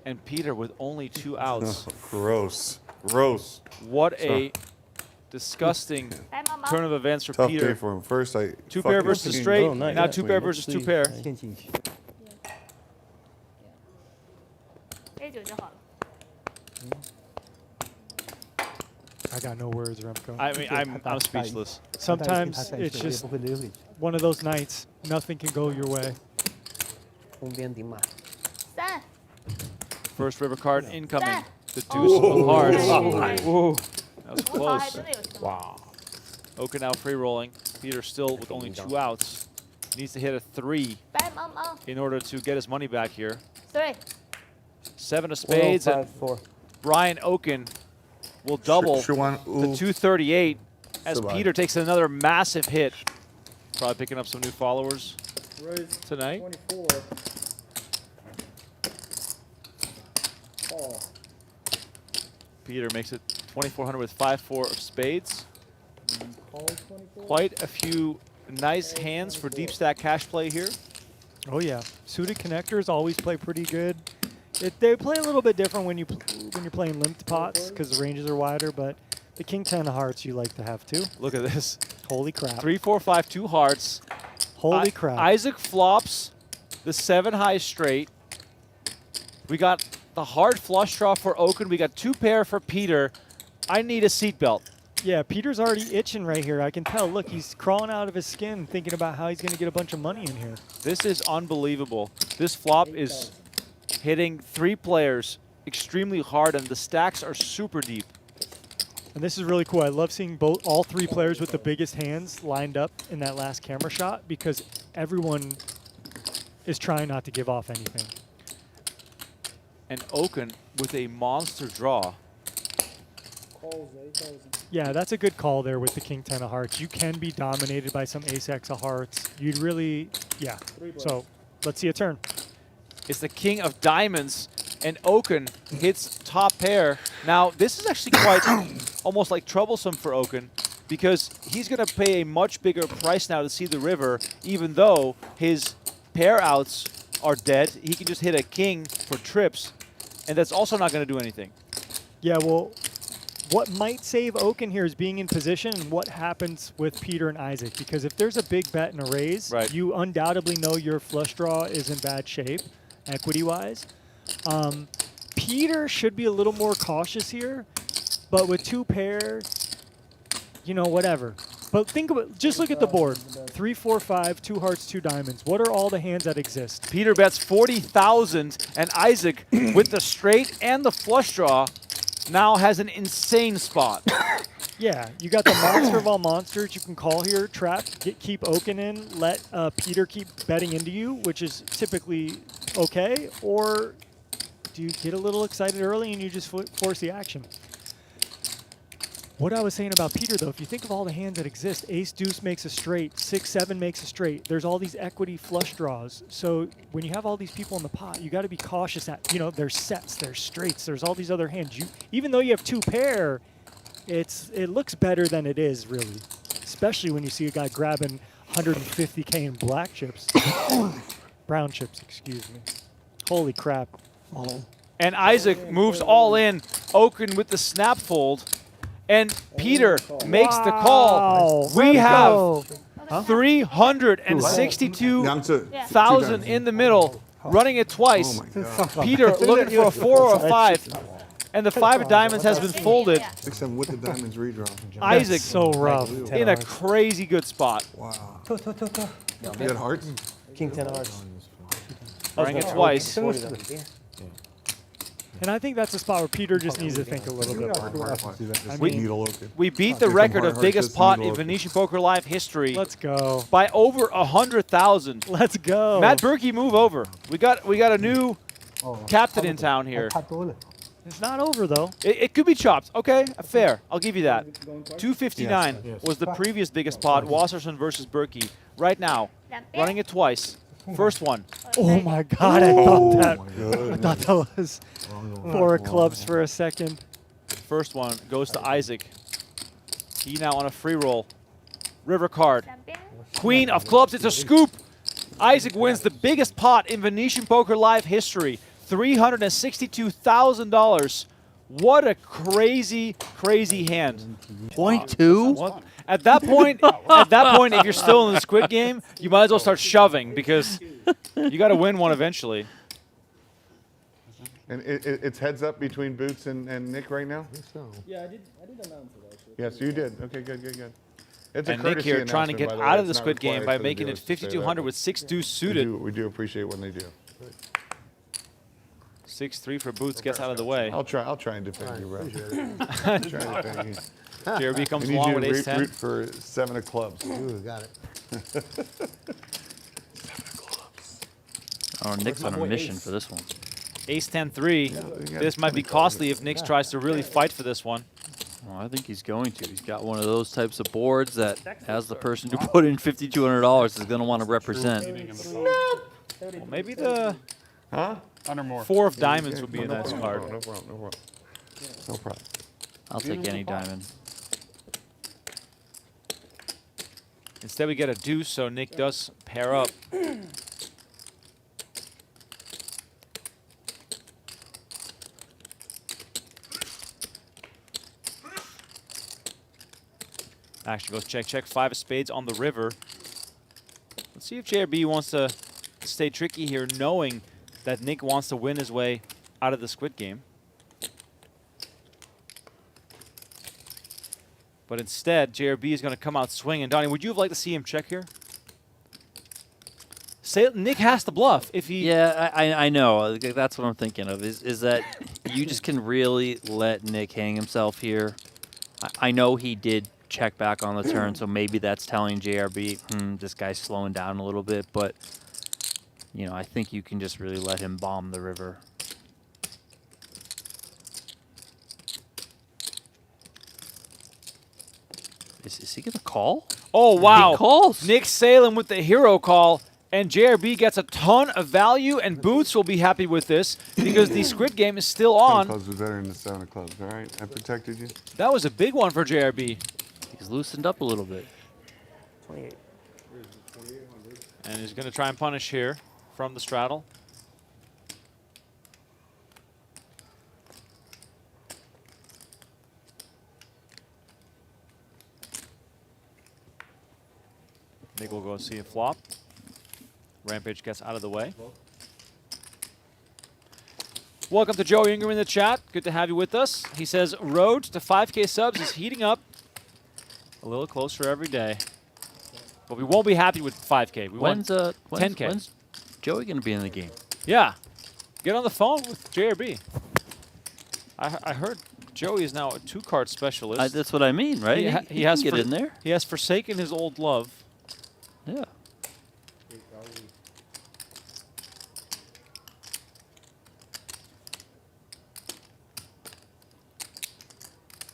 and Peter with only 2 outs. Gross. Gross. What a disgusting turn of events for Tough Peter. day for him. First, 2 pair versus straight. Now 2 pair versus 2 pair. A 9就好了。 I got no words, Remco. I mean, I'm speechless. Sometimes it's just one of those nights. Nothing can go your way. 红边顶马。 3。 First river card incoming. The deuce of hearts. Whoa. That was close. Wow. Oaken now free rolling. Peter still with only 2 outs. Needs to hit a 3 in order to get his money back here. 3. 7 of spades, and 4. Brian Oaken will double the 238 as Peter takes another massive hit. Probably picking up some new followers tonight. 24. Call. Peter makes it 2,400 with 5-4 of spades. Call 24. Quite a few nice hands for deep stack cash play here. Oh yeah, suited connectors always play pretty good. They play a little bit different when you're playing limped pots because the ranges are wider, but the king 10 of hearts you like to have too. Look at this. Holy crap. 3, 4, 5, 2 hearts. Holy crap. Isaac flops the 7 high straight. We got the hard flush draw for Oaken. We got 2 pair for Peter. I need a seatbelt. Yeah, Peter's already itching right here. I can tell. Look, he's crawling out of his skin thinking about how he's going to get a bunch of money in here. This is unbelievable. This flop is hitting 3 players extremely hard, and the stacks are super deep. And this is really cool. I love seeing all 3 players with the biggest hands lined up in that last camera shot because everyone is trying not to give off anything. And Oaken with a monster draw. Calls 8,000. Yeah, that's a good call there with the king 10 of hearts. You can be dominated by some ace x of hearts. You'd really, yeah. So let's see a turn. It's the king of diamonds, and Oaken hits top pair. Now, this is actually quite almost like troublesome for Oaken because he's going to pay a much bigger price now to see the river, even though his pair outs are dead. He can just hit a king for trips, and that's also not going to do anything. Yeah, well, what might save Oaken here is being in position and what happens with Peter and Isaac. Because if there's a big bet and a raise, you undoubtedly know your flush draw is in bad shape, equity-wise. Peter should be a little more cautious here, but with 2 pair, you know, whatever. But think about, just look at the board. 3, 4, 5, 2 hearts, 2 diamonds. What are all the hands that exist? Peter bets 40,000, and Isaac, with the straight and the flush draw, now has an insane spot. Yeah, you got the monster of all monsters. You can call here, trap, keep Oaken in, let Peter keep betting into you, which is typically okay, or do you get a little excited early and you just force the action? What I was saying about Peter, though, if you think of all the hands that exist, ace deuce makes a straight, 6, 7 makes a straight. There's all these equity flush draws. So when you have all these people in the pot, you got to be cautious that, you know, there's sets, there's straights, there's all these other hands. Even though you have 2 pair, it looks better than it is, really. Especially when you see a guy grabbing 150K in black chips. Brown chips, excuse me. Holy crap. And Isaac moves all in. Oaken with the snap fold. And Peter makes the call. We have 362,000 in the middle, running it twice. Peter looking for a 4 or a 5. And the 5 of diamonds has been folded. 6, 7 with the diamonds redraw. Isaac so rough. In a crazy good spot. Wow. You had hearts? King 10 of hearts. Running it twice. And I think that's a spot where Peter just needs to think a little bit more. We beat the record of biggest pot in Venetian Poker Live history. Let's go. By over 100,000. Let's go. Matt Berkey, move over. We got a new captain in town here. It's not over though. It could be chopped. Okay, fair. I'll give you that. 259 was the previous biggest pot. Wasserson versus Berkey. Right now, running it twice. First one. Oh my God! I thought that was 4 clubs for a second. First one goes to Isaac. He now on a free roll. River card. Queen of clubs. It's a scoop. Isaac wins the biggest pot in Venetian Poker Live history. $362,000. What a crazy, crazy hand. 0.2? At that point, if you're still in the Squid game, you might as well start shoving because you got to win one eventually. And it's heads up between Boots and Nick right now? Yeah, I did announce it actually. Yes, you did. Okay, good. It's And Nick here trying to get out of the Squid game by making it 5,200 with 6-2 suited. We do appreciate when they do. 6-3 for Boots gets out of the way. I'll try and defend you, bro. Try to defend you. Jeremy comes We need along you with to ace-10. root for 7 of clubs. Ooh, got it. 7 of clubs. Oh, Nick's on a mission for this one. Ace-10-3. This might be costly if Nick tries to really fight for this one. Well, I think he's going to. He's got one of those types of boards that, as the person who put in $5,200, is going to want to represent. Well, maybe the 4 of diamonds would be a nice card. No problem. I'll take any diamond. Instead, we get a deuce, so Nick does pair up. Action goes check. 5 of spades on the river. Let's see if JRB wants to stay tricky here, knowing that Nick wants to win his way out of the Squid game. But instead, JRB is going to come out swinging. Donnie, would you have liked to see him check here? Nick has to bluff if he... Yeah, I know. That's what I'm thinking of, is that you just can really let Nick hang himself here. I know he did check back on the turn, so maybe that's telling JRB, this guy's slowing down a little bit, but I think you can just really let him bomb the river. Is he gonna call? Oh wow! He calls. Nick Salem with the hero call, and JRB gets a ton of value, and Boots will be happy with this because the Squid game is still on. Clubs was better than the 7 of clubs. All right, I protected you. That was a big one for JRB. He's loosened up a little bit. 28. And he's going to try and punish here from the straddle. Nick will go see a flop. Rampage gets out of the way. Welcome to Joe Ingram in the chat. Good to have you with us. He says, road to 5K subs is heating up a little closer every day. But we won't be happy with 5K. We want 10K. When's Joey going to be in the game? Yeah. Get on the phone with JRB. I heard Joey is now a 2-card specialist. That's what I mean, right? He has get in there. He has forsaken his old love. Yeah.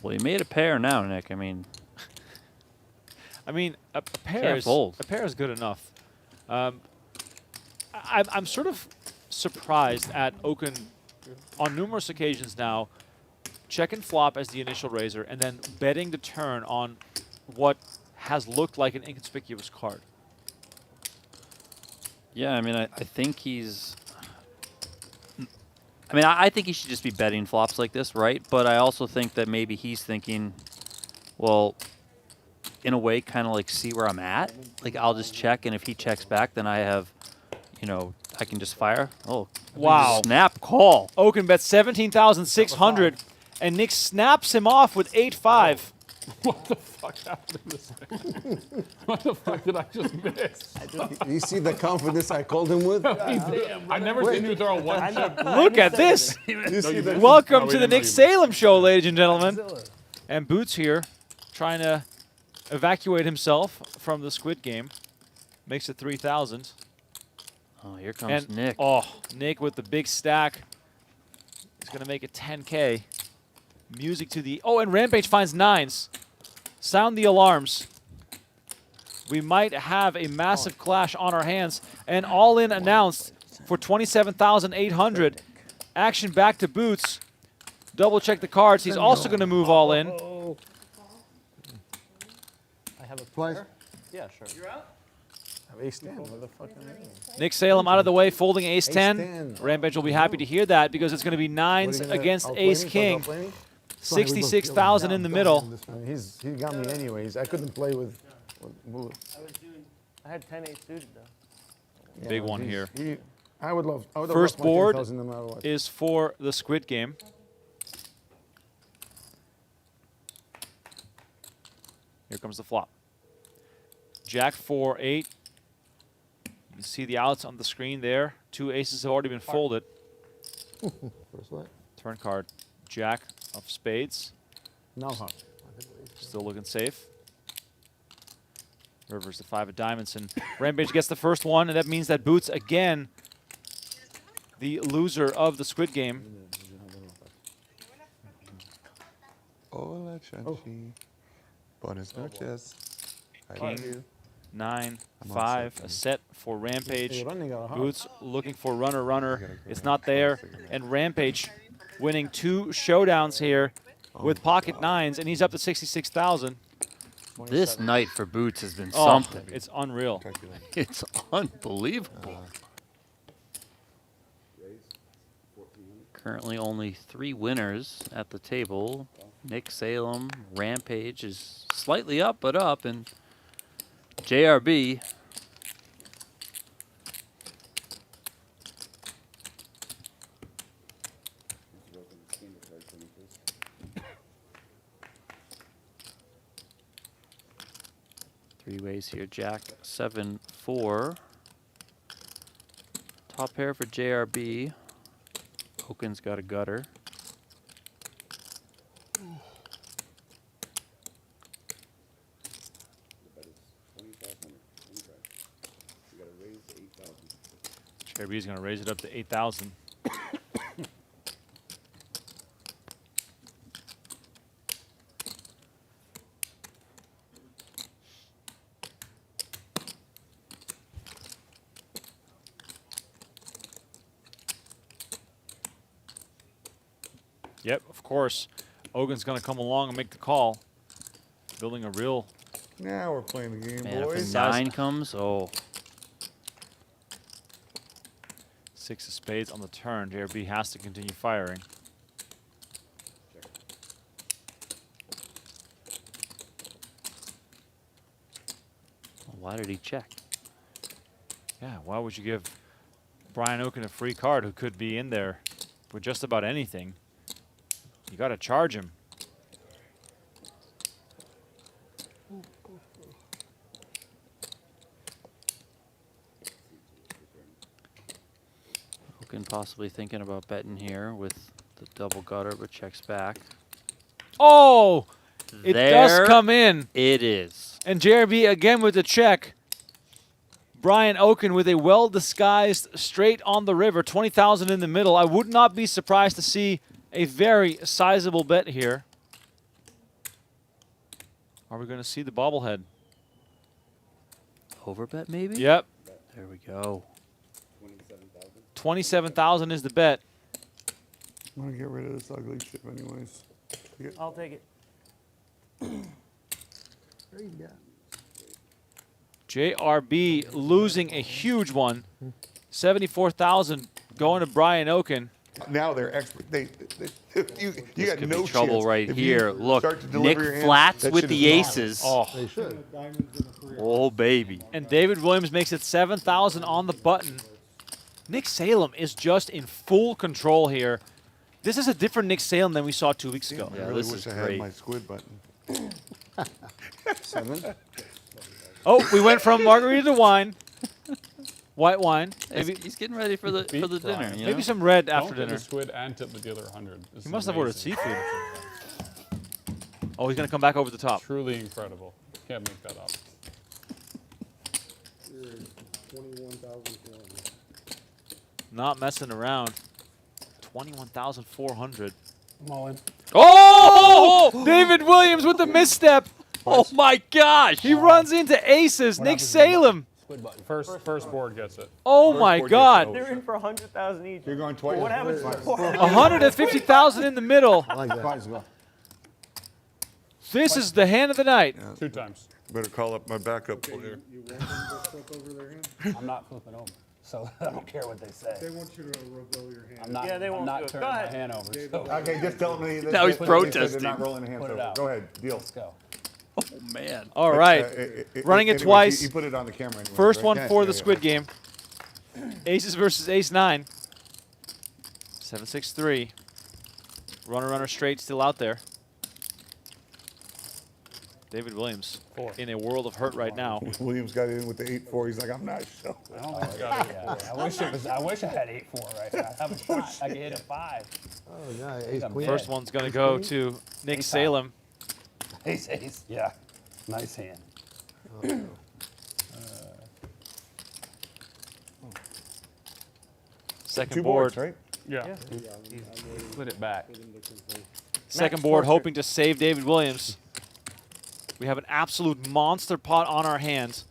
Well, he made a pair now, Nick. I mean, a pair is good enough. I'm sort of surprised at Oaken on numerous occasions now, check and flop as the initial raiser, and then betting the turn on what has looked like an inconspicuous card. Yeah, I think he's... I think he should just be betting flops like this, right? But I also think that maybe he's thinking, well, in a way, kind of like see where I'm at. Like, I'll just check, and if he checks back, then I have, I can just fire. Oh, wow. Snap call. Oaken bets 17,600, and Nick snaps him off with 8-5. What the fuck happened to this thing? What the fuck did I just miss? You see the confidence I called him with? I never seen you throw one chip. Look at this. Welcome to the Nick Salem show, ladies and gentlemen. And Boots here, trying to evacuate himself from the Squid game. Makes it 3,000. Oh, here comes And, Nick. Oh, Nick with the big stack. He's going to make it 10K. Music to the... Oh, and Rampage finds 9s. Sound the alarms. We might have a massive clash on our hands. And all-in announced for 27,800. Action back to Boots. Double check the cards. He's also going to move all in. I have a Twice. pair. Yeah, sure. You're out? I have ace-10. What the fuck am I? Nick Salem out of the way, folding ace-10. Ace-10. Rampage will be happy to hear that because it's going to be 9s against ace-king. 66,000 in the middle. I mean, he got me anyways. I couldn't play with. I had 10 8 suited though. Yeah, Big one here. I would love. First board 10,000 no matter what. is for the Squid game. Here comes the flop. Jack 4 8. You can see the outs on the screen there. 2 aces have already been folded. First what? Turn card. Jack of spades. No heart. Still looking safe. River's the 5 of diamonds, and Rampage gets the first one, and that means that Boots again, the loser of the Squid game. Hola, Chachi. Buenas noches. King, 9, 5, a set for Rampage. Boots looking for runner. It's not there, and Rampage winning 2 showdowns here with pocket 9s, and he's up to 66,000. This night for Boots has been something. It's unreal. It's unbelievable. Currently only 3 winners at the table. Nick Salem, Rampage is slightly up, but up, and JRB. Three ways here. Jack 7 4. Top pair for JRB. Oaken's got a gutter. JRB is going to raise it up to 8,000. Yep, of course. Ogun's going to come along and make the call. Building a real... Now we're playing the game, Man, boys. if a 9 comes, oh. 6 of spades on the turn. JRB has to continue firing. Why did he check? Yeah, why would you give Brian Oaken a free card who could be in there for just about anything? You got to charge him. Oaken possibly thinking about betting here with the double gutter, but checks back. Oh! It does There come in. It is. And JRB again with the check. Brian Oaken with a well-disguised straight on the river. 20,000 in the middle. I would not be surprised to see a very sizable bet here. Are we going to see the bobblehead? Overbet maybe? Yep. There we go. 27,000 is the bet. I'm going to get rid of this ugly shit anyways. I'll take it. JRB losing a huge one. 74,000 going to Brian Oaken. Now they're expert. You got could no be trouble chance. right If you here. Look, start to deliver Nick your hand, flats that with shit the is aces. gone. Oh. They should. Oh, baby. And David Williams makes it 7,000 on the button. Nick Salem is just in full control here. This is a different Nick Salem than we saw 2 weeks ago. I really wish I had my Squid button. 7. Oh, we went from margarita to wine. White wine. Maybe He's getting ready for the dinner. Brian. You maybe know? some red Don't after get dinner. the squid and tip with the other 100. This He is must have ordered amazing. seafood. Oh, he's gonna come back over the top. Truly incredible. Can't make that up. 21,400. Not messing around. 21,400. I'm all in. Oh! David Williams with the misstep. Oh my gosh! He runs into aces. Nick Salem. First board gets it. Oh my board God. gets They're in for 100,000 each. You're going twice. What happens to 150,000 in the middle. I like that. This is the hand of the night. 2 times. Better call up my backup player. I'm not flipping over, so I don't care what they say. They want you to reveal your hand. I'm not, Yeah, they I'm won't not do it. turning Go my ahead. hand over. So Okay, just tell me that. Now he's that- protesting. They're not rolling the hands Put it over. out. Go ahead, deal. let's go. Oh man! All right. Running it anyway, twice. You put it on the camera. Anyway, First right? one Yeah, for yeah, the yeah. Squid game. Aces versus ace 9. 7-6-3. Runner straight still out there. David Williams in a world of hurt right now. Williams got it in with the 8-4. He's like, I'm not sure. I don't think I got it. Yeah, I wish it was. I wish I had 8-4 right now. I have a shot. I could hit a 5. Oh, yeah, ace queen. First one's going to go to Nick Ace Salem. Ace. Yeah. Nice hand. Second Two board. boards, right? Yeah. Split it back. Second board hoping to save David Williams. We have an absolute monster pot on our hands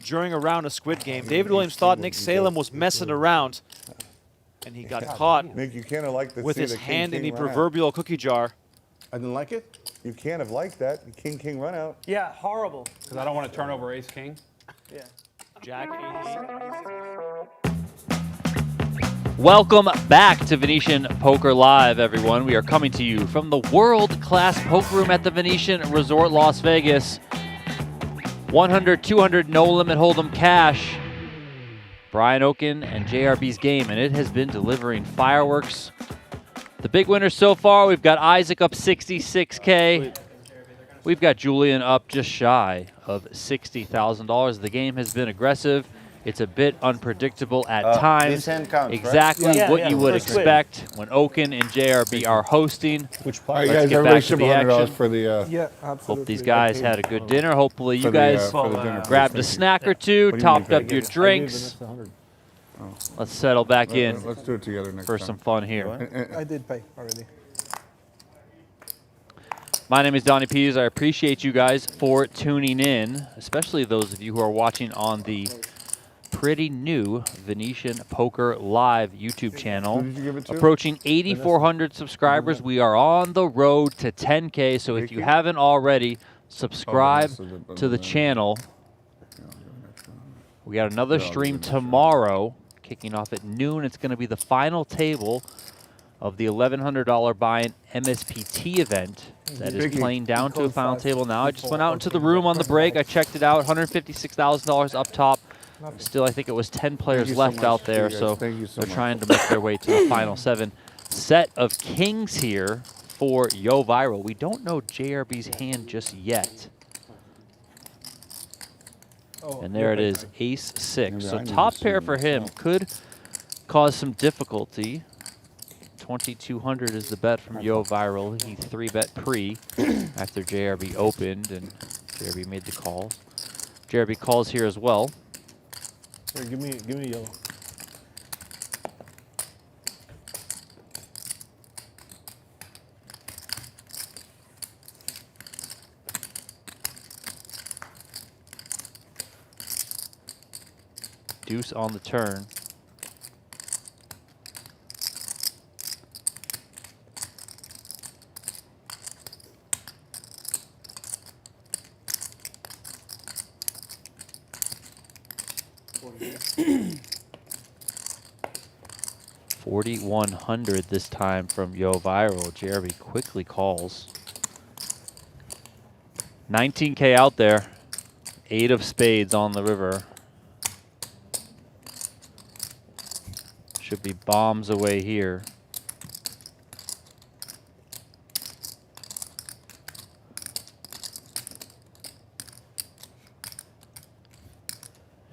during a round of Squid game. David Williams thought Nick Salem was messing around, and he got caught Nick, you can't have liked to with see his the hand in the king run out. proverbial cookie jar. I didn't like it. You can't have liked that. The king run out. Yeah, horrible. Because I don't want to turn over ace king. Yeah. Jack. Welcome back to Venetian Poker Live, everyone. We are coming to you from the world-class poker room at the Venetian Resort Las Vegas. 100, 200, no-limit hold'em cash. Brian Oaken and JRB's game, and it has been delivering fireworks. The big winners so far, we've got Isaac up 66K. We've got Julian up just shy of $60,000. The game has been aggressive. It's a bit unpredictable at times. This hand counts, right? Exactly Yeah, what yeah, you would first Squid. expect when Oaken and JRB are hosting. Which All part? right, Let's guys, get everybody back to ship the $100 action. for the Yeah, absolutely. Hope these guys had a good dinner. Hopefully you for the, guys for the dinner. grabbed a snack or two, What do you topped mean, up your drinks. Let's settle back in Let's do it together next for time. some fun here. I did pay already. My name is Donnie Pease. I appreciate you guys for tuning in, especially those of you who are watching on the pretty new Venetian Poker Live YouTube channel. Who did you give it to? Approaching 8,400 subscribers. We are on the road to 10K, so if you haven't already, subscribe to the channel. We got another stream tomorrow, kicking off at noon. It's going to be the final table of the $1,100 buy-in MSPT event that is playing down to a final table now. I just went out into the room on the break. I checked it out, $156,000 up top. Still, I think it was 10 players left out there, so they're trying to make their way to the final 7. Set of kings here for YoH. We don't know JRB's hand just yet. And there it is, ace-6. So top pair for him could cause some difficulty. 2,200 is the bet from YoH. He 3-bet pre after JRB opened, and JRB made the calls. JRB calls here as well. Here, give me yellow. Deuce on the turn. $4,100 this time from YoH. JRB quickly calls. 19K out there. 8 of spades on the river. Should be bombs away here.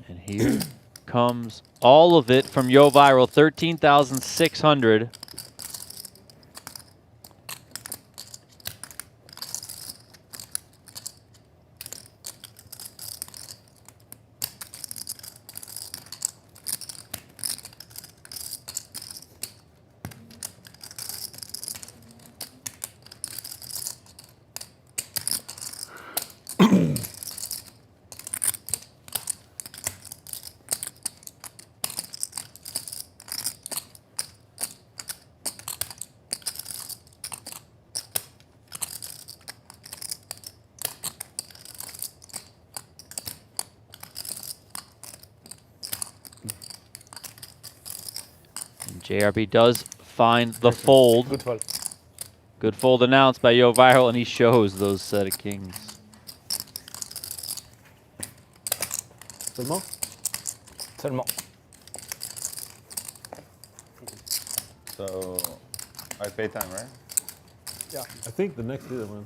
And here comes all of it from YoH ViraL, 13,600. JRB does find the fold. Good fold. Good fold announced by YoH ViraL, and he shows those set of kings. Seulement? Seulement. So I pay time, right? Yeah. I think the next either one.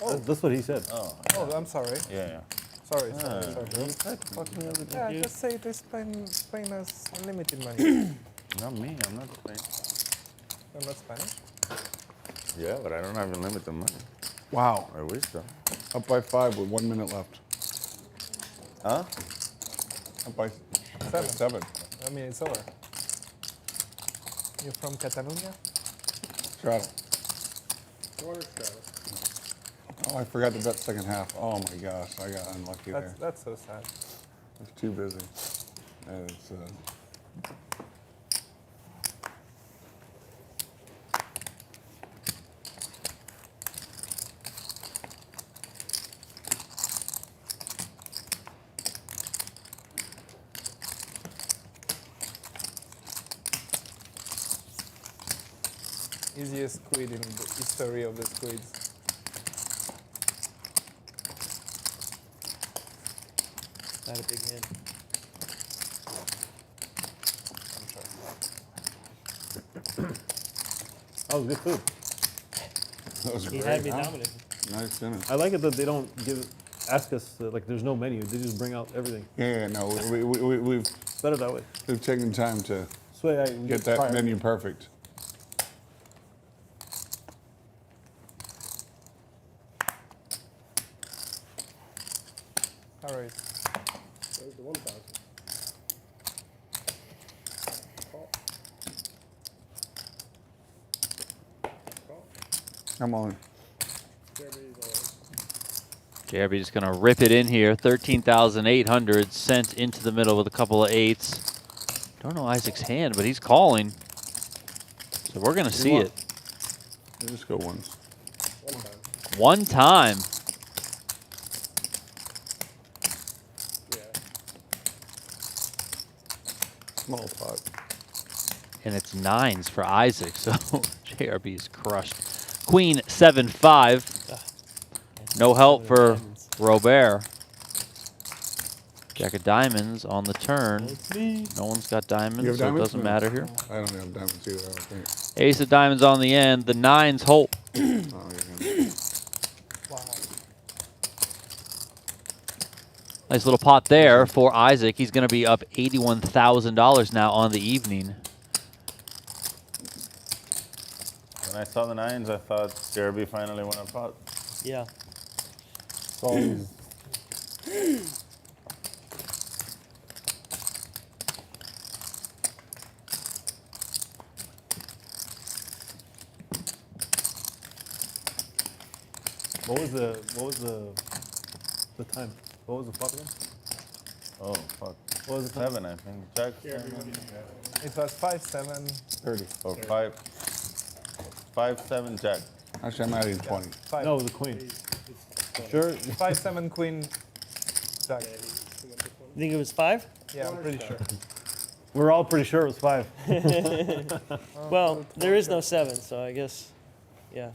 Oh. That's what he said. Oh. Oh, I'm sorry. Yeah. Sorry. Ah, Sorry. you tried to fuck me up with Yeah, you. just say this Spain has unlimited money. Not me. I'm not Spain. I'm not Spanish. Yeah, but I don't have unlimited money. Wow. I wish so. Up by 5 with 1 minute left. Huh? Up by 7. I mean, it's over. You're from Catalonia? Straddle. Oh, I forgot to bet second half. Oh my gosh, I got unlucky there. That's so sad. I was too busy. And it's, Easiest squid in the history of the squids. Not a big hit. That was good food. that was He great. had me huh? dominated. Nice dinner. I like it that they don't ask us, like there's no menu. They just bring out everything. Yeah, no, we've Better that way. we've taken time to This way we get try that it. menu perfect. All right. There's the 1,000. Come on. JRB just going to rip it in here. 13,800 sent into the middle with a couple of eights. Don't know Isaac's hand, but he's calling. So we're going to see it. You just go once. One time. Small pot. And it's nines for Isaac, so JRB is crushed. Queen 7-5. No help for Robert. Jack of diamonds on the turn. No one's got You diamonds, have so diamonds? it doesn't No. matter here. I don't have diamonds either, I don't think. Ace of diamonds on the end. The nines hold. Oh, you're gonna- Nice little pot there for Isaac. He's going to be up $81,000 now on the evening. When I saw the nines, I thought Jeremy finally won a pot. Yeah. It's always What was the time? What was the flop again? Oh, fuck. What was the time? 7, I think. Jack 7. It was 5-7. 30. Or 5-7 Jack. Actually, I'm adding 20. No, it was the queen. Sure. 5-7 queen. Jack. You think it was 5? Yeah, I'm pretty sure. We're all pretty sure it was 5. Well, there is no 7, so I guess, yeah.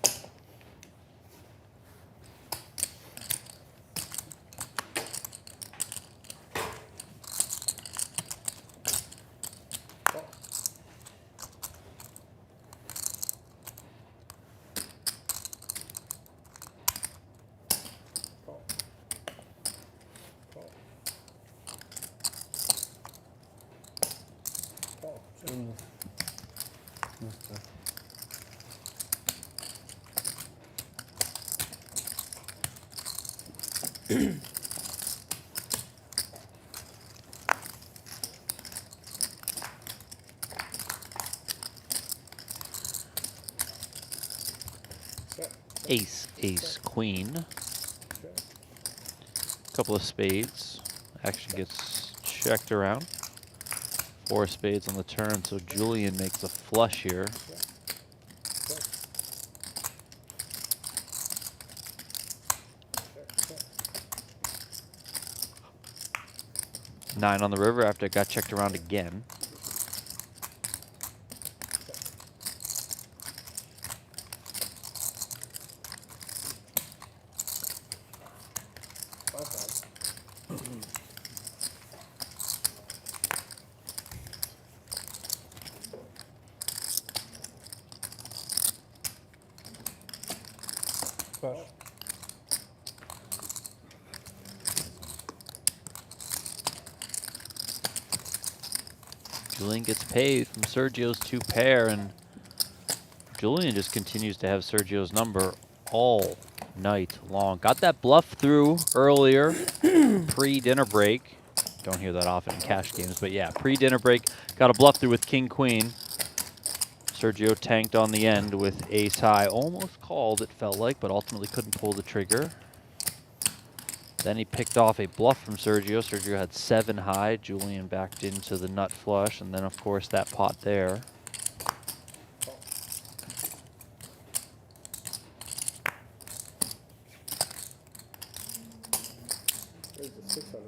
Ace, ace, queen. Couple of spades. Action gets checked around. 4 spades on the turn, so Julian makes a flush here. Nine on the river after it got checked around again. Flush. Julian gets paid from Sergio's 2 pair, and Julian just continues to have Sergio's number all night long. Got that bluff through earlier, pre-dinner break. Don't hear that often in cash games, but yeah, pre-dinner break. Got a bluff through with king-queen. Sergio tanked on the end with ace high. Almost called, it felt like, but ultimately couldn't pull the trigger. Then he picked off a bluff from Sergio. Sergio had 7 high. Julian backed into the nut flush, and then, of course, that pot there. There's the 600.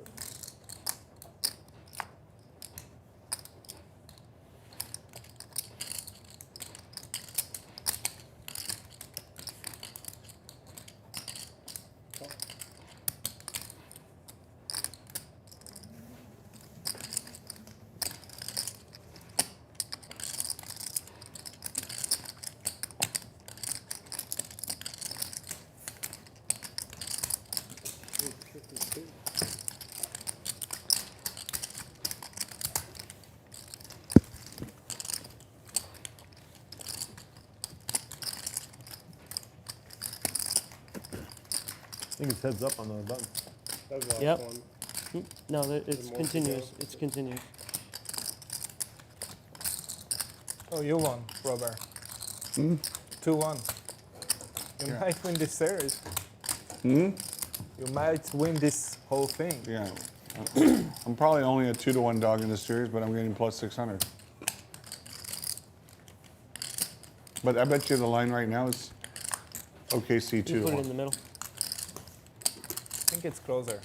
I think it's heads up on the button. That was the last Yep. one. No, Is it's it more continuous. to go? It's continuous. Oh, you won, Robert. 2-1. You might win this series. Hmm? You might win this whole thing. Yeah. I'm probably only a 2-to-1 dog in this series, but I'm getting plus 600. But I bet you the line right now is OKC You 2 put to it in the 1. middle. I think it's closer.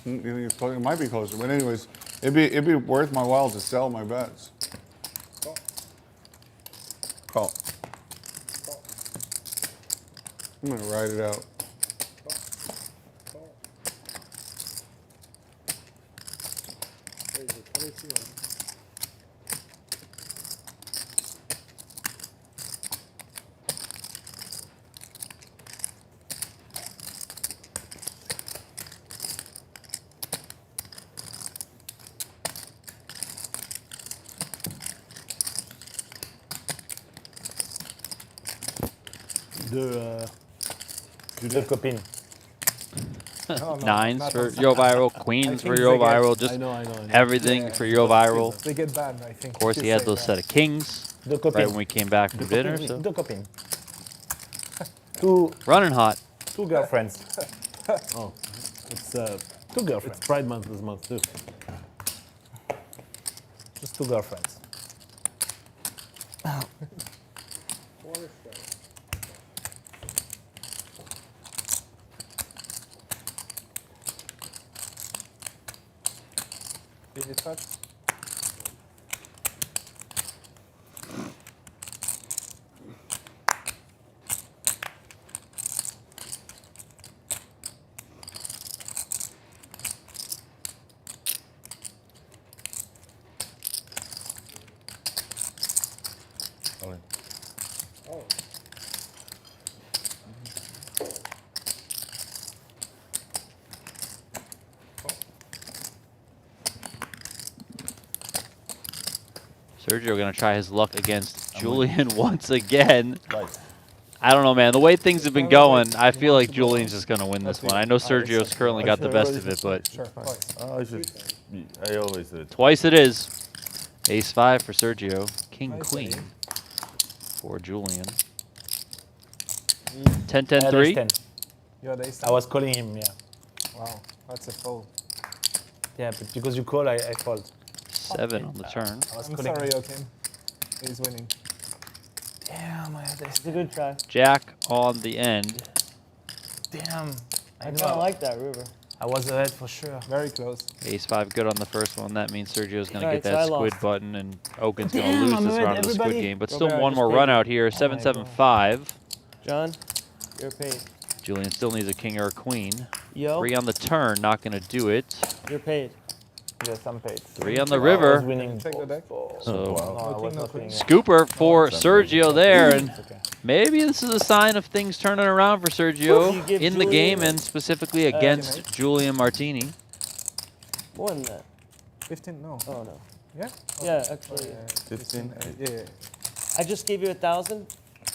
You think it's closer? It might be closer, but anyways, it'd be worth my while to sell my bets. Call. I'm gonna ride it out. There's the 2200. Deux copines. No, Nines not for on YoViral, I queens for think they YoViral, get- just I know, I know. everything Yeah. for YoViral. They get bad, I think. Of course, if he you had say those that. set of kings Deux right copines. when we came back from dinner. Copines, So Deux copines. Two running hot. girlfriends. Oh, it's Two girlfriends. it's Pride Month this month too. Just 2 girlfriends. Did you touch? Oh. Sergio going to try his luck against Julian once again. Light. I don't know, man. The way things have been going, I feel like Julian's just going to win this one. I know Sergio's currently got the best of it, but Oh, I always do it. twice it is. Ace-5 for Sergio. King-Queen Betting. for Julian. I had 10-10-3. ace-10. You had ace. I was calling him, yeah. Wow, that's a fold. Yeah, but because you call, I fold. 7 on the turn. I was I'm calling sorry, him. Joachim. He's winning. Damn, I had It's a good try. Jack on the end. Damn. I kind of like that river. I was ahead for sure. Very close. Ace-5 good on the first one. That means Sergio's going to Alright, get so I that Squid lost. button, and Oaken's going to Damn, lose I'm this ahead, round of the Squid everybody. game. But Go still back, one just more paid run you. out here. 7-7-5. John, you're paid. Julian still needs a king or a queen. Yo, 3 on the turn, not going to do it. you're paid. Yes, I'm paid. 3 on the I was river. winning. Take the deck. So No, I was not winning. scooper for Sergio there, and It's okay. maybe this is a sign of things turning around for You Sergio give in the game Julian, and specifically against Julian Martini. More than that. 15, no. Oh no. Yeah? Yeah, actually. 15. Yeah. I just gave you 1,000,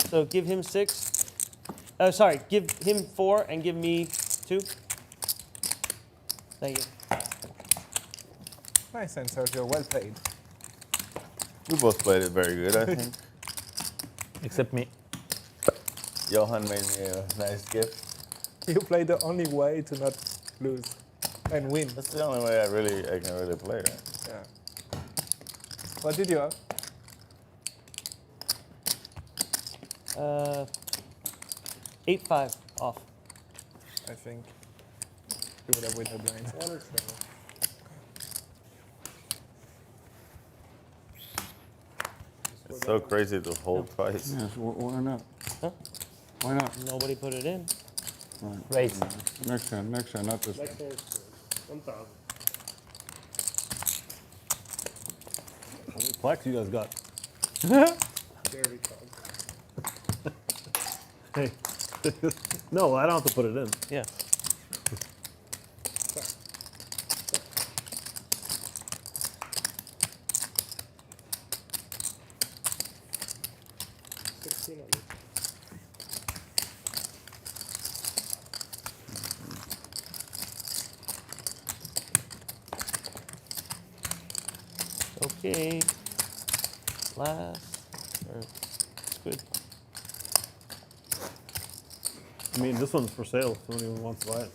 so give him 6. Sorry, give him 4 and give me 2. Thank you. Nice and Sergio, well played. We both played it very good, I think. Except me. Johan made me a nice gift. You played the only way to not lose and win. That's the only way I can really play, right? Yeah. What did you have? 8-5 off. I think you would have win the blind. It's so crazy to hold twice. Yes, why not? Huh? Why not? Nobody put it in. Raise. Next time, not this Next time. hand's 1,000. How many plaques you guys got? There we go. Hey. No, I don't have to put it in. Yeah. Okay. Last. Or Squid. I mean, this one's for sale. If anyone wants to buy it.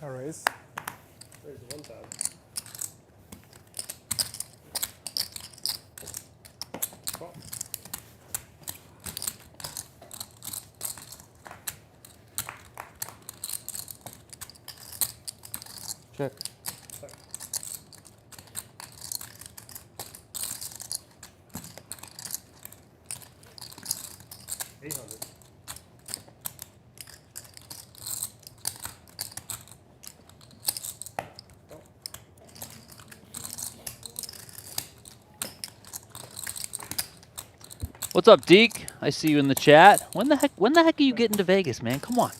A raise. There's 1,000. Call. Check. Check. $800. What's up, Deke? I see you in the chat. When the heck are you getting to Vegas, man? Come on.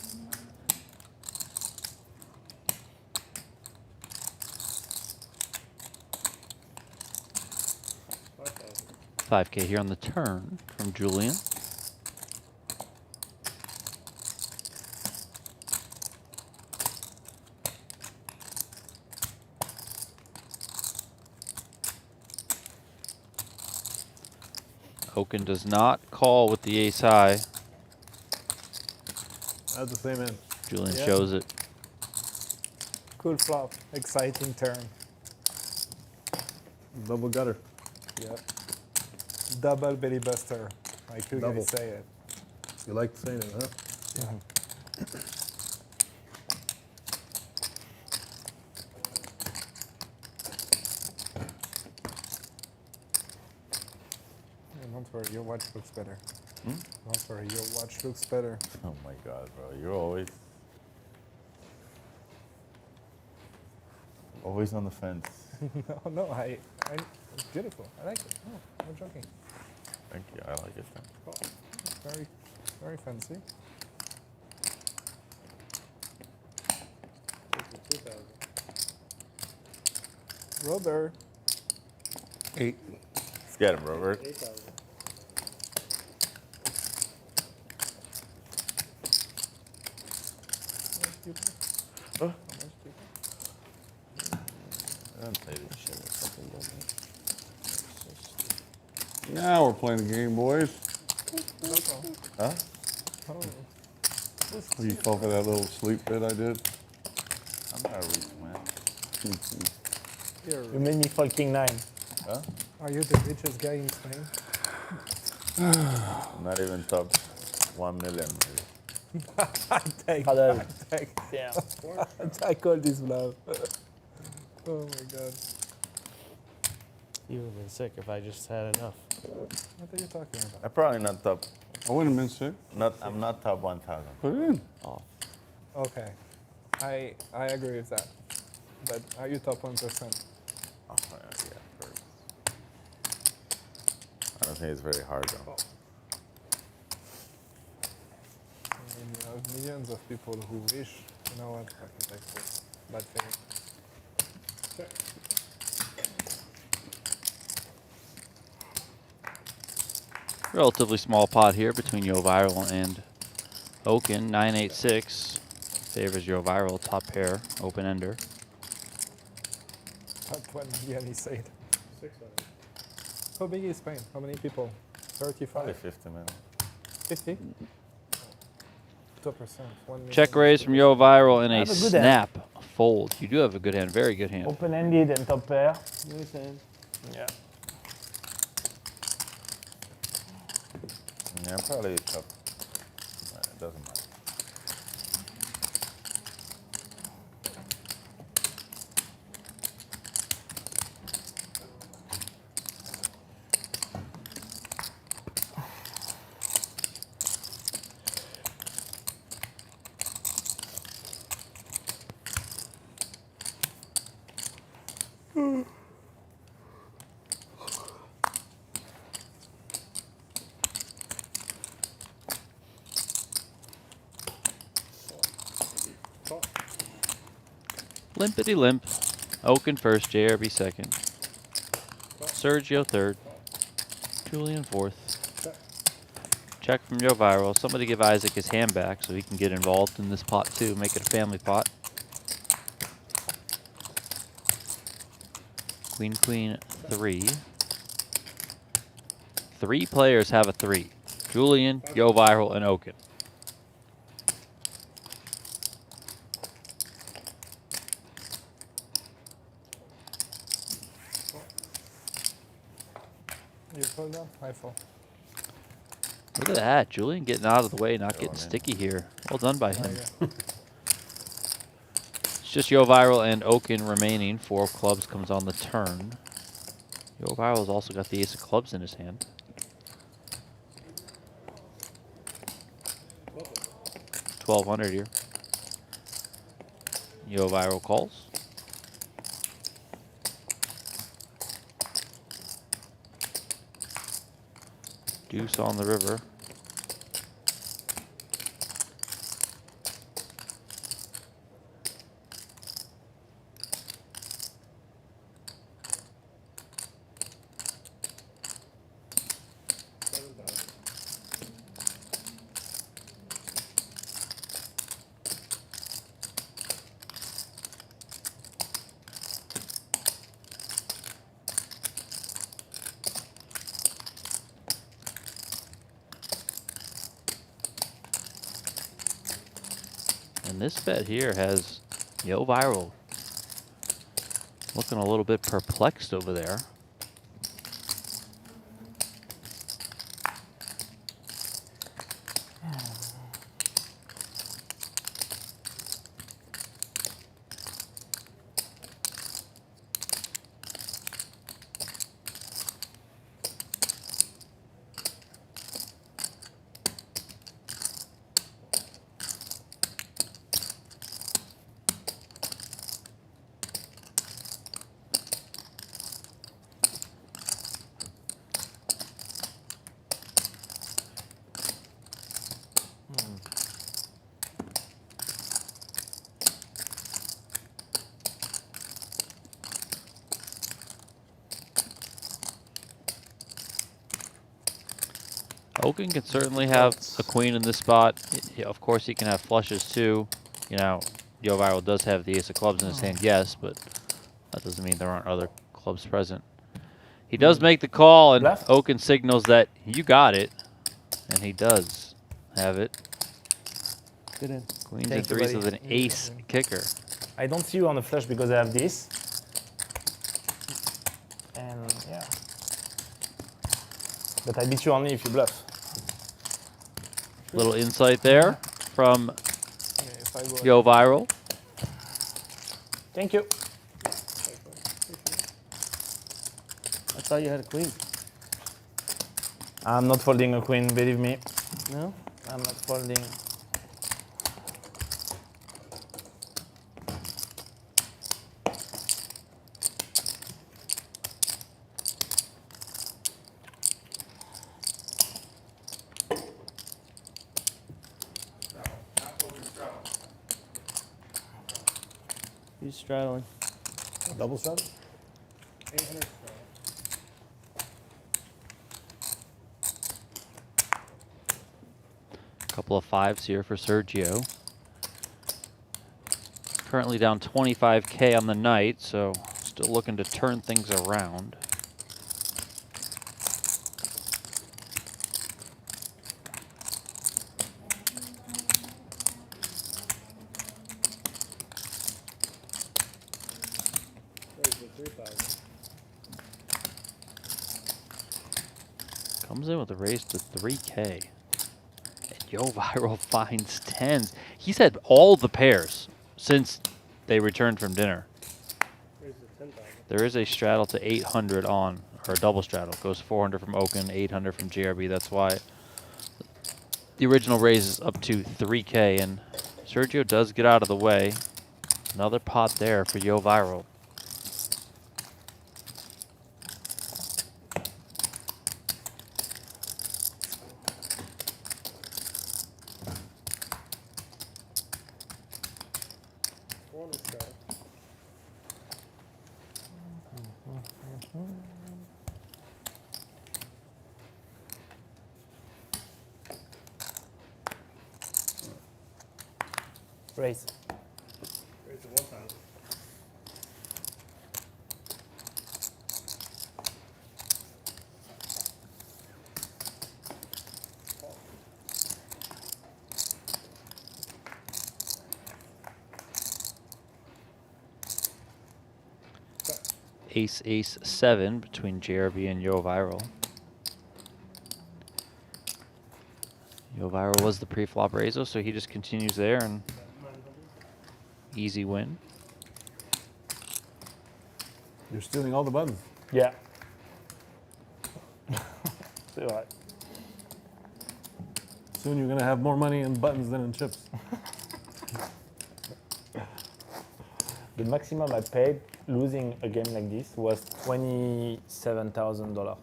$5K here on the turn from Julian. Oaken does not call with the ace high. That's the same end. Julian Yeah. shows it. Cool flop. Exciting turn. Double gutter. Yep. Double belly buster. Like you Double. guys say it. You like saying it, huh? Yeah. Don't worry, your watch looks better. Don't worry, your watch looks better. Oh my God, bro. You're always on the fence. No, it's beautiful. I like it. No, I'm not joking. Thank you. I like it. Very, very fancy. 2,000. Robert. 8. Let's get him, Robert. 8,000. Oh. I don't play this shit. Now we're playing the game, boys. Huh? You fell for that little sleep bit I did? I'm not rich, man. You made me fall king 9. Huh? Are you the richest guy in Spain? Not even top 1 million. Maybe. I take. Paddle. Yeah. I call this love. Oh my god. You would have been sick if I just had enough. What are you talking about? I'm probably not top. I wouldn't have been sick. I'm not top 1,000. Put it in. Oh. Okay. I agree with that. But are you top 1%? Oh, yeah, first. I don't think it's very hard though. I mean, you have millions of people who wish, you know what, fuck it, like this. Bad thing. Check. Relatively small pot here between YoViral and Oaken. 9-8-6 favors YoViral, top pair, open ender. Top 1 million, he said. 600. How big is Spain? How many people? 35? Probably 50 million. 50? 2%. 1 million. Check raise from YoViral and I a have a good hand. snap fold. You do have a good hand, very good hand. Open-ended and top pair. Nice hand. Yeah. Yeah, I'm probably top. It doesn't matter. Limpity limp. Oaken first, JRB second. Sergio third. Julian fourth. Check from YoViral. Somebody give Isaac his hand back so he can get involved in this pot too. Make it a family pot. Queen, queen, 3. 3 players have a 3. Julian, YoViral, and Oaken. You fold down? I fall. Look at that, Julian getting out of the way, not getting sticky here. Well done by him. It's just YoViral and Oaken remaining. 4 of clubs comes on the turn. YoViral's also got the ace of clubs in his hand. 1200 here. YoViral calls. Deuce on the river. And this bet here has YoViral looking a little bit perplexed over there. Oaken can certainly have a queen in this spot. Of course, he can have flushes too. You know, YoViral does have the ace of clubs in his hand, yes, but that doesn't mean there aren't other clubs present. He does make the call, and Bluff? Oaken signals that you got it, and he does have it. Good in. Queens Thank and you, threes buddy. with an ace kicker. I don't see you on the flush because I have this. And yeah. But I beat you only if you bluff. Little insight there from If I go YoViral. Thank you. I thought you had a queen. I'm not folding a queen, believe me. No? I'm not folding. He's straddling. Double straddle? 800. Couple of fives here for Sergio. Currently down 25K on the night, so still looking to turn things around. Raise the 3,000. Comes in with a raise to 3K. And YoViral finds tens. He's had all the pairs since they returned from dinner. Raise the 10,000. There is a straddle to 800 on, or a double straddle. Goes 400 from Oaken, 800 from JRB. That's why the original raise is up to 3K, and Sergio does get out of the way. Another pot there for YoViral. Raise. Raise the 1,000. Ace, ace, 7 between JRB and YoViral. YoViral was the pre-flop raiser, so he just continues there and easy win. You're stealing all the buttons. Yeah. C'est vrai. Soon you're gonna have more money in buttons than in chips. The maximum I paid losing a game like this was $27,000.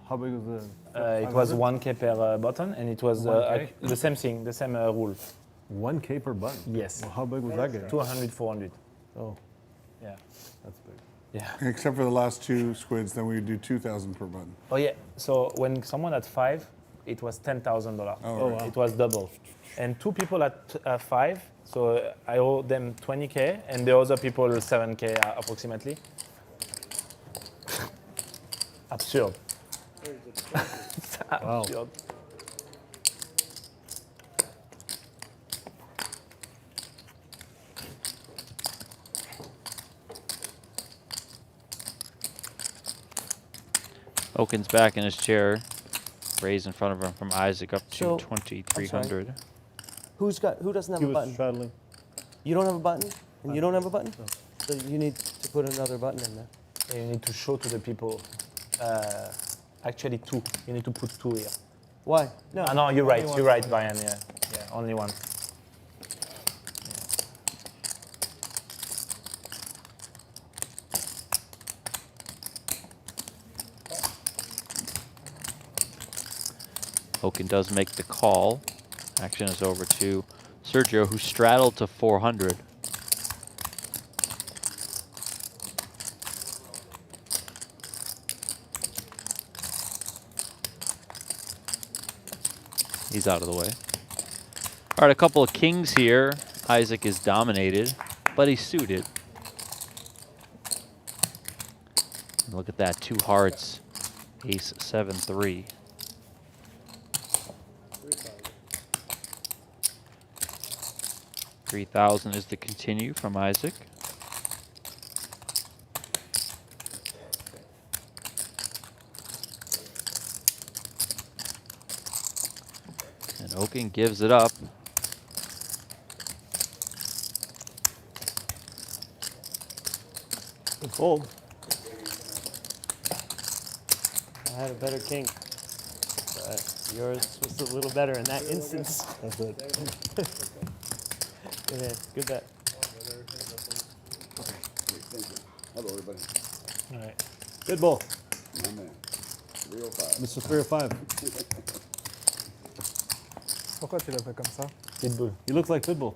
How big was It was 1K per button, and it was 1K? the same thing, the same rule. 1K per button? Yes. Well, how big was that game? 200, 400. Oh, Yeah. that's big. Yeah. Except for the last two squids, then we would do 2,000 per button. Oh yeah. So when someone had 5, it was $10,000. Oh, right. It was double. And 2 people at 5, so I owe them 20K, and the other people 7K approximately. Absurd. It's absurd. Oaken's back in his chair. Raise in front of him from Isaac up to So, 2,300. Who doesn't have He a was button? straddling. You don't have a button? And you don't have a button? So you need to put another button in there. You need to show to the people. Actually 2. You need to put 2 here. Why? No. No, you're only right. one. You're right, Brian. Yeah, yeah, only one. Oaken does make the call. Action is over to Sergio, who straddled to 400. He's out of the way. All right, a couple of kings here. Isaac is dominated, but he's suited. Look at that, 2 hearts. Ace 7-3. 3,000 is the continue from Isaac. And Oaken gives it up. Good fold. I had a better king, but yours was a little better in that instance. That's it. Yeah, good bet. Hello, everybody. All right. Good ball. My man. 305. Mr. 305. Pourquoi tu l'as fait comme ça? Pitbull. He looks like Pitbull.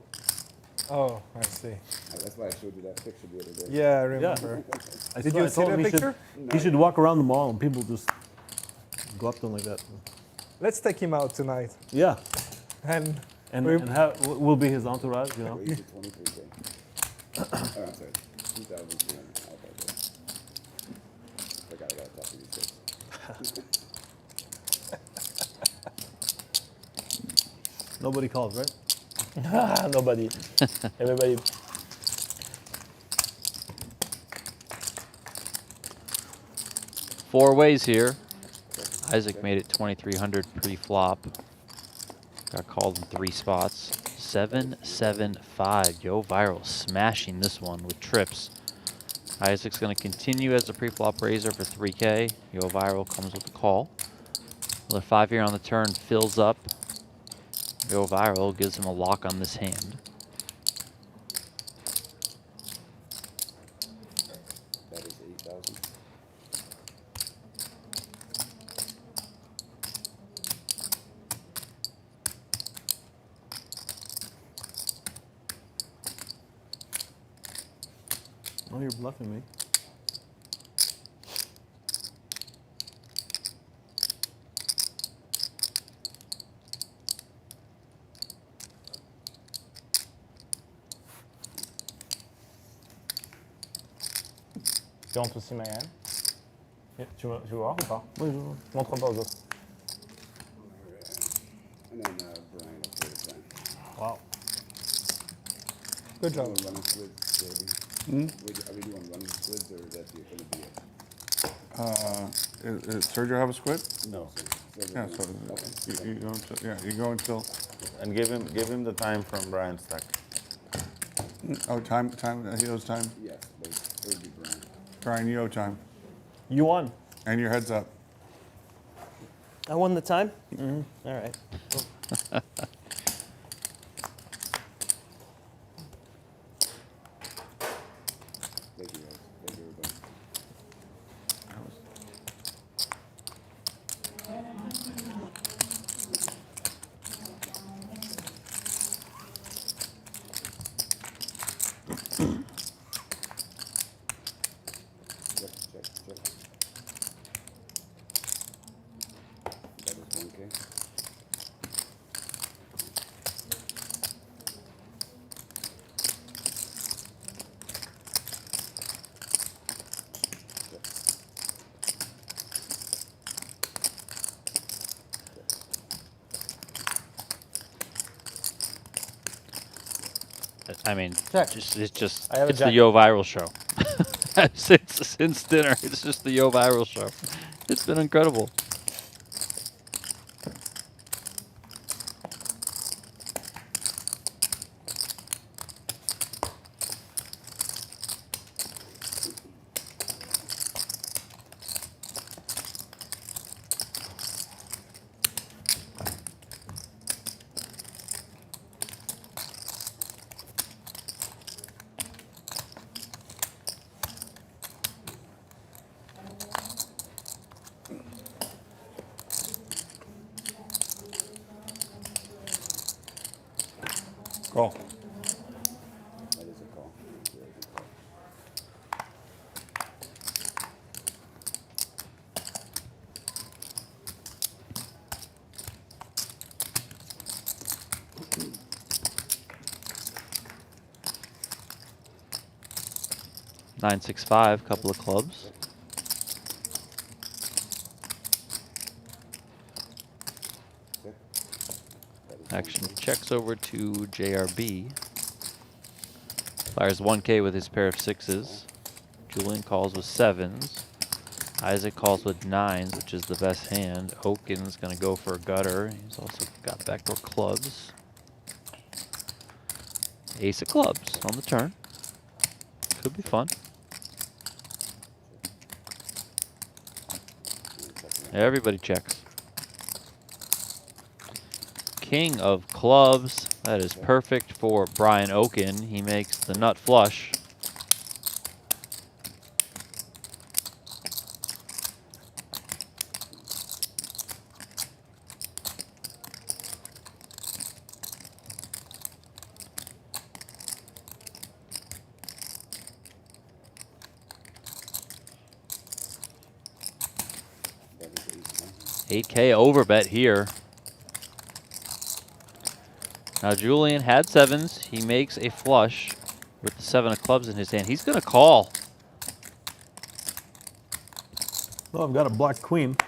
Oh, I see. That's why I showed you that picture the other day. Yeah, I remember. Did you see the picture? He should walk around the mall and people just go up to him like that. Let's take him out tonight. Yeah. And we'll be his entourage, you know. 23K. Oh, I'm sorry. 2,300. I apologize. I gotta talk to these kids. Nobody calls, right? Nobody. Everybody. Four ways here. Isaac made it 2,300 pre-flop. Got called in 3 spots. 7-7-5. YoViral smashing this one with trips. Isaac's going to continue as the pre-flop raiser for 3K. YoViral comes with a call. Another 5 here on the turn fills up. YoViral gives him a lock on this hand. That is 8,000. Oh, you're bluffing me. Tu rentres aussi ma hand? Tu veux voir ou pas? Oui, je vois. Montre pas aux autres. And then Brian will play the time. Wow. Good job. Doing running squids, baby. Are we doing running squids, or is that going to be it? Does Sergio have a squid? No. Yeah, so you go until, you go until. And give him the time from Brian's stack. Oh, time, he owes time. Yes, but it would be Brian. Brian, you owe time. You won. And your head's up. I won the time? Mm-hmm. All right. Cool. Thank you, guys. Thank you, everybody. Check. That is 1K. I mean, Check. it's I have a just the jack. YoViral show. since dinner, it's just the YoViral show. It's been incredible. Call. That is a call. 9-6-5, couple of clubs. Action checks over to JRB. Fires 1K with his pair of 6s. Julian calls with 7s. Isaac calls with 9s, which is the best hand. Oaken's going to go for a gutter. He's also got backdoor clubs. Ace of clubs on the turn. Could be fun. Everybody checks. King of clubs. That is perfect for Brian Oaken. He makes the nut flush. $8K overbet here. Now Julian had 7s. He makes a flush with the 7 of clubs in his hand. He's going to call. Well, I've got a black queen.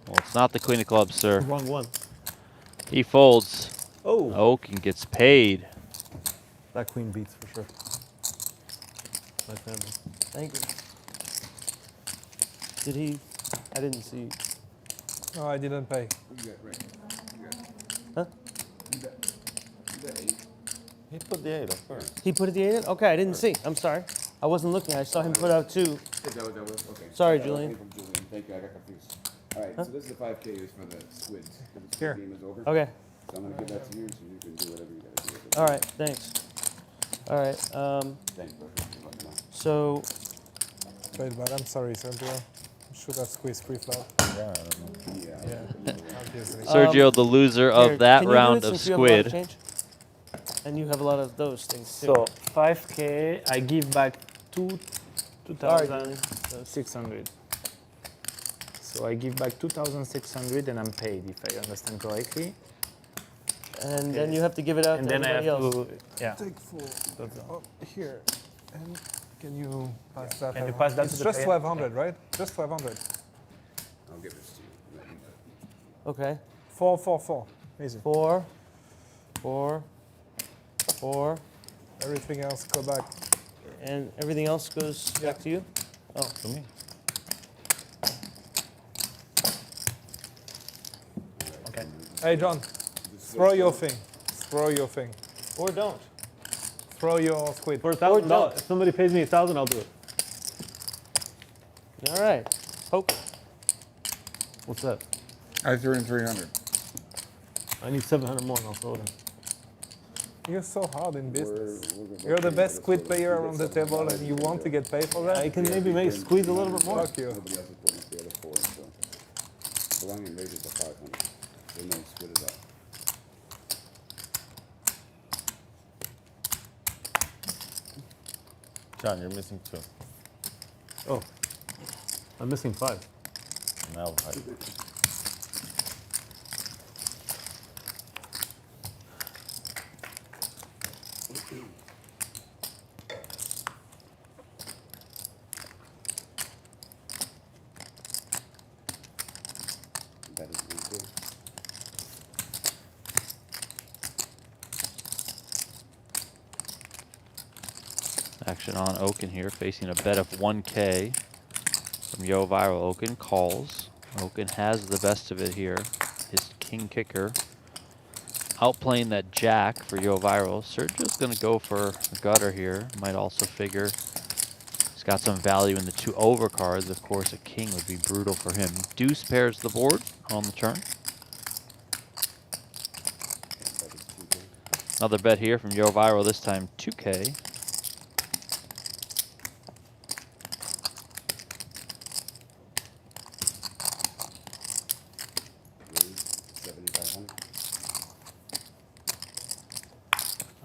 Well, it's not the queen of clubs, sir. Wrong one. He folds. Oh. Oaken gets paid. That queen beats for sure. My family. Thank you. Did he? I didn't see. No, I didn't pay. Huh? He put the 8 up first. He put the 8 in? Okay, I didn't see. I'm sorry. I wasn't looking. I saw him put out 2. Okay. Sorry, That was Julian. me from Julian. Thank you. I got confused. All right. So this is the 5K is for the squids. The Here. game is over. Okay. So I'm gonna give that to you, so you can do whatever you gotta do with it. All right, thanks. All right. Thanks, bro. You're welcome. So, Wait, but I'm sorry, Sergio. You should have squeezed pre-flop. Yeah, I don't know. Yeah, obviously. Sergio, the loser of here, that can you do round it of since you have a lot of Squid. change? And you have a lot of those things too. So 5K, I give back Sorry, 2,600. So I give back 2,600 and I'm paid, if I understand correctly. And then you have to give it out And to then I have everybody else. to, yeah. Take 4 here. And can you pass that? Can you pass that It's to the just player? 1,200, right? Just 1,200. I'll give this to you. Okay. 4, 4, 4. Easy. 4, 4, 4. Everything else go back. And everything else goes back to you? Oh, To me. Okay. Hey, John. Throw your thing. Throw your thing. Or don't. Throw your squid. For $1,000, if somebody pays me 1,000, I'll do it. All right. Poke. What's that? I threw in 300. I need 700 more and I'll throw it in. You're so hard in business. You're the best squid player around the table and you want to get paid for that? I can maybe squeeze a little bit more. Fuck you. Nobody else is putting up the other 4, so. Belonging rate is a 500. So no split it up. John, you're missing 2. Oh. I'm missing 5. Now 5. That is really good. Action on Oaken here, facing a bet of 1K from ViraL. Oaken calls. Oaken has the best of it here. His king kicker outplaying that jack for ViraL. Sergio's going to go for a gutter here. Might also figure he's got some value in the 2 overcards. Of course, a king would be brutal for him. Deuce pairs the board on the turn. Another bet here from ViraL, this time 2K.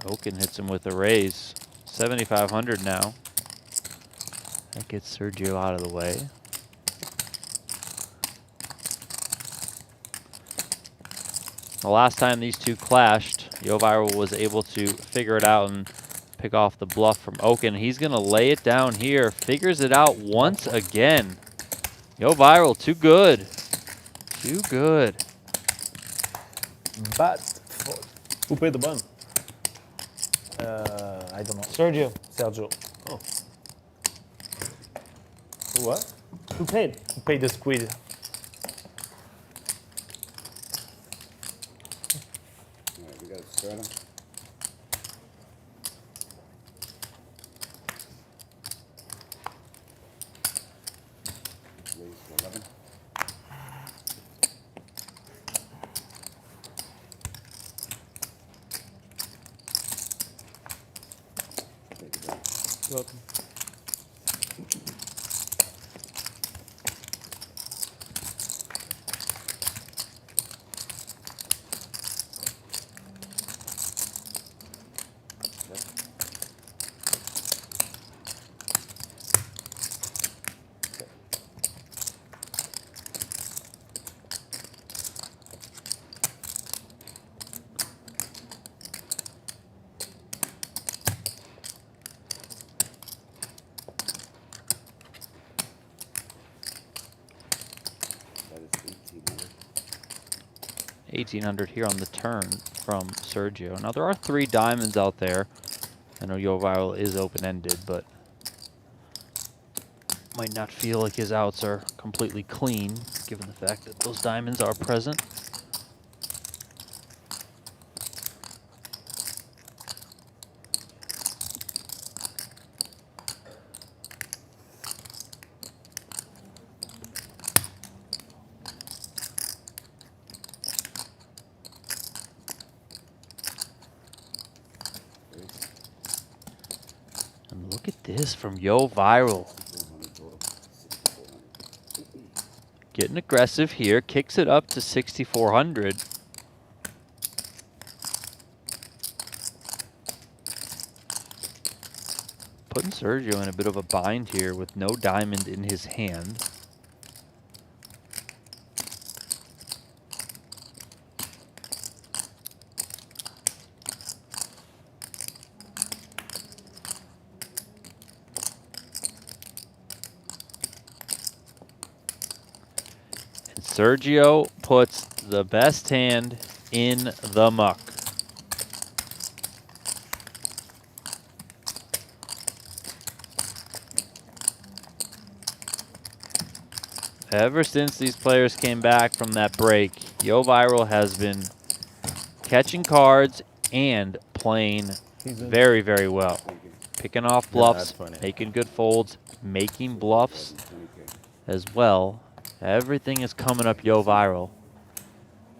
Oaken hits him with a raise. 7,500 now. That gets Sergio out of the way. The last time these two clashed, ViraL was able to figure it out and pick off the bluff from Oaken. He's going to lay it down here. Figures it out once again. ViraL, too good. Too good. But who paid the bun? I don't know. Sergio. Sergio. Oh. What? Who paid? Who paid the squid? Alright, we got to start him. Raise to 11. Take it down. Welcome. That is 1800. 1800 here on the turn from Sergio. Now there are 3 diamonds out there. I know ViraL is open-ended, but might not feel like his outs are completely clean, given the fact that those diamonds are present. And look at this from ViraL. 400 total. 6400. Getting aggressive here, kicks it up to 6,400. Putting Sergio in a bit of a bind here with no diamond in his hand. And Sergio puts the best hand in the muck. Ever since these players came back from that break, ViraL has been catching cards and playing very, very well. Picking off bluffs, making good folds, making bluffs as well. Everything is coming up ViraL.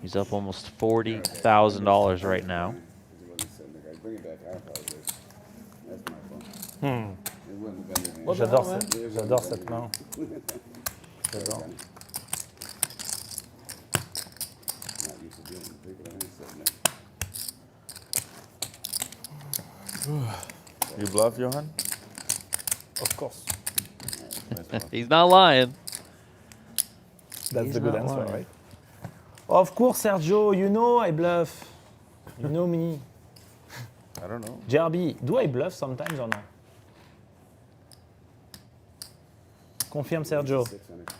He's up almost $40,000 right now. Bring it back. I apologize. That's my fault. It wouldn't have been there. J'adore cette main. Not used to doing it. Pick it up and sit You bluff, Johan? Of course. He's not lying. That's He's the good not answer, lying. right? Of course, Sergio. You know I bluff. You know me. I don't know. JRB, do I bluff sometimes or not? Confirm, Sergio. 600.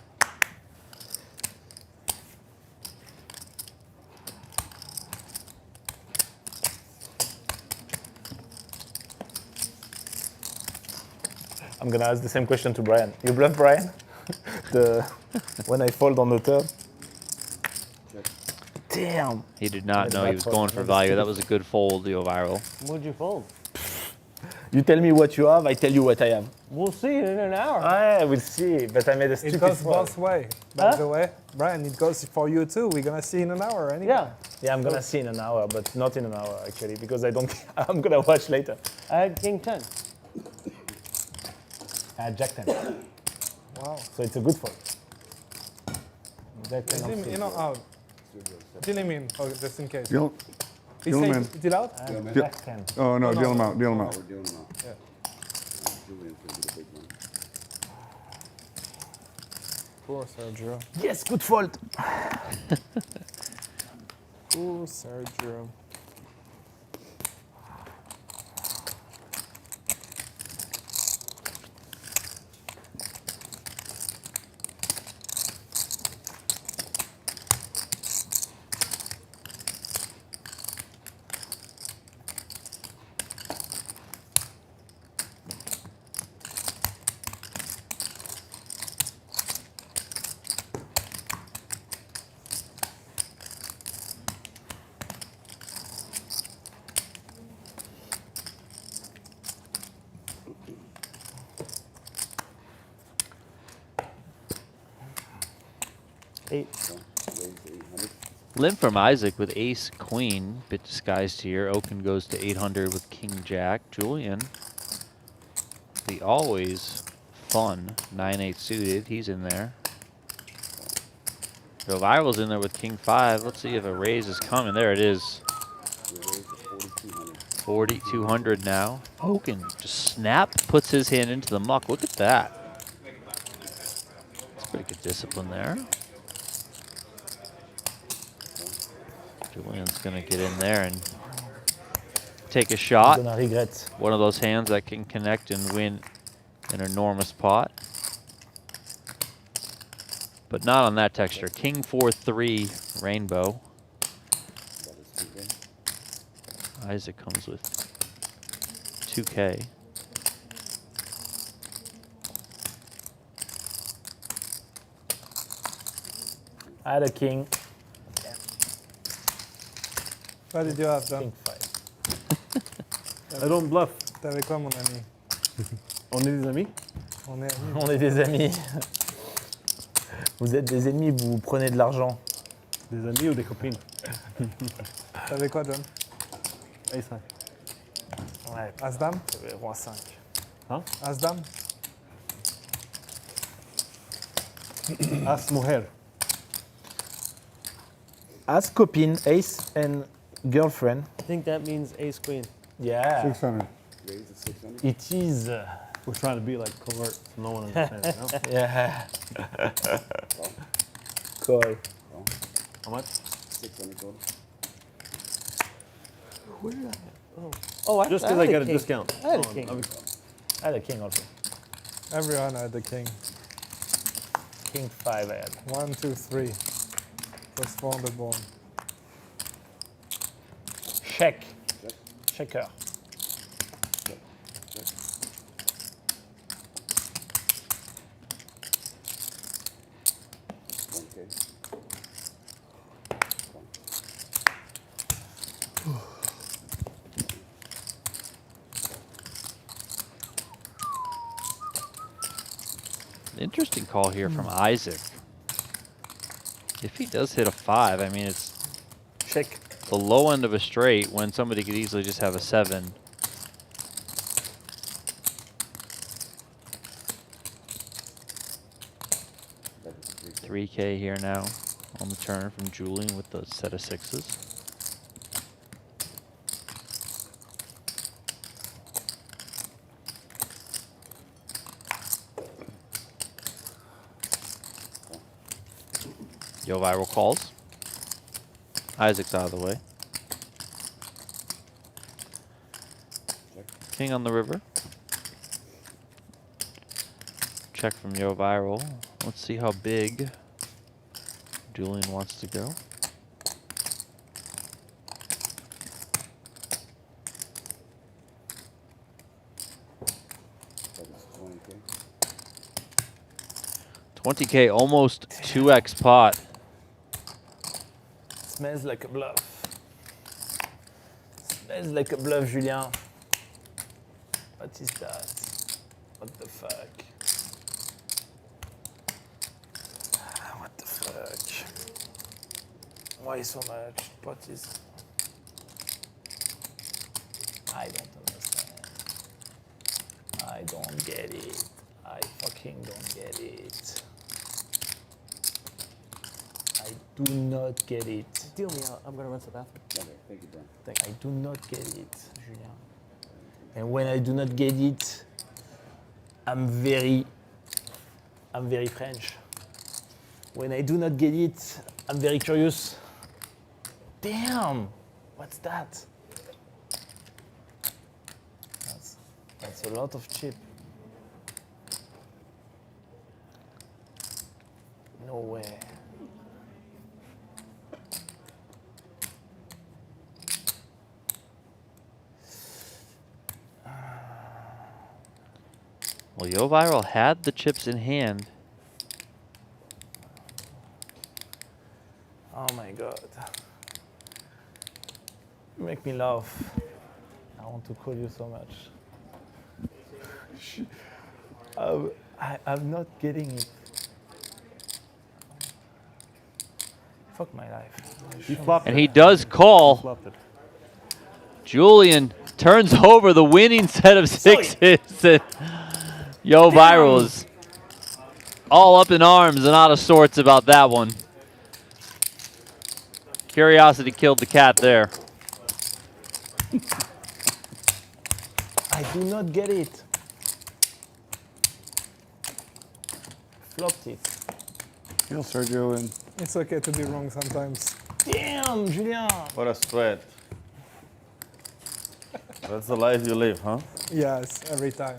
I'm gonna ask the same question to Brian. You bluff, Brian? When I fold on the turn. Damn. He did not know he was going for value. That was a good fold, ViraL. What'd you fold? You tell me what you have, I tell you what I have. We'll see in an hour. Yeah, we'll see. But I made a stupid it goes fold. both way. By the way, Brian, it goes for you too. We're gonna see in an hour anyway. Yeah. Yeah, I'm gonna see in an hour, but not in an hour actually, because I don't. I'm gonna watch later. I had King 10. Jack 10. Wow. So it's a good fold. Jack 10. You know how? Deal him in, just in case. Deal He him said in. deal out? Deal- Oh, no, deal him out, deal him out. We're dealing them out. Yeah. Julian's gonna get a big one. Poor Sergio. Yes, good fold. Poor Sergio. 8. Raise 800. Limp from Isaac with ace queen, bit disguised here. Oaken goes to 800 with king jack. Julian, the always fun 9-8 suited, he's in there. So ViraL's in there with king 5. Let's see if a raise is coming. There it is. We raise to 4,200. 4,200 now. Oaken just snap, puts his hand into the muck. Look at that. That's pretty good discipline there. Julian's going to get in there and take a shot. One of those hands that can connect and win an enormous pot. But not on that texture. King 4-3 rainbow. Isaac comes with 2K. I had a king. What did you have, John? King 5. I don't bluff. T'avais quoi, mon ami? On est des amis? On est amis. On est des amis. Vous êtes des ennemis, vous prenez de l'argent. Des amis ou des copines? T'avais quoi, John? Ace 5. Ouais. As-Dame? J'avais roi 5. Hein? As-Dame? As mujer. As copine, ace and girlfriend. I think that means ace queen. Yeah. 600. Raise to 600. It is. We're trying to be like covert, so no one understands, you know? Yeah. Call. How much? 600 total. Where did I? Oh, Just I because had I got a king. discount. I had a king. I had a king also. Everyone had the king. King 5 I had. 1, 2, 3. Plus 400 ball. Check. Checker. Okay. Interesting call here from Isaac. If he does hit a 5, I mean, it's check the low end of a straight when somebody could easily just have a 7. $3K here now on the turn from Julian with the set of 6s. ViraL calls. Isaac's out of the way. King on the river. Check from ViraL. Let's see how big Julian wants to go. That was 20K. 20K, almost 2x pot. Smells like a bluff. Smells like a bluff, Julien. What is that? What the fuck? What the fuck? Why so much? What is... I don't understand. I don't get it. I fucking don't get it. I do not get it. Deal me out. I'm gonna run to the bathroom. Okay, thank you, Brian. I do not get it, Julien. And when I do not get it, I'm very French. When I do not get it, I'm very curious. Damn, what's that? That's a lot of chip. No way. Well, ViraL had the chips in hand. Oh my God. You make me laugh. I want to call you so much. I'm not getting it. Fuck my life. He flopped And it. he does call. Flopped it. Julian turns over the winning set of sixes. Yo, Viral is all up in arms and out of sorts about that one. Curiosity killed the cat there. I do not get it. Flopped it. Feel Sergio in. It's okay to be wrong sometimes. Damn, Julien. What a sweat. That's the life you live, huh? Yes, every time.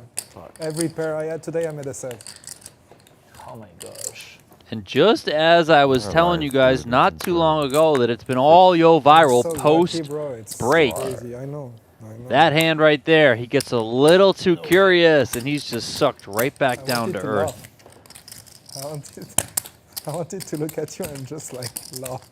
Every pair I had today, I made a set. Oh my gosh. And just as I was telling you guys not too long ago that it's been all Yo Viral So lucky, post bro. It's break. crazy. I know. That hand right there, he gets a little too curious and he's just sucked right back down to earth. I wanted to look at you and just like laugh.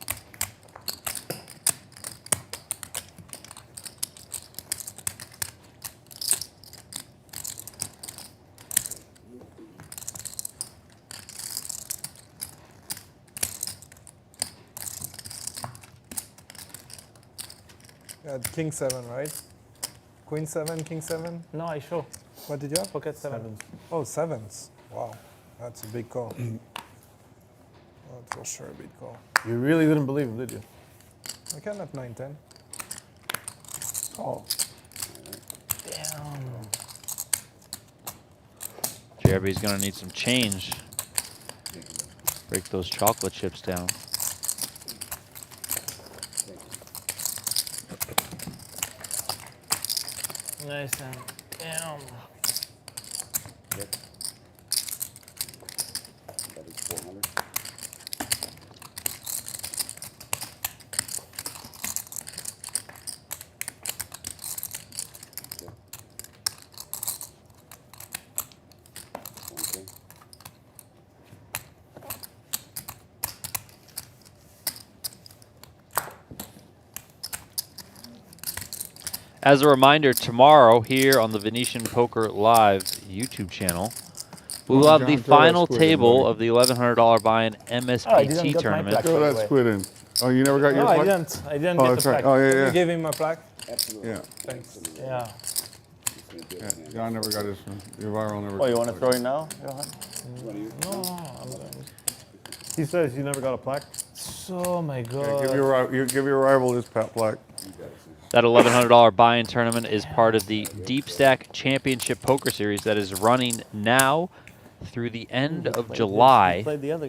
You had King 7, right? Queen 7, King 7? No, I show. What did you have? Pocket 7. Oh, 7s. Wow, that's a big call. That's for sure a big call. You really didn't believe him, did you? I can have 9, 10. Oh. Damn. Jeremy's gonna need some change. Break those chocolate chips down. Nice. Damn. Yep. That is 400. Yep. 1K. As a reminder, tomorrow here on the Venetian Poker Live YouTube channel, we will have the John, throw that final squid in, table buddy. of the $1,100 buy-in MSPT tournament. Throw that squid in. Oh, you never got your No, I plaque? didn't. I didn't Oh, get that's the right. plaque. Oh, yeah, You yeah. gave him a plaque? Absolutely. Yeah. Thanks. Yeah. Yeah. John never got his. Your Viral never. Oh, you want to throw it now, Johan? No, He says you never got a plaque. oh my Yeah, god. give your rival his pat plaque. That $1,100 buy-in tournament is part of the Deep Stack Championship Poker Series that is running now through the end of July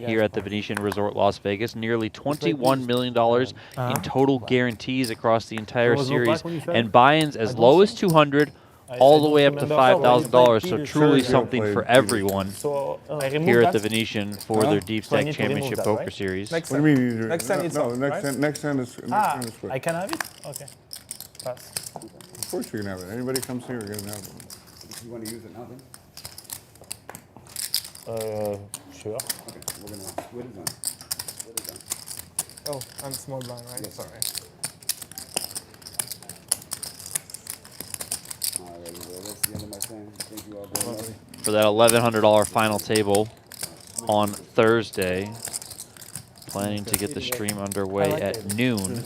here at the Venetian Resort Las Vegas. Nearly $21 million in total guarantees across the entire There was no series, black when you said? and buy-ins as low as $200 all the way up to $5,000. So truly something for everyone So I remove here at that. the Venetian for their Deep So I Stack need to remove Championship that, Poker right? Series. Next What time. do you mean? Next time it's no, off, next right? time, next time is I can have it? Okay. Pass. Of course you can have it. Anybody comes here, you're gonna have it. If you want to use it now, then. Sure. Okay, we're gonna. Squid is on. Squid is on. Oh, I'm small blind, right? Yes. Sorry. Alrighty, well, that's the end of my time. Thank you all very much. For that $1,100 final table on Thursday. Planning to get the stream underway at noon.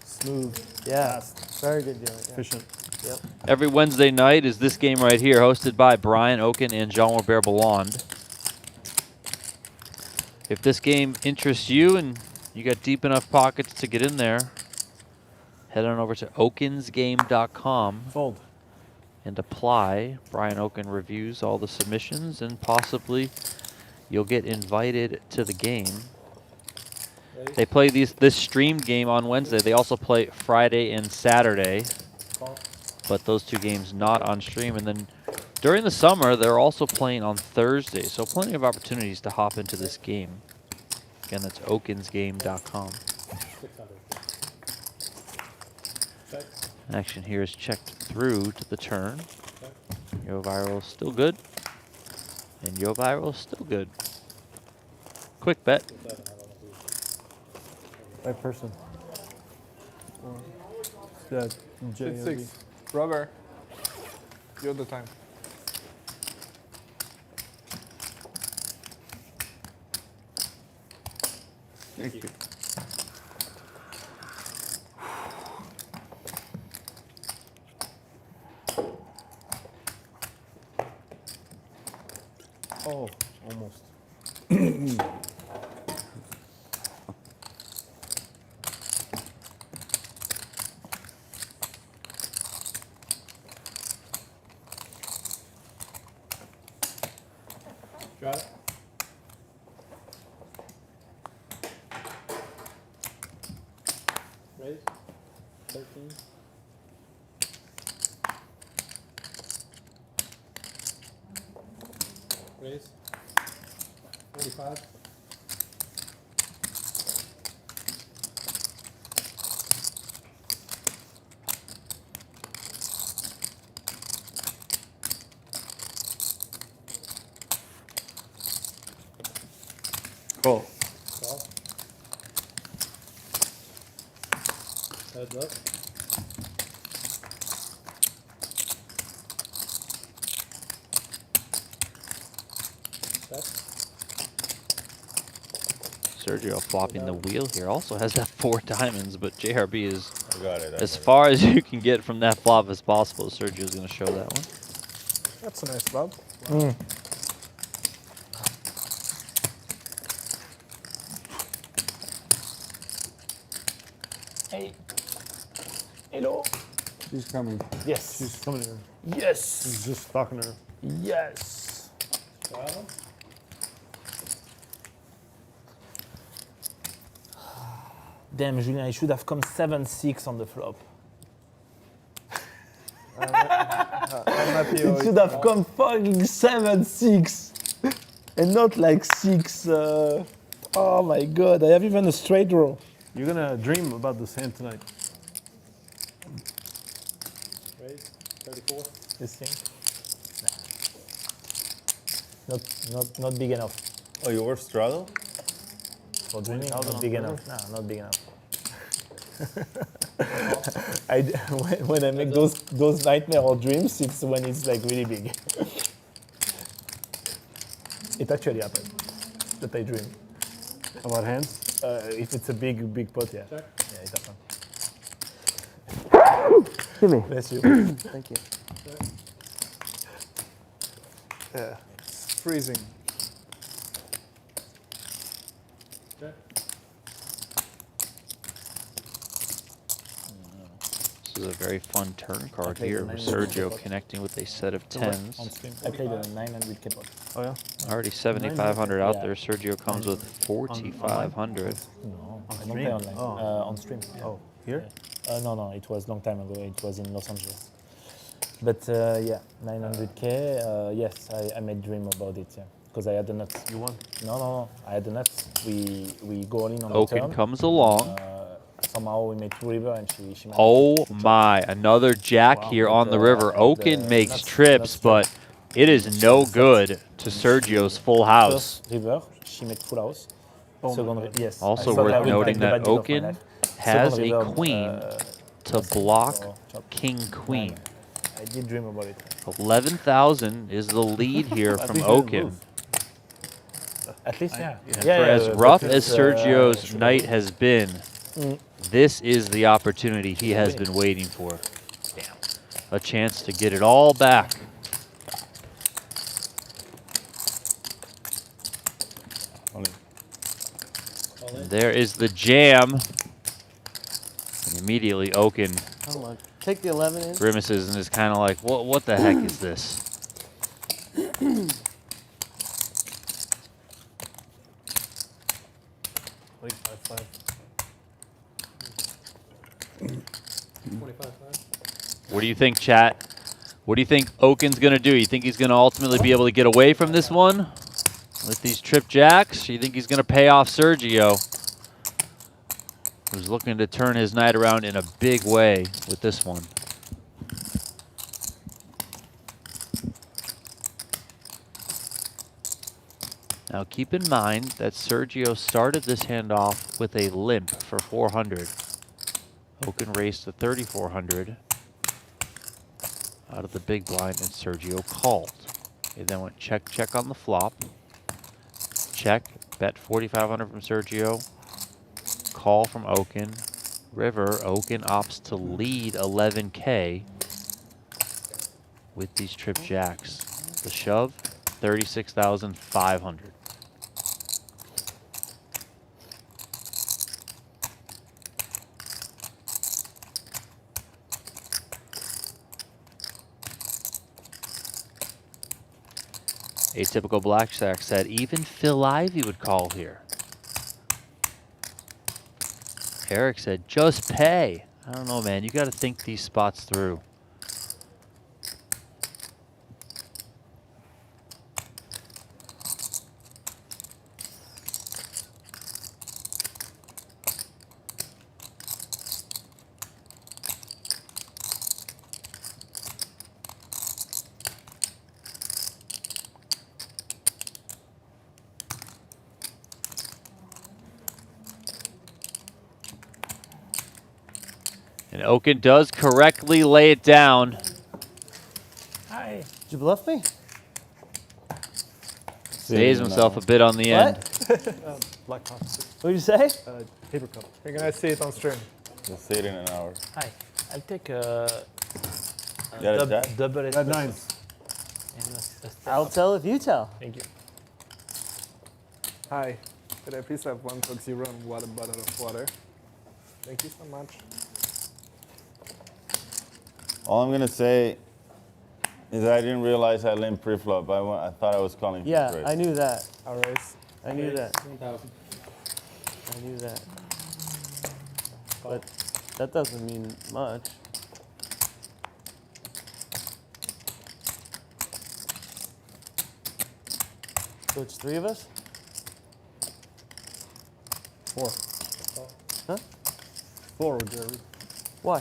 Smooth. Yeah. Very good deal. Yeah. Efficient. Yep. Every Wednesday night is this game right here, hosted by Brian Oken and Jean-Robert Bellande. If this game interests you and you got deep enough pockets to get in there, head on over to okensgame.com Fold. and apply. Brian Oken reviews all the submissions, and possibly you'll get invited to the game. They play this streamed game on Wednesday. They also play Friday and Saturday, but those two games not on stream. And then during the summer, they're also playing on Thursday, so plenty of opportunities to hop into this game. Again, that's okensgame.com. Action here is checked through to the turn. Yo Viral is still good, and Yo Viral is still good. Quick bet. Right person. Yeah, It's 6. Rubber. You're the time. Thank you. Oh, almost. Got it. Raise. 13. Raise. 45. Cool. Call. Heads up. Sergio flopping the wheel here. Also has that 4 diamonds, but JRB is I got it, I as got it. far as you can get from that flop as possible. Sergio's going to show that one. That's a nice flop. Hey. Hello. She's coming. Yes. She's coming here. Yes. He's just stalking her. Yes. Bottom. Damn, Julien, I should have come 7-6 on the flop. I'm happy. It should have come fucking 7-6 and not like 6. Oh my god, I have even a straight draw. You're gonna dream about this hand tonight. Raise. 34. This thing? Not big enough. Oh, you were straddle? For dreaming, not big enough. No, not big enough. When I make those nightmare or dreams, it's when it's like really big. It actually happened that I dream. About hands? If it's a big pot, yeah. Check. Yeah, it happened. Give me. Bless you. Thank you. Yeah, it's freezing. Check. This is a very fun turn card played here. the With 900 Sergio pot. connecting with a set of On 10s. stream. I played a 900k pot. Oh yeah? Already 7,500 out Yeah. there. Sergio comes with 4,500. No, I don't stream? play online. Oh. On stream. Yeah. Oh, here? No, it was long time ago. It was in Los Angeles. But yeah, 900k. Yes, I made dream about it. Yeah, because I had the nuts. You won? No. I had the nuts. We go all in on the Oaken turn. comes along. Somehow we made 2 river and she managed Oh to chop. my, another jack Wow. here on the But, river. and, Oaken makes nuts- trips, nuts but it is no good to Sergio's full house. First river, she made full house. Oh Second, my God. yes. Also I thought I worth would noting take the that bad deal of my Oaken life. has Second a river, queen to just block for chop. king queen. I did dream about it. 11,000 is the lead here At from least you didn't Oaken. lose. At least, yeah. And Yeah, for as but rough it's, as Sergio's should night have- has been, this is the opportunity he has been waiting for. Damn. A chance to get it all back. And there is the jam. And immediately Oaken Come on. Take the 11 in. grimaces and is kind of like, what the heck is this? Wait, 5-5. 25. What do you think, chat? What do you think Oaken's going to do? You think he's going to ultimately be able to get away from this one with these trip jacks? You think he's going to pay off Sergio, who's looking to turn his night around in a big way with this one? Now keep in mind that Sergio started this hand off with a limp for 400. Oaken raised to 3,400 out of the big blind, and Sergio called. He then went check, check on the flop. Check, bet 4,500 from Sergio. Call from Oaken. River, Oaken opts to lead 11K with these trip jacks. The shove, 36,500. Atypical Blackjack said even Phil Ivey would call here. Eric said just pay. I don't know, man. You got to think these spots through. And Oaken does correctly lay it down. Hi. Did you bluff me? Saves himself a bit on the end. Black cup. What did you say? Paper cup. You're gonna see it on stream. You'll see it in an hour. Hi. I'll take a got a jack? double Got espresso. nines. And I'll tell if you tell. Thank you. Hi. Could I please have 1 Coke Zero and 1 bottle of water? Thank you so much. All I'm gonna say is I didn't realize I limp pre-flop. I thought I was calling. Yeah, for I knew that. I'll raise. I knew that. 1,000. I knew that. But that doesn't mean much. So it's 3 of us? 4. Huh? 4, Jerry. Why?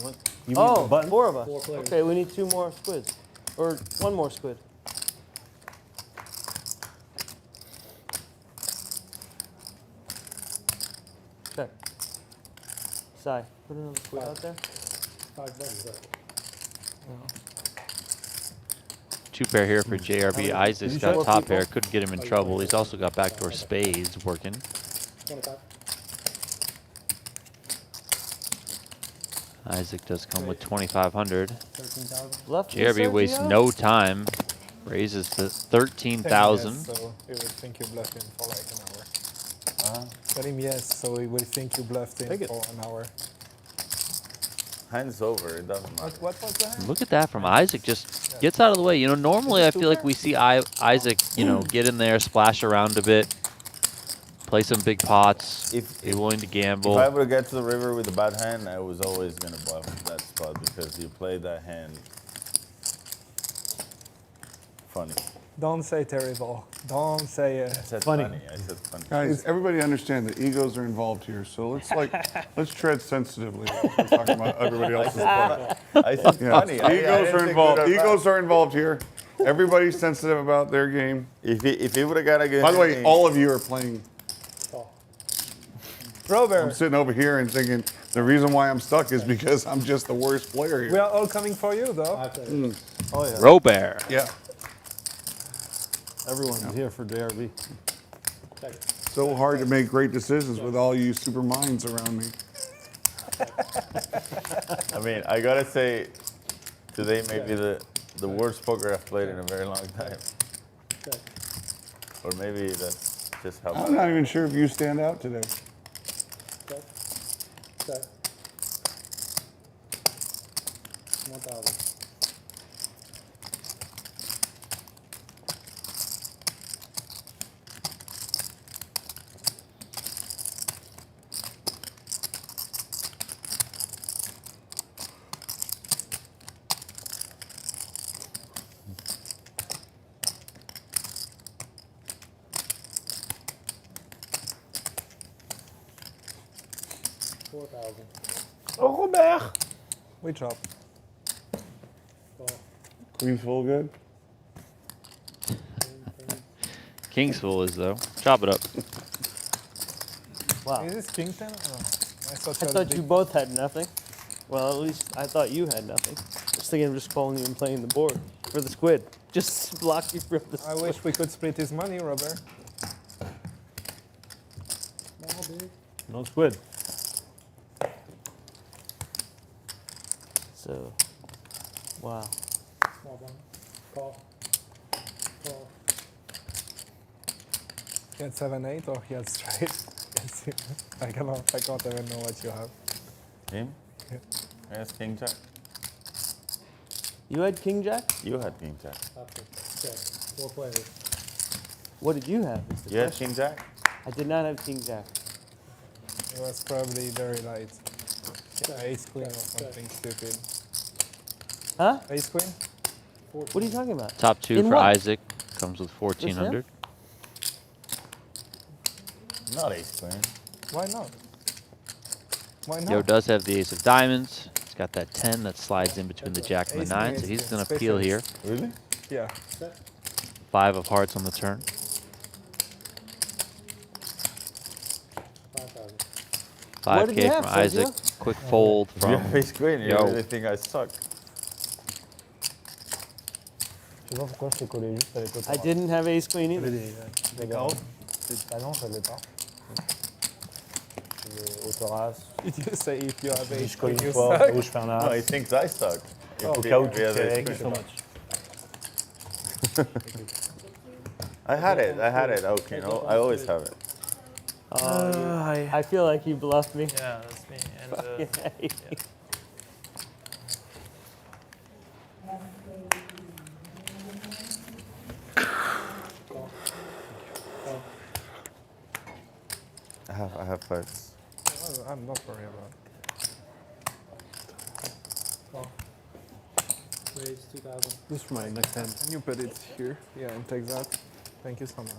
What? You mean the button? 4 of us. 4 players. Okay, we need 2 more squids. Or 1 more squid. Okay. Sai, put another squid out there. 5 buttons. Right? 2 pair here for JRB. Isaac's got shut top people? pair. Couldn't get him in trouble. He's also got backdoor spades working. 25. Isaac does come with 2,500. 13,000. Left. JRB wastes no time. Raises to 13,000. Yes, so he would think you bluffed him for like an hour. Tell him yes, so he will think you bluffed him for an hour. Hand's over. It doesn't matter. What was that? Look at that from Isaac. Just gets out of the way. You know, normally I feel like we see Isaac, you know, get in there, splash around a bit, play some big pots, be willing to gamble. If I were to get to the river with a bad hand, I was always gonna bluff that spot because you played that hand funny. Don't say terrible. Don't say it. I said Funny. I said funny. Guys, everybody understand that egos are involved here, so let's tread sensitively. We're talking about everybody else's part. I said Yeah. funny. I Egos didn't are think involved. good or bad. Egos are involved here. Everybody's sensitive about their game. If he would have got a good. By the way, hand, all of you are playing. I'm Robert, sitting over here and thinking the reason why I'm stuck is because I'm just the worst player we here. are all coming for you, though. Oh, yeah. Robert. Yeah. Everyone's here for JRB. So hard to make great decisions with all you super minds around me. I mean, I gotta say, today may be the worst poker I've played in a very long time. Or maybe that's just how. I'm not even sure if you stand out today. Okay. Okay. 1,000. Oh, Robert! We drop. Queen's full good? King's full is though. Chop it up. Wow. Is this king 10? Oh, I thought, I thought you both had nothing. Well, at least I thought you had nothing. I was thinking of just calling you and playing the board for the squid. Just block you from the I wish we could split his money, Robert. No squid. So, wow. Small blind. Call. He had 7-8 or he had straight. I can't even know what you have. Him? Yeah. Yes, King Jack. You had King Jack? You had King Jack. Okay, 4 players. What did you have? Is the You had question. King Jack? I did not have King Jack. It was probably very light. Ace queen or something stupid. Huh? Ace queen? What are you talking about? Top 2 In for what? Isaac comes with 1400. Not ace queen. Why not? Why not? Yo does have the ace of diamonds. He's got that 10 that slides in between the jack and the Ace 9, queen so is he's the going to space peel ace. here. Really? Yeah. 5 of hearts on the turn. 5,000. What did you 5K have, from Isaac. Sergio? Quick fold If you from have ace queen, you Yo. really think I suck. Je sais pas pourquoi je t'ai collé juste avec I didn't have ace queen either. Ah non, je l'avais pas. Autoras. Did you say if you have ace Je colle queen, une you fois, suck? ou je fais un No, he as. thinks I suck. Au If cas où he tu has fais, ace thank you so queen. much. I had it. Okay, no, I always have it. I feel like you bluffed me. Yeah, that's me. And, Yeah. I have fives. I'm not worried about it. Raise 2,000. This is my next hand. Can you put it here? Yeah, and take that. Thank you so much.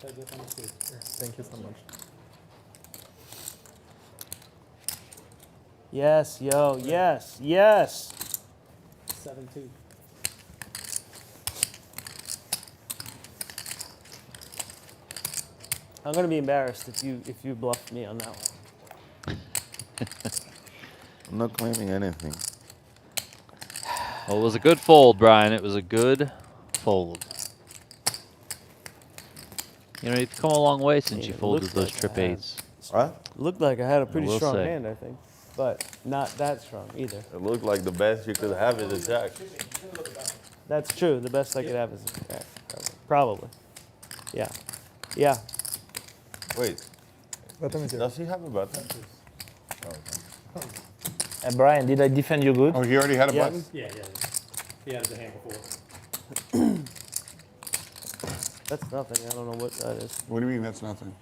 Heads up on the street. Thank you so much. Yes, yo, yes, yes. 7-2. I'm gonna be embarrassed if you bluffed me on that one. I'm not claiming anything. Well, it was a good fold, Brian. It was a good fold. You know, you've come a long way since Yeah, you it folded looks those like trip I have. eights. What? Looked like I had a pretty will strong say. hand, I think, but not that strong either. It looked like the best you could have is a jack. That's true. The best I could have is a jack, probably. Yeah, yeah. Wait, Bottom is here. does he have a button? And Brian, did I defend you good? Oh, he already had a Yes. button? Yeah. He had the hand before. That's nothing. I don't know what that is. What do you mean that's nothing?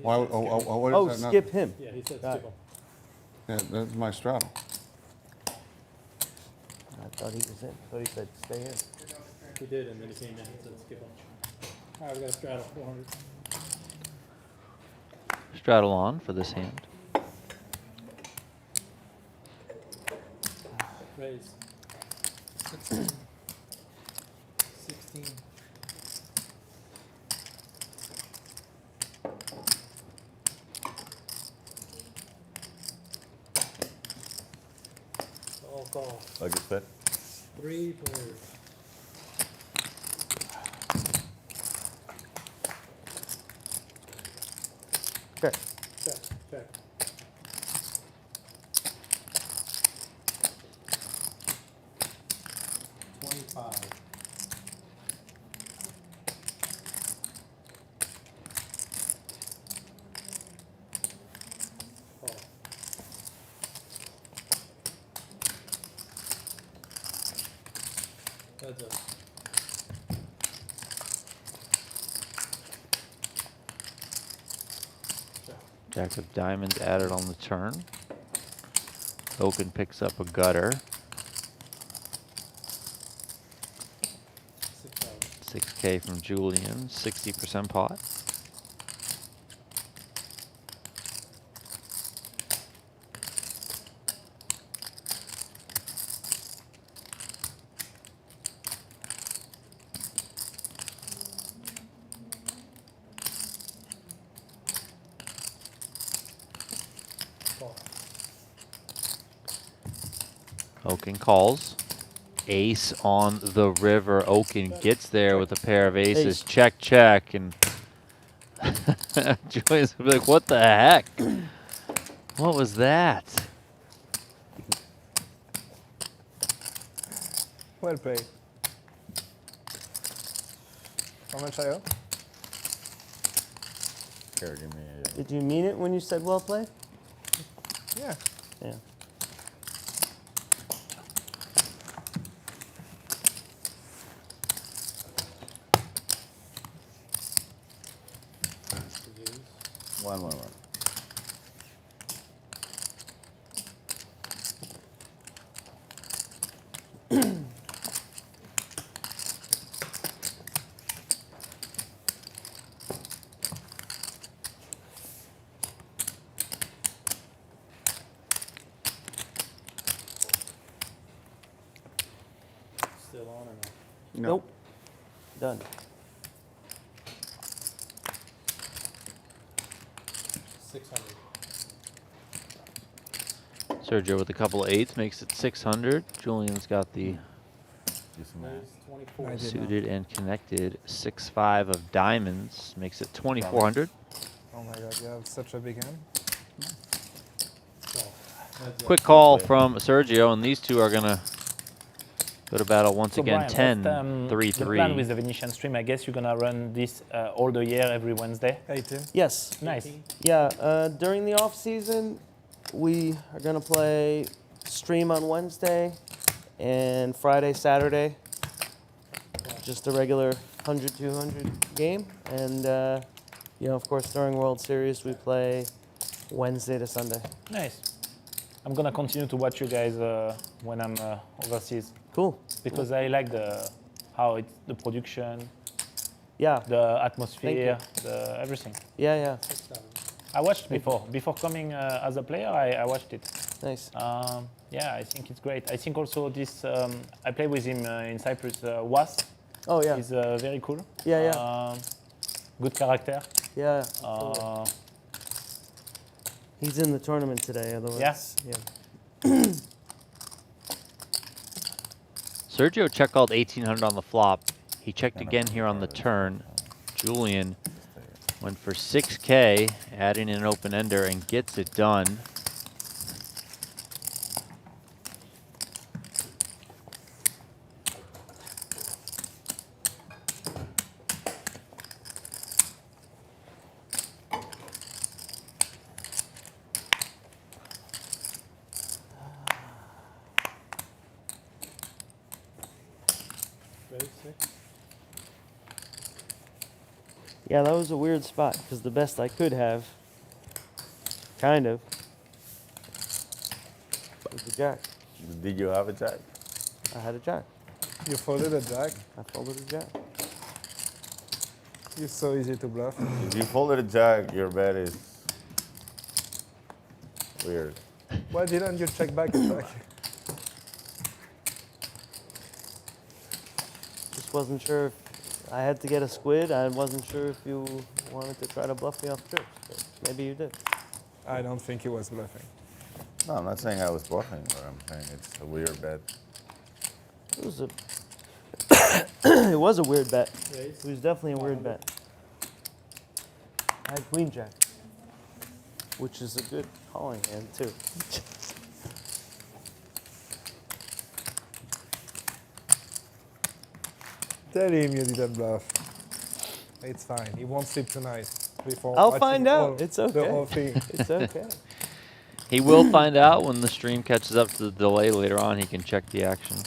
Why, what Oh, is that skip nothing? him. Yeah, he said Got skip him. Yeah, that's my straddle. I thought he was in. I thought he said stay in. He did, and then he came in and said skip him. All right, we got a straddle, 400. Straddle on for this hand. Raise. 16. All call. Like I said. 3 players. Okay. Check. Heads up. Jack of diamonds added on the turn. Oaken picks up a gutter. 6K from Julian, 60% pot. Oaken calls. Ace on the river. Oaken gets there with a pair of aces. Ace. Check, check. And Julian's gonna be like, what the heck? What was that? Well played. How much I owe? Here, give me a... Did you mean it when you said well played? Yeah. Yeah. One. Still on or no? Nope. Done. Sergio with a couple of eights makes it 600. Julian's got the suited and connected 6-5 of diamonds, makes it 2,400. Oh my god, you have such a big hand. Quick call from Sergio, and these two are going to go to battle once So again. Brian, 10, 3, the 3. plan with the Venetian stream, I guess you're gonna run this all the year, every Wednesday. 18. Yes. Nice. Yeah. During the off season, we are gonna play stream on Wednesday and Friday, Saturday. Just a regular 100-200 game, and you know, of course, during World Series we play Wednesday to Sunday. Nice. I'm gonna continue to watch you guys when I'm overseas. Cool. Because I like the production. Yeah. The atmosphere, everything. Yeah. I watched before coming as a player. I watched it. Nice. Yeah, I think it's great. I think also this. I play with him in Cyprus. Was. Oh yeah. He's very cool. Yeah. Good character. Yeah. He's in the tournament today, otherwise. Yeah. Sergio check called 1,800 on the flop. He checked again here on the turn. Julian went for 6K, adding an open ender, and gets it done. Yeah, that was a weird spot because the best I could have, kind of, was the jack. Did you have a jack? I had a jack. You folded a jack? I folded a jack. You're so easy to bluff. If you folded a jack, your bet is weird. Why didn't you check back a jack? Just wasn't sure if I had to get a squid. I wasn't sure if you wanted to try to bluff me off trips, but maybe you did. I don't think he was bluffing. No, I'm not saying I was bluffing, but I'm saying it's a weird bet. It was a it was a weird bet. It was definitely a weird bet. I had queen jack, which is a good calling hand too. Tell him you didn't bluff. It's fine. He won't sleep tonight. Before I'll watching find out. all- It's okay. The whole thing. It's okay. He will find out when the stream catches up to the delay later on. He can check the action.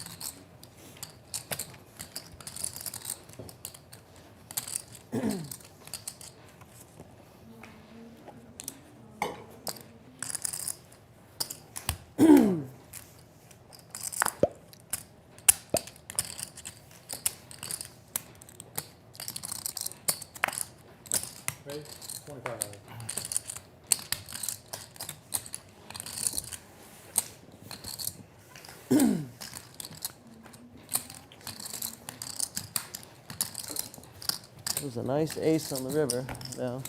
Ready? 25. It was a nice ace on the river. No.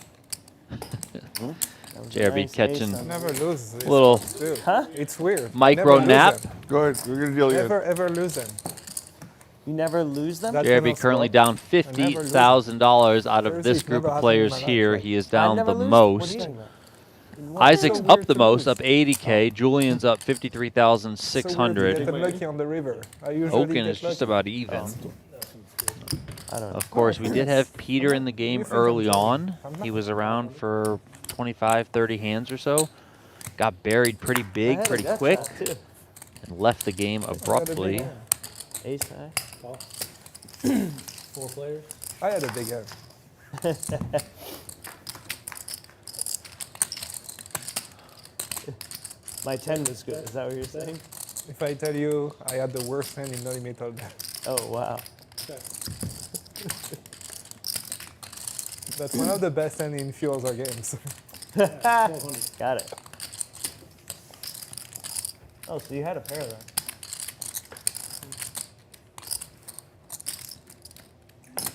JRB catching Never lose. a little Huh? It's weird. micro Never lose nap. them. Go ahead. We're going to deal you. Never ever lose them. You never lose them? That JRB cannot currently stop. down I never lose them. $50,000 out of Seriously, this it's group never of happened players in my life. here. He is I down never the lose? What are you most. talking about? Isaac's So up weird the to most, lose. up 80K. Julian's up So weird to 53,600. get unlucky on the river. I usually Oaken get is just lucky. about even. I I don't know. Of course, we did have Peter in the game early on. He was around for 25, 30 hands or so. Got buried pretty big, pretty quick, and left the game abruptly. Ace high. Call. 4 players. I had a big hand. My 10 was good. Is that what you're saying? If I tell you I had the worst hand in no limit all day. Oh, wow. That's one of the best hand in few other games. Got it. Oh, so you had a pair then.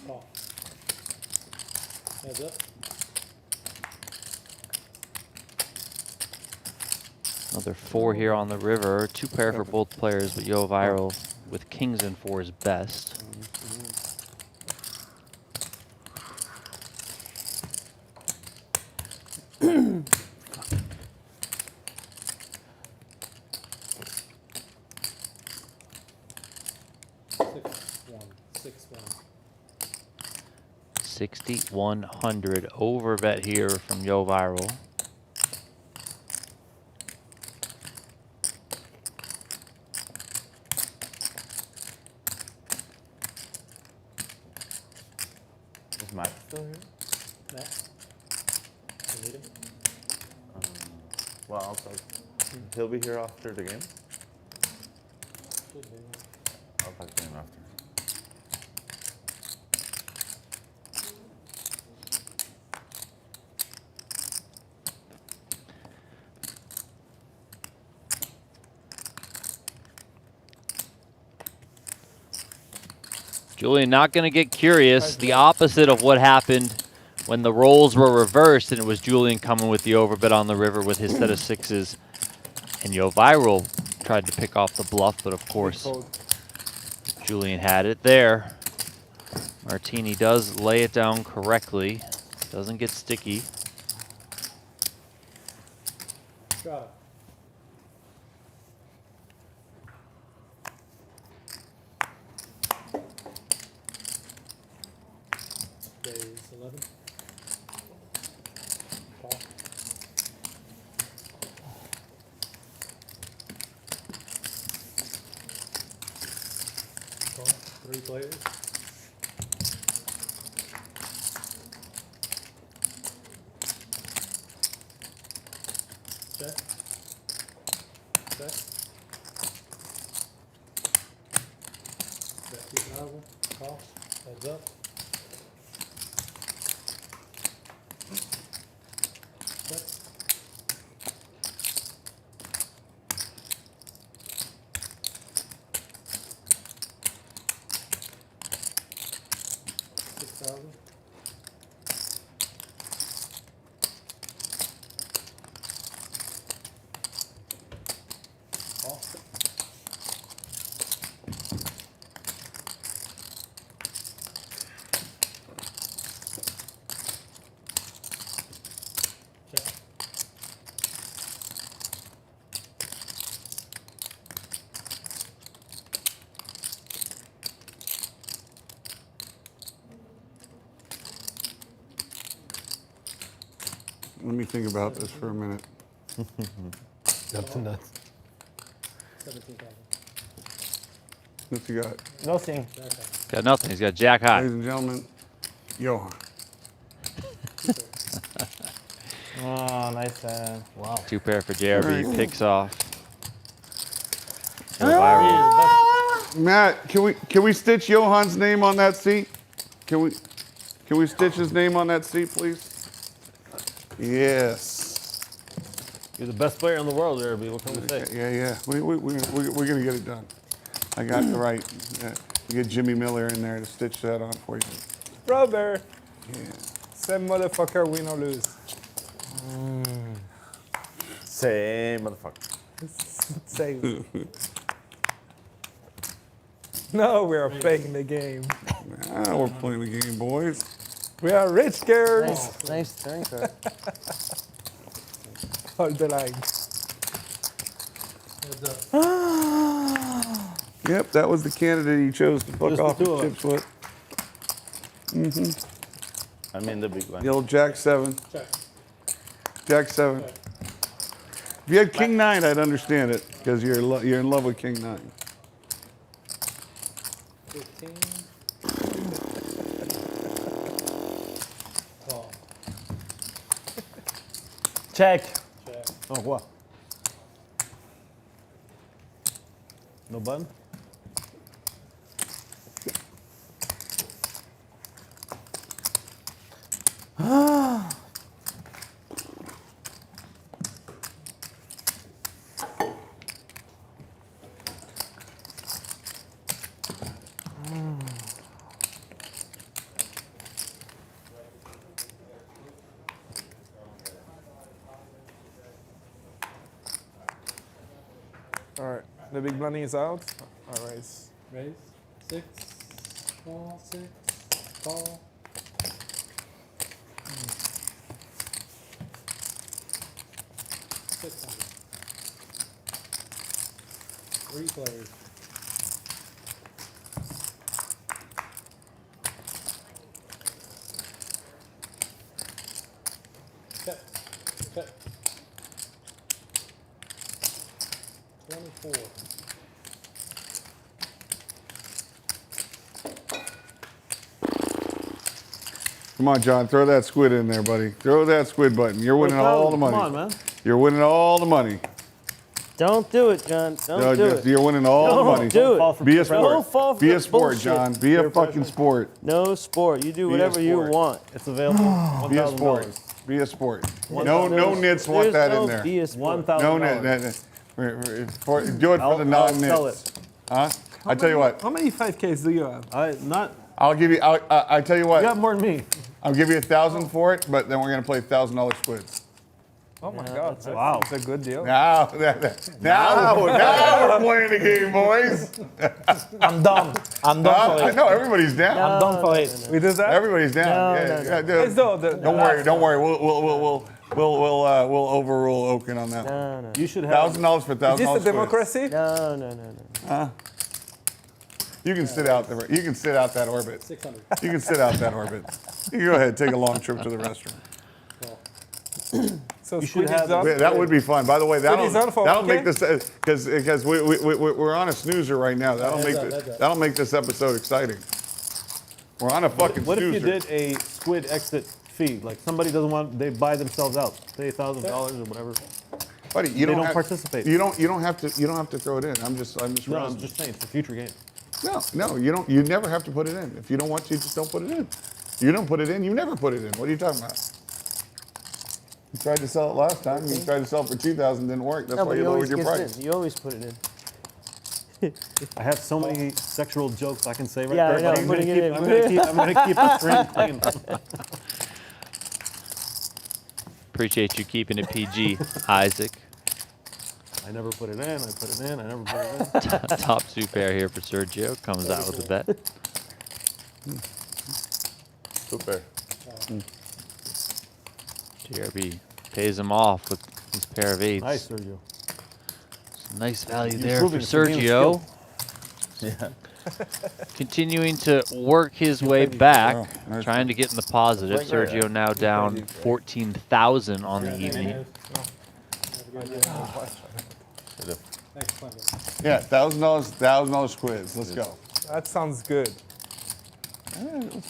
Call. Heads up. Another 4 here on the river. 2 pair for both players, but YoH ViraL with kings and 4s best. 6,100 over bet here from YoH ViraL. Is Matt still here? Matt? You need him? Well, I'll talk. He'll be here after the game. I'll talk to him after. Julian not going to get curious. The opposite of what happened when the roles were reversed, and it was Julian coming with the overbet on the river with his set of 6s. And YoH ViraL tried to pick off the bluff, but of course, Julian had it there. Martini does lay it down correctly. Doesn't get sticky. Got it. Days 11. Call. Call. 3 players. Check. Check. Bet 2,000. Call. Heads up. Check. $6,000. Call. Check. Let me think about this for a minute. Up to nuts. 17,000. What's he got? Nothing. Got nothing. He's got jack high. Ladies and gentlemen, YoH. Oh, nice. Wow. 2 pair for JRB. Right. Picks off. YoH ViraL. Matt, can we stitch Johan's name on that seat? Can we stitch his name on that seat, please? Yes. You're the best player in the world, Irby. What can we say? Yeah. We're gonna get it done. I got the right. You get Jimmy Miller in there to stitch that on for you. Brother. Yeah. Same motherfucker, win or lose. Same motherfucker. Same. No, we are playing the game. Ah, we're playing the game, boys. We are rich girls. Nice turn card. Hold the line. Heads up. Yep, that was the candidate he chose to fuck Just off the his two of chips with. Mm-hmm. I'm in the big one. The old Jack 7. Check. Jack 7. If you had King 9, I'd understand it because you're in love with King 9. 15. Call. Check. Check. Oh, what? No button? All right, the big money is out. All right. Raise. 6. Call. 6. Call. $600. 3 players. Check. Check. 24. Come on, John. Throw that squid in there, buddy. Throw that squid button. You're winning all the money. Come on, man. You're winning all the money. Don't do it, John. Don't do it. You're winning all the money. Do Fall it. for Be a pressure. Don't sport. fall for Be a the sport, bullshit. John. Be a fucking sport. No sport. You do Be a whatever you sport. want. It's available. Be a sport. $1,000. Be a sport. One No thousand. nits want There's that no in there. Be a sport. No $1,000. nit. Do it for I'll the sell non-nits. it. Huh? I tell you what. How many 5Ks do you have? I'll give you. I tell you what. You have more than me. I'll give you 1,000 for it, but then we're gonna play $1,000 squids. Oh my God! Wow. That's a good deal. Now we're playing the game, boys. I'm done. I'm done for I it. know everybody's down. I'm done for it. We did that. Everybody's down. Yeah, dude. Don't worry. We'll overrule Oaken on that. No. You should have. $1,000 for $1,000. Is this a democracy? No. You can sit out there. You can sit out that orbit. 600. You can sit out that orbit. You can go ahead, take a long trip to the restroom. So You Squid should have is up. That would be fun. By the way, is on for that'll okay? make this because we're on a snoozer right now. That'll make this episode exciting. We're on a fucking What if snoozer. you did a squid exit fee? Like somebody doesn't want, they buy themselves out. Say $1,000 or whatever. Buddy, you They don't have, participate. You don't have to throw it in. I'm just No, razzing. I'm just saying it's a future game. No, you don't. You never have to put it in. If you don't want to, just don't put it in. You don't put it in, you never put it in. What are you talking about? You tried to sell it last time. You tried to sell it for $2,000, didn't work. That's why you lowered your price. You always put it in. I have so many sexual jokes I can say right Yeah, there. I know, but putting it in. I'm gonna keep the string clean. Appreciate you keeping it PG, Isaac. I never put it in. I put it in. I never put it in. Top 2 pair here for Sergio. Comes out with a bet. Super. JRB pays him off with his pair of 8s. Nice, Sergio. Some nice value He's there for proving it's a game of Sergio. Yeah. Continuing to work his way back, Oh, nice. trying to get in the positive. Right there. Sergio now down 14,000 on the evening. Thanks, Clinton. Yeah, $1,000 squids. Let's go. That sounds good. Let's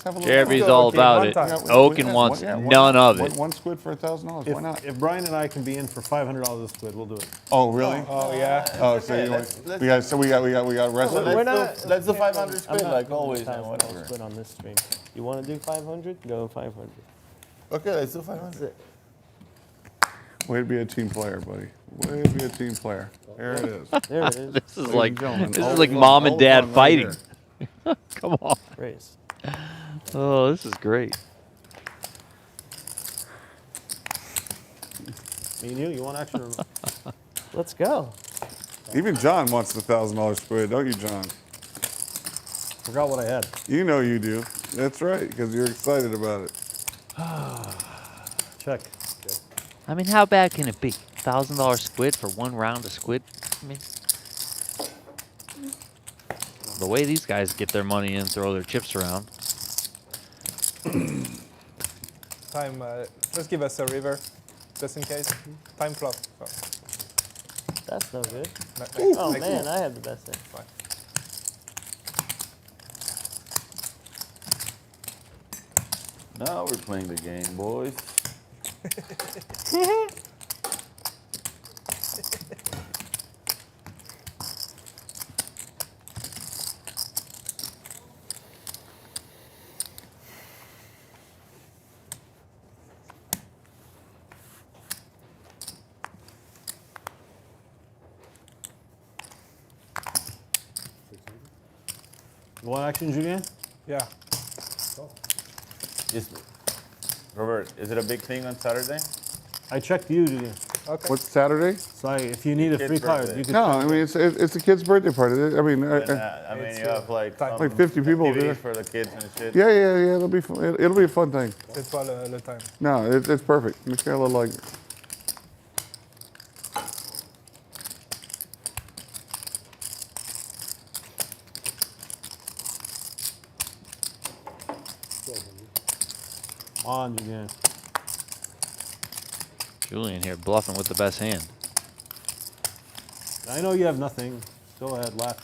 have a little. JRB's go, all okay, about one it. time. Oaken wants none of it. One squid for $1,000. Why not? If Brian and I can be in for $500 a squid, we'll do it. Oh, really? Oh yeah. Oh, so you want, we got rest of We're it. not. Let's do 500 I'm squid not like doing always and 1,000 whatever. squid on this stream. You want to do 500? Go 500. Okay, let's do 500. Way to be a team player, buddy. Way to be a team player. There it is. There it is. This is Ladies like and gentlemen, this all is like the fun- mom all and the dad fun right fighting. here. Come on. Raise. Oh, this is great. Me and you want action or not? Let's go. Even John wants the $1,000 squid, don't you, John? Forgot what I had. You know you do. That's right, because you're excited about it. Check. I mean, how bad can it be? $1,000 squid for one round of squid? I mean, the way these guys get their money in, throw their chips around. Time. Just give us a river, just in case. Time flop. So. That's no good. Next- Oh next man, one. I have the best hand. Fine. Now we're playing the game, boys. One action, Julien? Yeah. Robert, is it a big thing on Saturday? I checked you, Julien. Okay. What's Saturday? So if you need a Kid's free card, birthday. you can. No, I mean it's a kid's birthday party. I mean, I mean, you have like some 50 people activities there. for the kids and shit. Yeah. It'll be fun. It'll be a fun thing. C'est pas le time. No, it's perfect. It's got a little like. On, Julien. Julian here bluffing with the best hand. I know you have nothing. Go ahead, laugh.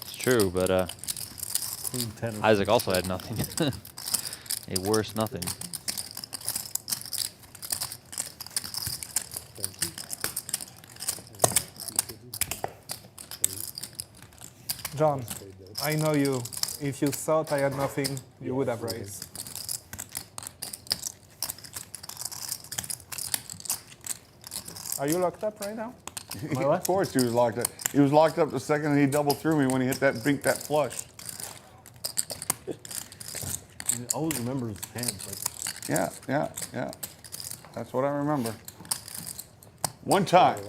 It's true, but Queen 10 or Isaac also had nothing. A worse nothing. John, I know you. If you thought I had nothing, you would have raised. Are you locked up right now? Of course, he was locked up. He was locked up the second he double threw me when he hit that flush. He always remembers his hands. Yeah. That's what I remember. One time,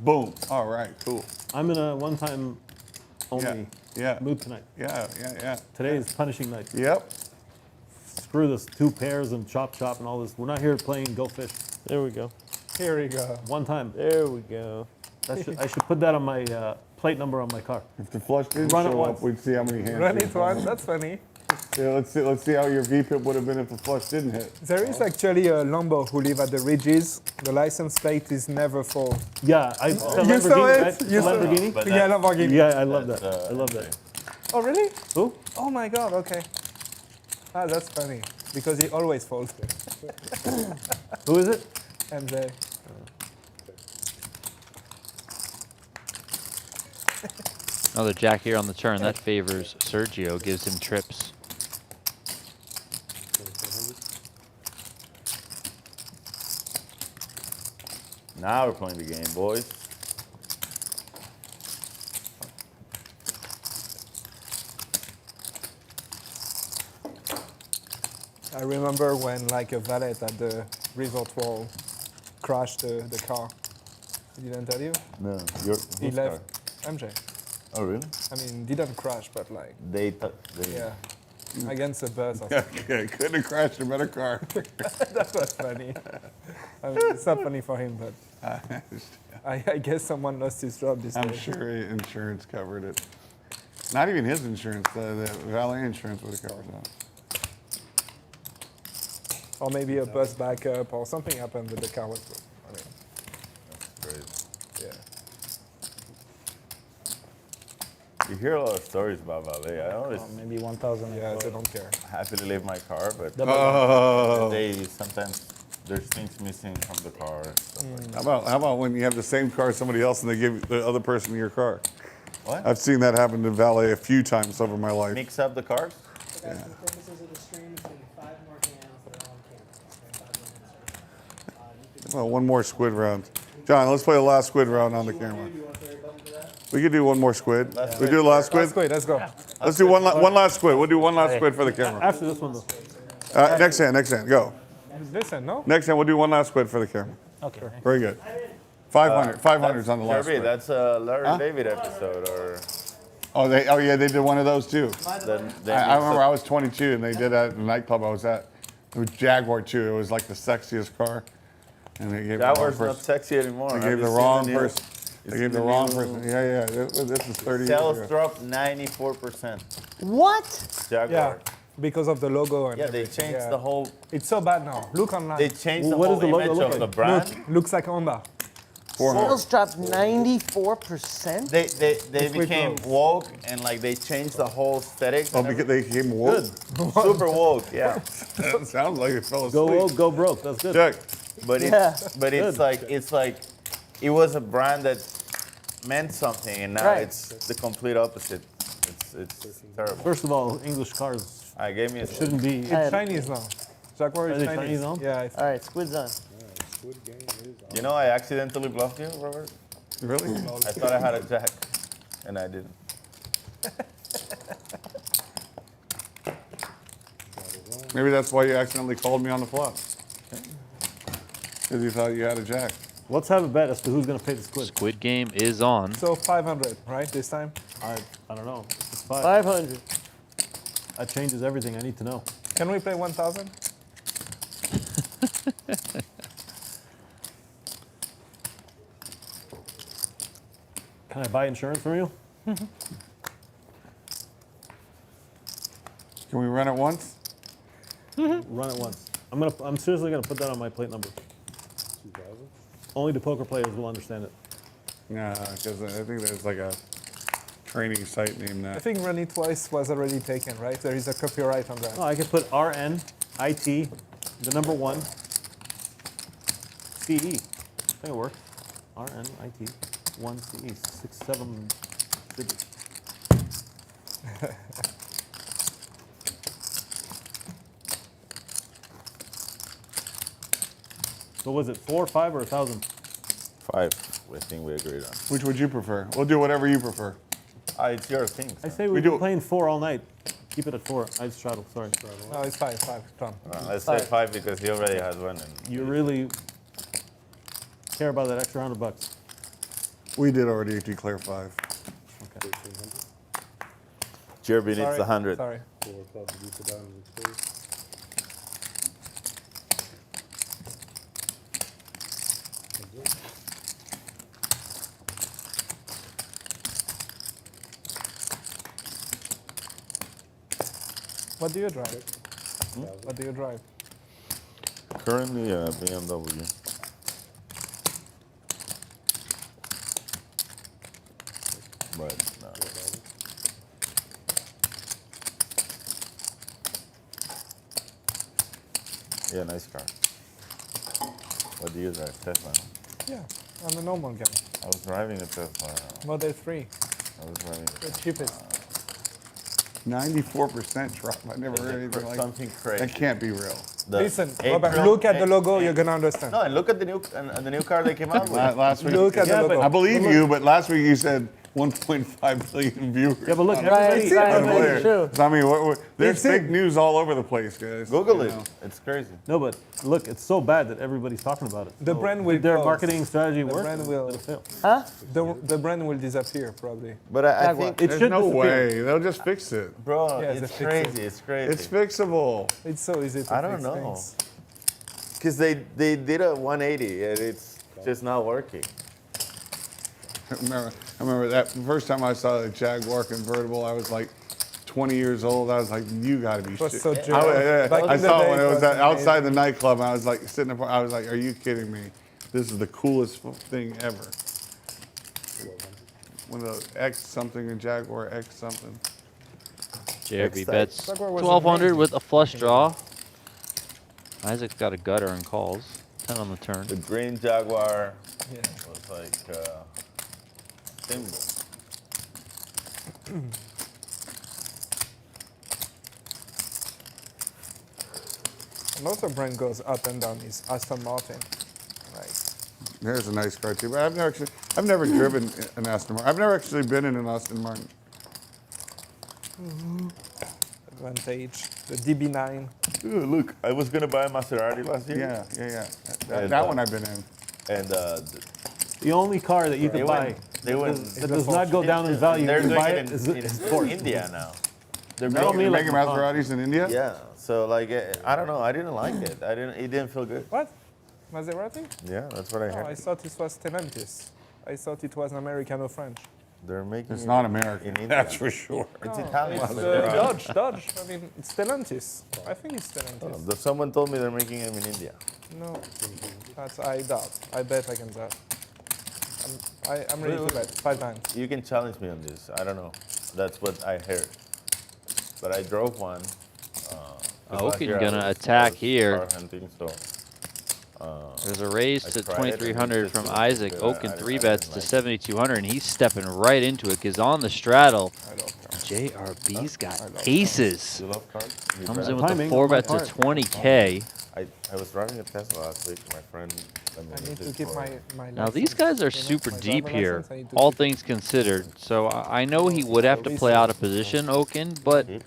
boom. All right, cool. I'm in a one-time only Yeah. mood tonight. Yeah. Today is punishing night. Yep. Screw this 2 pairs and chop and all this. We're not here playing Go Fish. There we go. Here we go. One time. There we go. I should put that on my plate number on my car. If the flush didn't Run it show up, once. we'd see how many hands. Run you it once. That's funny. Yeah, let's see how your VPIP would have been if the flush didn't hit. There is actually a Lambo who live at the Ridges. The license plate is never full. Yeah, You saw it? You saw it? Lamborghini? Yeah, Lamborghini. Yeah, I love that. I love that. Oh, really? Who? Oh my God. Okay. Ah, that's funny because he always falls. Who is it? MJ. Another jack here on the turn. That favors Sergio, gives him trips. Now we're playing the game, boys. I remember when like a valet at the resort wall crashed the car. He didn't tell you? No, He left MJ. Oh, really? I mean, didn't crash, but like, They yeah, against a bus or Yeah, something. couldn't have crashed a better car. That was funny. I mean, it's not funny for him, but I guess someone lost his job this I'm day. sure insurance covered it. Not even his insurance, the valet insurance would have covered that. Or maybe a bus backup or something happened with the car. I mean, Crazy. yeah. You hear a lot of stories about valet. I always Maybe 1,000. Yeah, they don't care. happy to leave my car, but Oh. they sometimes there's things missing from the car. And stuff like that. How about when you have the same car as somebody else and they give the other person your car? What? I've seen that happen to valet a few times over my life. Mix up the cars? So guys, for the purposes of the stream, it's going to be 5 more hands that are on camera. Okay, 5 more hands. Well, one more squid round. John, let's play the last squid round on the camera. Do you want to throw a button for that? We could do one more squid. We do the last squid? Last squid, let's go. Let's do one last squid. We'll do one last squid for the camera. After this one, though. Next hand, go. Listen, no? Next hand, we'll do one last squid for the camera. Okay. Very good. 500's on the last Kirby, squid. that's a Larry David episode, or Oh, yeah, they did one of those too. they I mix remember up- I was 22 and they did that at the nightclub I was at. It was Jaguar too. It was like the sexiest car. And they gave Jaguar's the wrong not sexy anymore. They Have gave you the seen wrong new- person. you They seen gave the the wrong new- person. Yeah. This was 30 years Sales ago. dropped 94%. What? Jaguar. Because of the logo and Yeah, they everything, changed the whole. It's so bad now. Look online. They changed the What whole does the logo image look of like? the brand. Look, looks like Honda. Sales dropped 94%. They we became close. woke and like they changed the whole aesthetic. Oh, because they came woke? Super woke, yeah. That sounds like it fell asleep. Go woke, go broke. That's good. Check. But it's like it was a brand that meant something, and now Right. it's the complete opposite. It's terrible. First of all, English cars I gave me a shouldn't be. It's Chinese now. Jaguar Are is they Chinese. Chinese now? Yeah. It's All right, Squid's on. Squid Game is on. You know, I accidentally bluffed you, Robert. Really? I thought I had a jack, and I didn't. Maybe that's why you accidentally called me on the flop. Because you thought you had a jack. Let's have a bet as to who's going to pay the squid. Squid Game is on. so 500, right? This time. I don't know. It's 5. 500. That changes everything. I need to know. Can we play 1,000? Can I buy insurance from you? Can we run it once? Run it once. I'm seriously gonna put that on my plate number. 2,000? Only the poker players will understand it. Nah, because I think there's like a training site named I that. think Run It Twice was already taken, right? There is a copyright on that. No, I could put RN, IT, the number 1, CE. I think it works. RN, IT, 1 CE, 6, 7 digits. So was it 4, 5, or 1,000? 5, I think we agreed on. Which would you prefer? We'll do whatever you prefer. It's your thing. I say We we've do been it. playing 4 all night. Keep it at 4. I straddle, sorry. No, it's 5, Tom. Let's say 5 because he already has one. And You really care about that extra $100. We did already declare 5. Okay. Jerby needs Sorry, 100. Sorry. 4 o'clock to do the diamonds exposed. What do you drive? What do you drive? Currently a BMW. But no. Yeah, nice car. What do you drive? Tesla? Yeah, I'm a normal guy. I was driving a Tesla. Model 3, I was driving the cheapest. 94% drop. I never heard anything like that. something crazy. That can't be real. Listen, Robert, look at the logo, you're gonna understand. No, and look at the new car they came out with. Last week, Look at the logo. I believe you, but last week you said 1.5 billion viewers. Yeah, but look, on everybody- Twitter. true. So, I mean, there's It's it. fake news all over the place, guys. Google You it. know. It's crazy. No, but look, it's so bad that everybody's talking about it. The So brand will did their close. marketing strategy The work? brand will- Did it fail? Huh? The brand will disappear, probably. But I Jaguar. think, It There's should no disappear. way. They'll just fix it. bro, Yeah, it's they fix it. crazy. It's crazy. It's fixable. It's so easy to I don't fix know. things. Because they did a 180 and it's just not working. I remember that the first time I saw the Jaguar convertible, I was like 20 years old. I was like, you got to be It was shit. so I, joyous. Back I in the saw it day, when it was amazing. outside the nightclub. And I was like sitting there. I was like, are you kidding me? This is the coolest thing ever. One of those X something and Jaguar X something. JRB Next bets Jaguar was 1,200 amazing. with a flush draw. Isaac's got a gutter and calls. 10 on the turn. The green Jaguar Yeah. was like symbol. Another brand goes up and down is Aston Martin. Right. There's a nice car too. But I've never driven an Aston Martin. I've never actually been in an Aston Martin. Advantage. The DB9. Ooh, look, I was gonna buy a Maserati last year. Yeah. And, That one I've been in. And The only car that you They can buy went- they went- that does not go down in value, they're you doing buy it it, in, is in Porsche. India now. They're They're making making Maseratis in India? Yeah. So like, I don't know. I didn't like it. It didn't feel good. What? Maserati? Yeah, that's what I Oh, heard. I thought it was Stellantis. I thought it was American or French. They're making It's it not American, in India. that's for sure. It's No, Italian. It's but they're- Dodge. I mean, it's Stellantis. I think it's Stellantis. Someone told me they're making them in India. No, that's I doubt. I bet against that. I'm ready to bet 5 times. You can challenge me on this. I don't know. That's what I heard. But I drove one. Oaken gonna attack here. Car hunting, so, There's a raise I to tried it and 2,300 it's from just- Isaac. I Oaken didn't 3-bets to like it. 7,200, and he's stepping right into it because on the straddle, JRB's got aces. You love cards? You Comes bet? in with a Timing 4-bet on to my part. 20K. I was driving a Tesla last week. My friend. I need to keep my Now these guys are license, super my deep driver here, license, I need to all keep- things considered. So I know he would have to play out of position, Oaken, but I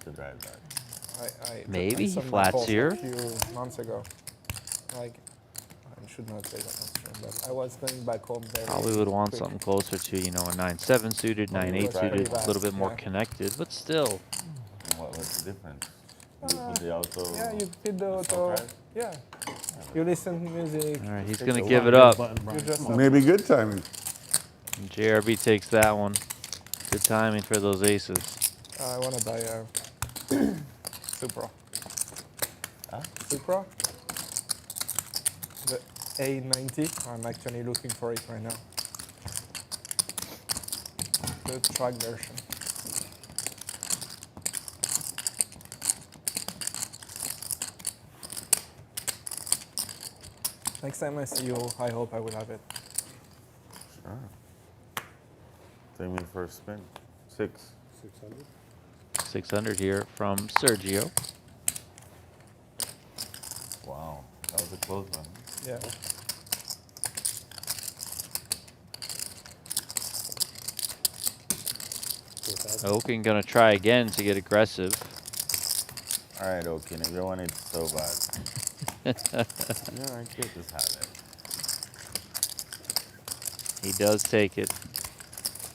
maybe he sold my flats Porsche here. a few months ago. Like, I should not say that on stream, but I was going back home very probably would want quick. something closer to, you know, a 9-7 suited, 9-8 suited, a little bit more Yeah. connected, but still. What's the difference? You put the auto. Yeah, you hit the auto. drive? Yeah. You listen to music. All right, he's take going to the give one it up. You just Maybe good timing. And JRB takes that one. Good timing for those aces. I want to buy a Supra. Supra? The A90. I'm actually looking for it right now. The track version. Next time I see you, I hope I will have it. Sure. Take me for a spin. 6. 600. 600 here from Sergio. Wow, that was a close one. Yeah. Oaken going to try again to get aggressive. All right, Oaken, if you want it so bad. No, I can't just have it. He does take it.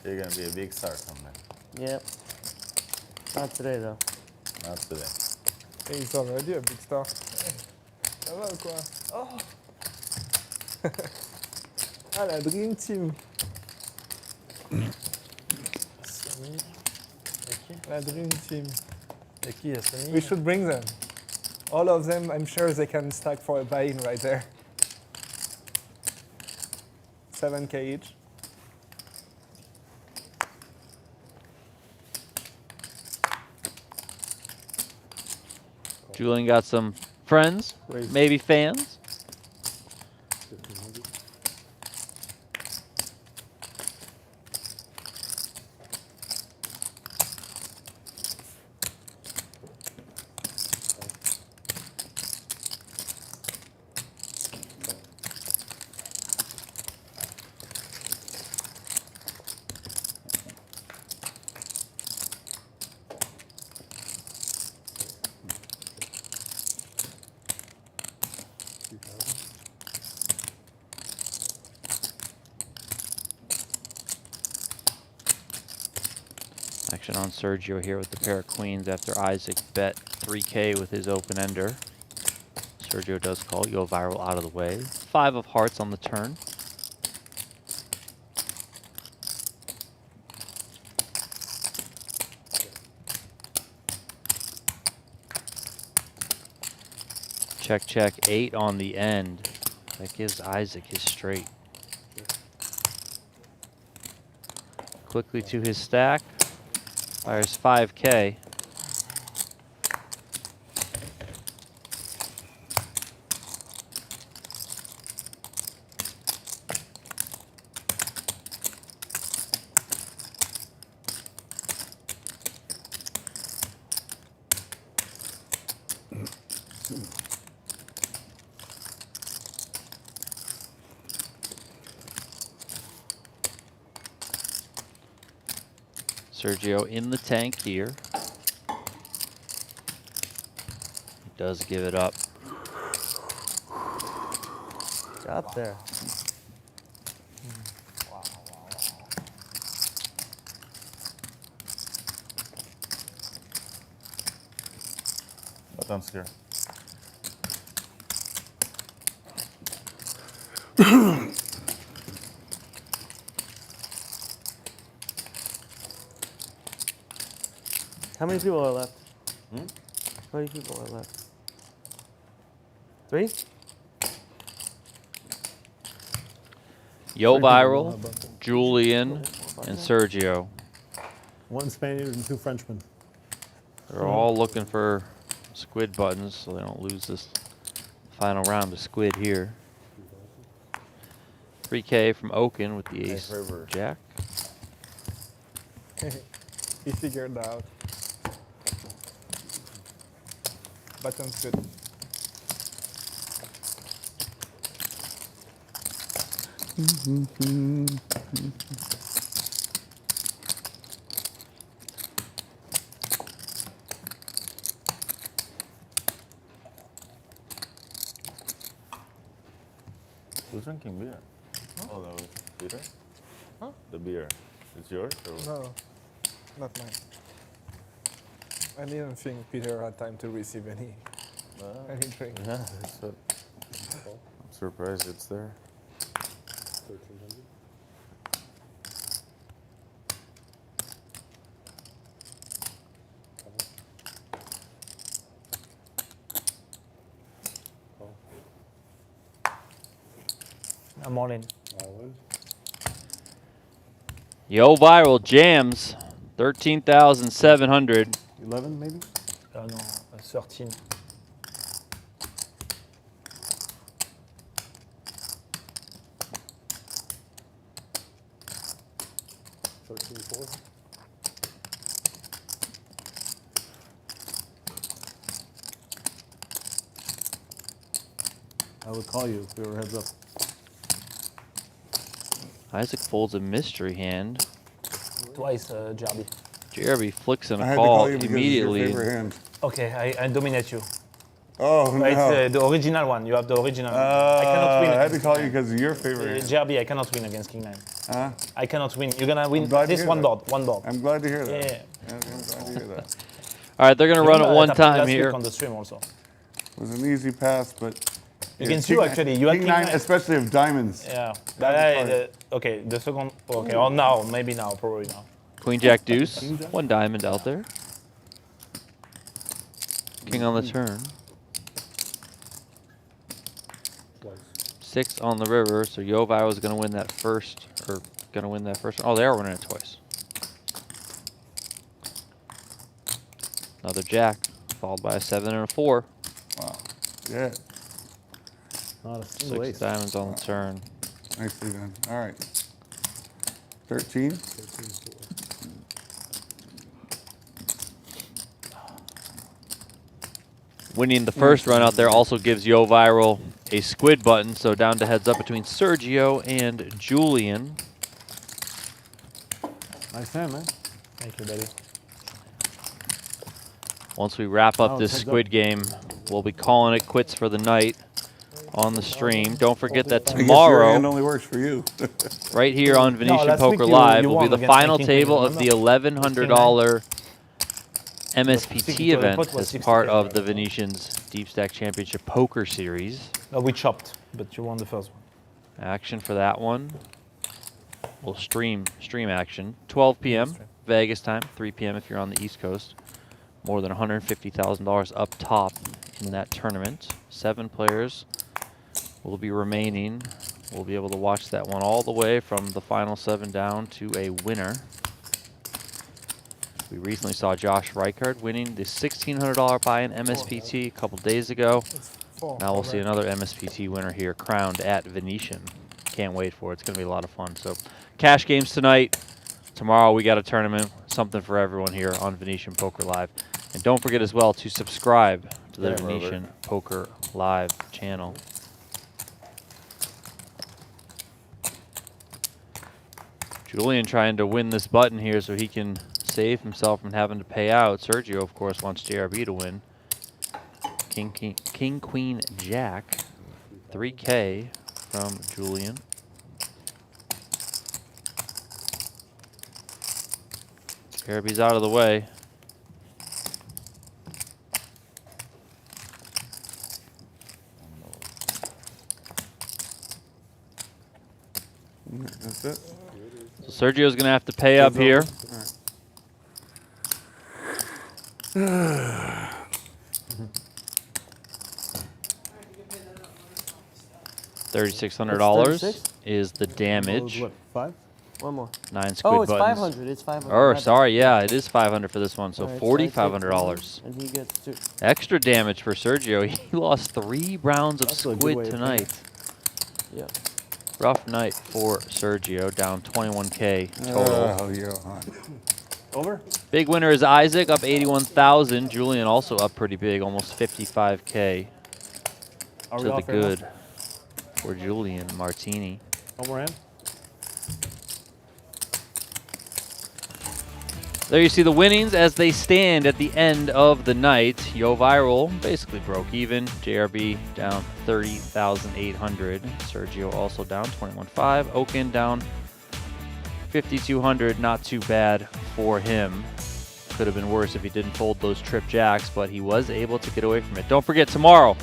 You're gonna be a big star someday. Yep. Not today, though. Not today. He's already a big star. Ça va ou quoi? Oh! Ah, la Dream Team. La Dream Team. We should bring them. All of them, I'm sure they can stack for a buy-in right there. 7K each. Julian got some friends, maybe fans. Action on Sergio here with the pair of queens after Isaac bet 3K with his open ender. Sergio does call, YoH ViraL out of the way. 5 of hearts on the turn. Check, check, 8 on the end. That gives Isaac his straight. Quickly to his stack. Fires 5K. Sergio in the tank here. He does give it up. Got there. Buttons here. How many people are left? Hmm? How many people are left? 3? ViraL, Julian, and Sergio. One Spaniard and 2 Frenchmen. They're all looking for squid buttons so they don't lose this final round to squid here. 3K from Oaken with the ace jack. He figured out. Button's good. Who's drinking beer? Oh, that was Peter? Huh? The beer. It's yours? Or what? No, not mine. I didn't think Peter had time to receive any drink. Yeah, that's what. I'm surprised it's there. 1300. I'm all in. All in. ViraL jams 13,700. 11 maybe? No, 13. I would call you if we were heads up. Isaac folds a mystery hand. Twice, Jarby. JRB flicks in I a had to call call you because it's your immediately. favorite hand. Okay, I dominate you. Oh, no. It's the original one. You have the original one. I cannot win. I had to call you because of your favorite hand. Jarby, I cannot win against King 9. Huh? I cannot win. You're gonna win I'm glad to this hear one that. board. One board. I'm glad to hear that. Yeah. I'm glad to hear that. All right, they're going to run it one time last here. week on the stream also. It was an easy pass, but Against King you, nine- actually. You had King King 9, 9. especially of diamonds. Yeah. That's hard. Okay, the second. Okay, or now, maybe now, probably now. Queen Jack Deuce. One diamond out there. King on the turn. 6 on the river, so ViraL is going to win that first, or going to win that first. Oh, they are winning it twice. Another jack, followed by a 7 and a 4. Wow. Yeah. Not a single 6 ace. diamonds on the turn. Nicely done. All right. 13. Winning the first run out there also gives ViraL a squid button, so down to heads up between Sergio and Julian. Nice hand, man. Thank you, buddy. Once we wrap up Oh, this heads squid up. game, we'll be calling it quits for the night on the stream. Don't forget that I guess your tomorrow, hand only works for you. right here on Venetian last week Poker you Live, will be won the against final King Queen, table of the remember? $1,100 MSPT 60 to the event pot was as 60K. part of the Venetian's Deep Stack Championship Poker Series. No, we chopped, but you won the first one. Action for that one. We'll stream action. 12 p.m. Vegas time, 3 p.m. if you're on the East Coast. More than $150,000 up top in that tournament. 7 players will be remaining. We'll be able to watch that one all the way from the final 7 down to a winner. We recently saw Josh Reichard winning the $1,600 buy-in MSPT a couple days ago. Now we'll see another MSPT winner here crowned at Venetian. Can't wait for it. It's going to be a lot of fun. So cash games tonight. Tomorrow we got a tournament. Something for everyone here on Venetian Poker Live. And don't forget as well to subscribe to the Venetian Poker Live channel. Julian trying to win this button here so he can save himself from having to pay out. Sergio, of course, wants JRB to win. King, Queen, Jack. 3K from Julian. JRB's out of the way. That's it. So Sergio's going to have to pay up here. All right. $3,600 36? is the damage. What, 5? One more. 9 squid Oh, it's buttons. 500. It's 500. Or My sorry, yeah, it is 500 for this one. So Alright, so I take $4,500. one, And he gets 2. Extra damage for Sergio. He lost 3 rounds of That's a good squid way of tonight. Yep. Rough night for Sergio, down 21K total. Oh, Johan. Over? Big winner is Isaac, up 81,000. Julian also up pretty big, almost 55K Are to we the off right now? good for Julian Martini. One more hand? There you see the winnings as they stand at the end of the night. ViraL basically broke even. JRB down 30,800. Sergio also down 21.5. Oaken down 5,200. Not too bad for him. Could have been worse if he didn't fold those trip jacks, but he was able to get away from it. Don't forget, tomorrow,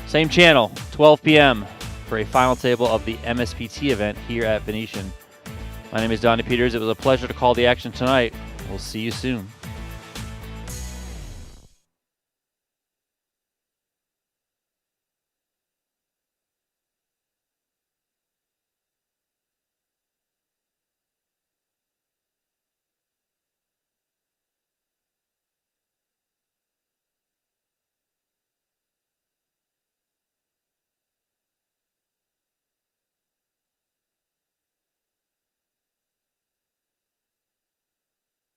same channel, 12 p.m. for a final table of the MSPT event here at Venetian. My name is Donnie Peters. It was a pleasure to call the action tonight. We'll see you soon.